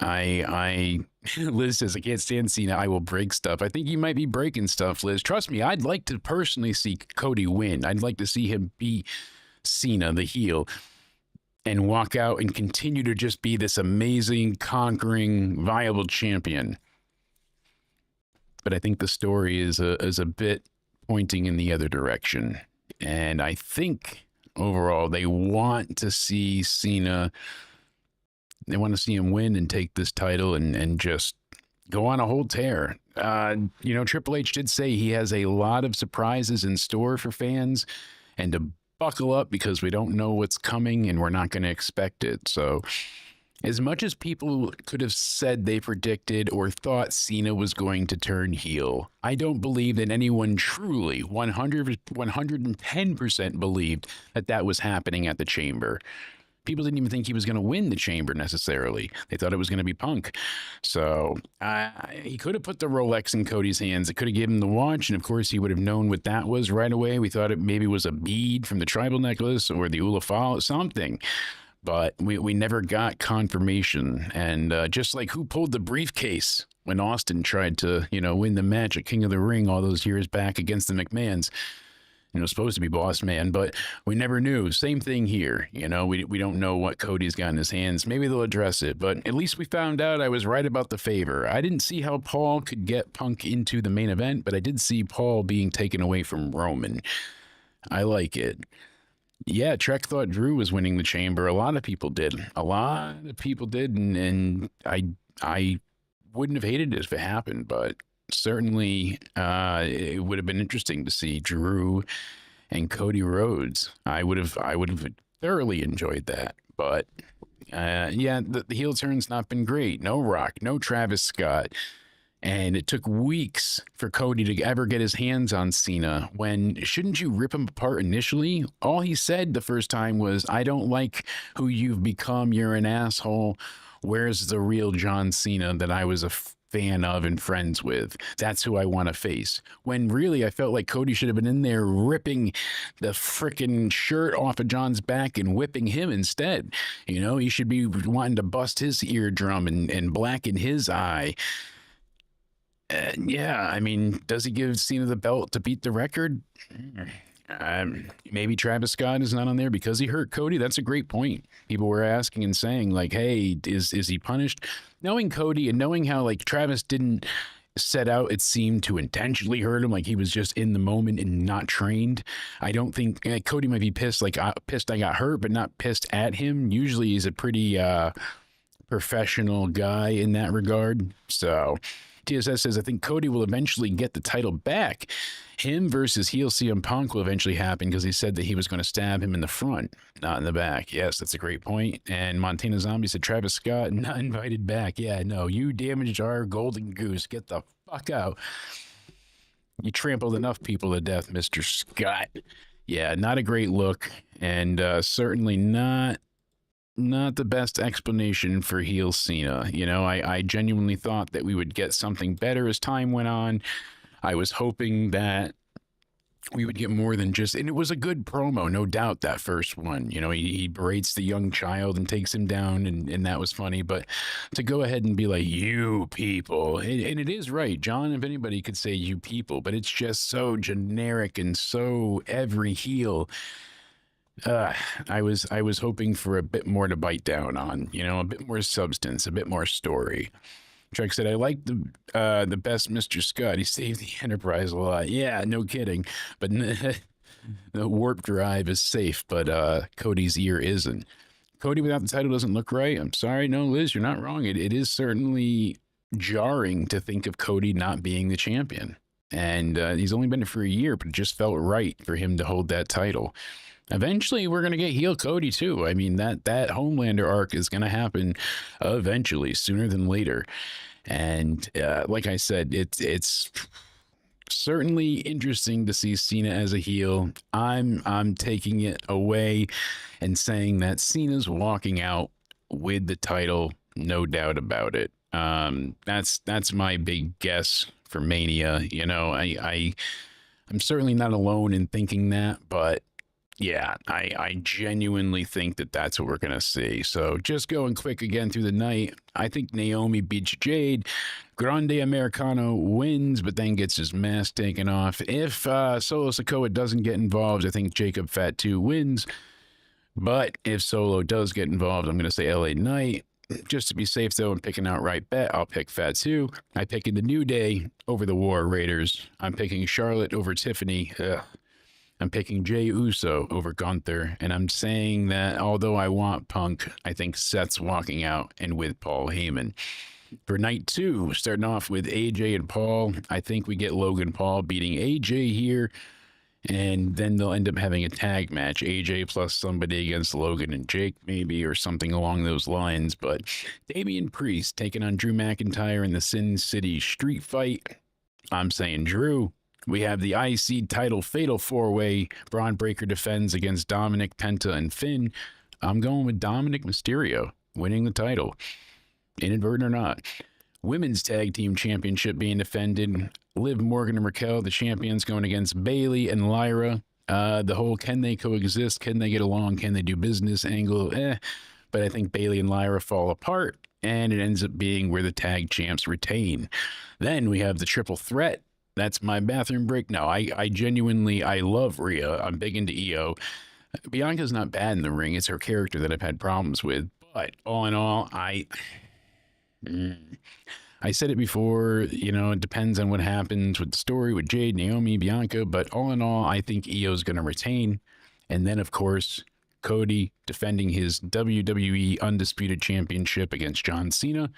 Liz says, I can't stand Cena. I will break stuff. I think you might be breaking stuff, Liz. Trust me, I'd like to personally see Cody win. I'd like to see him beat Cena, the heel, and walk out and continue to just be this amazing, conquering, viable champion. But I think the story is a bit pointing in the other direction. And I think overall they want to see Cena. They want to see him win and take this title and just go on a whole tear. Triple H did say he has a lot of surprises in store for fans, and to buckle up because we don't know what's coming and we're not going to expect it. So as much as people could have said they predicted or thought Cena was going to turn heel, I don't believe that anyone truly 110% believed that was happening at the Chamber. People didn't even think he was going to win the Chamber necessarily. They thought it was going to be Punk. So he could have put the Rolex in Cody's hands. It could have given him the watch, and of course he would have known what that was right away. We thought it maybe was a bead from the tribal necklace or the Ulafal, something. But we never got confirmation. And just like who pulled the briefcase when Austin tried to, win the match at King of the Ring all those years back against the McMahons. Supposed to be Boss Man, but we never knew. Same thing here. We don't know what Cody's got in his hands. Maybe they'll address it, but at least we found out I was right about the favor. I didn't see how Paul could get Punk into the main event, but I did see Paul being taken away from Roman. I like it. Yeah, Trek thought Drew was winning the chamber. A lot of people did. A lot of people did, and I wouldn't have hated it if it happened, but certainly it would have been interesting to see Drew and Cody Rhodes. I would have thoroughly enjoyed that. But yeah, the heel turn's not been great. No Rock, no Travis Scott. And it took weeks for Cody to ever get his hands on Cena. When shouldn't you rip him apart initially? All he said the first time was, I don't like who you've become. You're an asshole. Where's the real John Cena that I was a fan of and friends with? That's who I want to face. When really I felt like Cody should have been in there ripping the freaking shirt off of John's back and whipping him instead. You know, he should be wanting to bust his eardrum and blacken his eye. Yeah, I mean, does he give Cena the belt to beat the record? Maybe Travis Scott is not on there because he hurt Cody. That's a great point. People were asking and saying, like, hey, is he punished? Knowing Cody and knowing how, like, Travis didn't set out, it seemed, to intentionally hurt him, like he was just in the moment and not trained. I don't think Cody might be pissed, like, pissed I got hurt, but not pissed at him. Usually he's a pretty professional guy in that regard. So TSS says, I think Cody will eventually get the title back. Him versus heel CM Punk will eventually happen because he said that he was going to stab him in the front, not in the back. Yes, that's a great point. And Montana Zombie said, Travis Scott not invited back. Yeah, no, you damaged our golden goose. Get the fuck out. You trampled enough people to death, Mr. Scott. Yeah, not a great look, and certainly not the best explanation for heel Cena. You know, I genuinely thought that we would get something better as time went on. I was hoping that we would get more than just, and it was a good promo, no doubt, that first one. You know, he berates the young child and takes him down, and that was funny. But to go ahead and be like, you people, and it is right. John, if anybody, could say you people, but it's just so generic and so every heel. I was hoping for a bit more to bite down on, you know, a bit more substance, a bit more story. Trek said, I like the best Mr. Scott. He saved the Enterprise a lot. Yeah, no kidding. But the warp drive is safe, but Cody's ear isn't. Cody without the title doesn't look right. I'm sorry. No, Liz, you're not wrong. It is certainly jarring to think of Cody not being the champion. And he's only been it for a year, but it just felt right for him to hold that title. Eventually, we're going to get heel Cody, too. I mean, that Homelander arc is going to happen eventually, sooner than later. And like I said, it's certainly interesting to see Cena as a heel. I'm taking it away and saying that Cena's walking out with the title, no doubt about it. That's my big guess for Mania. You know, I'm certainly not alone in thinking that, but yeah, I genuinely think that that's what we're going to see. So just going quick again through the night, I think Naomi beats Jade. Grande Americano wins, but then gets his mask taken off. If Solo Sikoa doesn't get involved, I think Jacob Fatu wins. But if Solo does get involved, I'm going to say LA Knight. Just to be safe, though, and pick an outright bet, I'll pick Fatu. I pick in the New Day over the War Raiders. I'm picking Charlotte over Tiffany. I'm picking Jey Uso over Gunther, and I'm saying that although I want Punk, I think Seth's walking out and with Paul Heyman. For night 2, starting off with AJ and Paul, I think we get Logan Paul beating AJ here, and then they'll end up having a tag match, AJ plus somebody against Logan and Jake maybe, or something along those lines. But Damian Priest taking on Drew McIntyre in the Sin City Street Fight. I'm saying Drew. We have the IC title fatal 4-way. Braun Breaker defends against Dominic, Penta, and Finn. I'm going with Dominic Mysterio winning the title, inadvertent or not. Women's Tag Team Championship being defended. Liv Morgan and Raquel, the champions, going against Bayley and Lyra. The whole can they coexist, can they get along, can they do business angle, but I think Bayley and Lyra fall apart, and it ends up being where the tag champs retain. Then we have the triple threat. That's my bathroom break. No, I genuinely, I love Rhea. I'm big into EO. Bianca's not bad in the ring. It's her character that I've had problems with. But all in all, I said it before, you know, it depends on what happens with the story with Jade, Naomi, Bianca. But all in all, I think EO's going to retain. And then, of course, Cody defending his WWE Undisputed Championship against John Cena.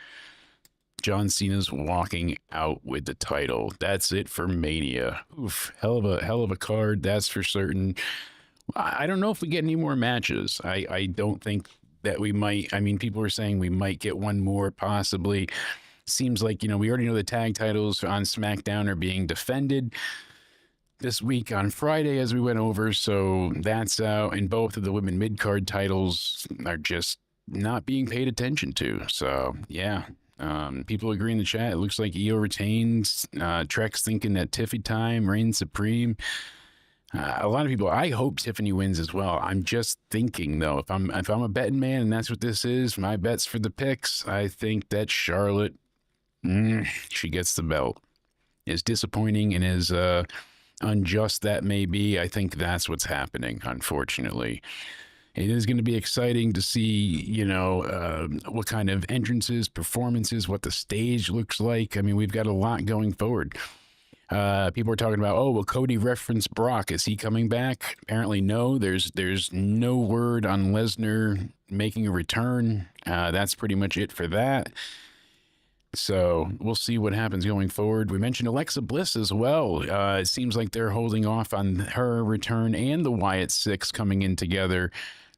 John Cena's walking out with the title. That's it for Mania. Oof, hell of a card, that's for certain. I don't know if we get any more matches. I don't think that we might. I mean, people were saying we might get one more, possibly. Seems like, we already know the tag titles on SmackDown are being defended this week on Friday, as we went over, so that's out, and both of the women mid-card titles are just not being paid attention to. So yeah, people agree in the chat. It looks like Io retains. Trek's thinking that Tiffy time reigns supreme. A lot of people, I hope Tiffany wins as well. I'm just thinking though, if I'm a betting man and that's what this is, my bets for the picks, I think that Charlotte, she gets the belt. As disappointing and as unjust that may be, I think that's what's happening, unfortunately. It is going to be exciting to see, what kind of entrances, performances, what the stage looks like. I mean, we've got a lot going forward. People are talking about, will Cody reference Brock? Is he coming back? Apparently no. There's no word on Lesnar making a return. That's pretty much it for that. So we'll see what happens going forward. We mentioned Alexa Bliss as well. It seems like they're holding off on her return and the Wyatt Six coming in together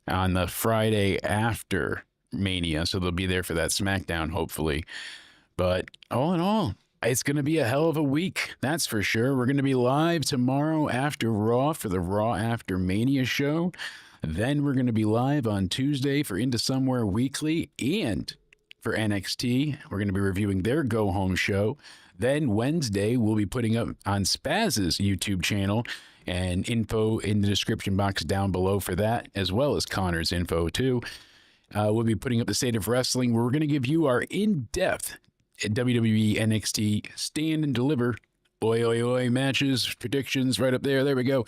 on the Friday after Mania. So they'll be there for that SmackDown, hopefully. But all in all, it's going to be a hell of a week. That's for sure. We're going to be live tomorrow after Raw for the Raw After Mania show. Then we're going to be live on Tuesday for Into Somewhere Weekly, and for NXT, we're going to be reviewing their go-home show. Then Wednesday, we'll be putting up on Spaz's YouTube channel, and info in the description box down below for that, as well as Connor's info too. We'll be putting up the State of Wrestling, where we're going to give you our in-depth WWE NXT stand and deliver matches, predictions right up there. There we go.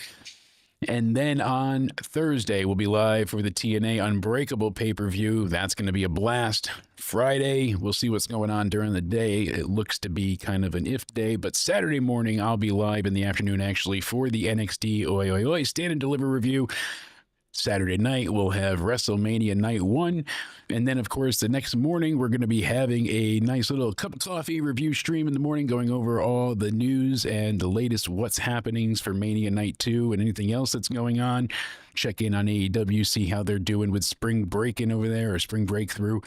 And then on Thursday, we'll be live for the TNA Unbreakable pay-per-view. That's going to be a blast. Friday, we'll see what's going on during the day. It looks to be kind of an if day, but Saturday morning, I'll be live in the afternoon, actually, for the NXT Stand and Deliver review. Saturday night, we'll have WrestleMania Night 1. And then, of course, the next morning, we're going to be having a nice little cup of coffee review stream in the morning, going over all the news and the latest what's happenings for Mania Night 2 and anything else that's going on. Check in on AEW, see how they're doing with spring break-in over there, or spring breakthrough.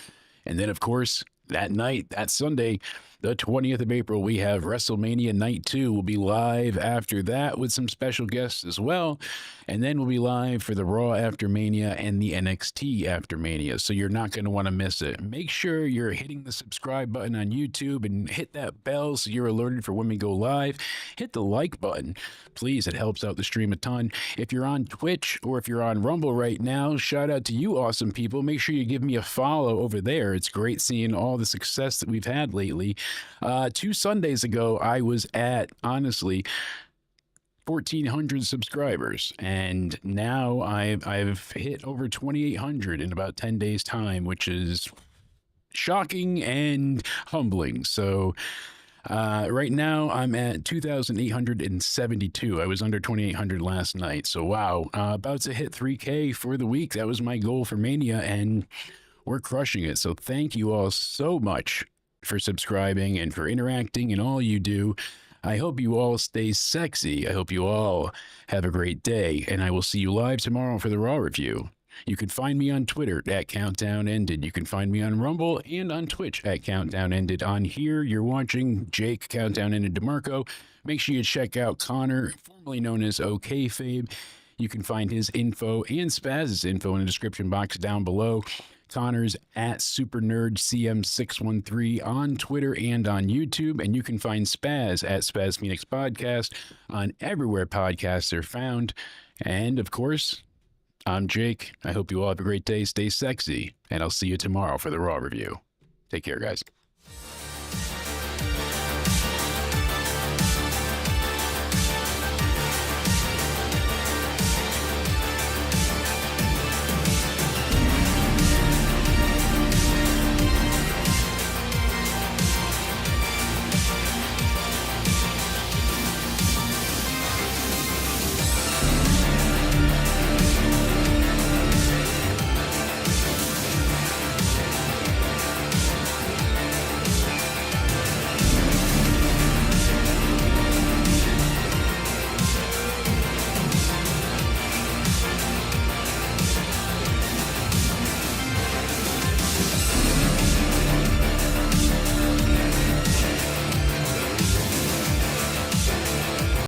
And then, of course, that night, that Sunday, the 20th of April, we have WrestleMania Night 2. We'll be live after that with some special guests as well. And then we'll be live for the Raw After Mania and the NXT After Mania. So you're not going to want to miss it. Make sure you're hitting the subscribe button on YouTube and hit that bell so you're alerted for when we go live. Hit the like button. Please, it helps out the stream a ton. If you're on Twitch or if you're on Rumble right now, shout out to you awesome people. Make sure you give me a follow over there. It's great seeing all the success that we've had lately. 2 Sundays ago, I was at, honestly, 1,400 subscribers, and now I've hit over 2,800 in about 10 days' time, which is shocking and humbling. So right now I'm at 2,872. I was under 2,800 last night. So wow, about to hit 3K for the week. That was my goal for Mania, and we're crushing it. So thank you all so much for subscribing and for interacting and all you do. I hope you all stay sexy. I hope you all have a great day, and I will see you live tomorrow for the Raw review. You can find me on Twitter at Countdown Ended. You can find me on Rumble and on Twitch at Countdown Ended. On here, you're watching Jake Countdown Ended DeMarco. Make sure you check out Connor, formerly known as OKFabe. You can find his info and Spaz's info in the description box down below. Connor's at SuperNerdCM613 on Twitter and on YouTube. And you can find Spaz at Spaz Phoenix Podcast on everywhere podcasts are found. And of course, I'm Jake. I hope you all have a great day. Stay sexy. And I'll see you tomorrow for the Raw review. Take care, guys.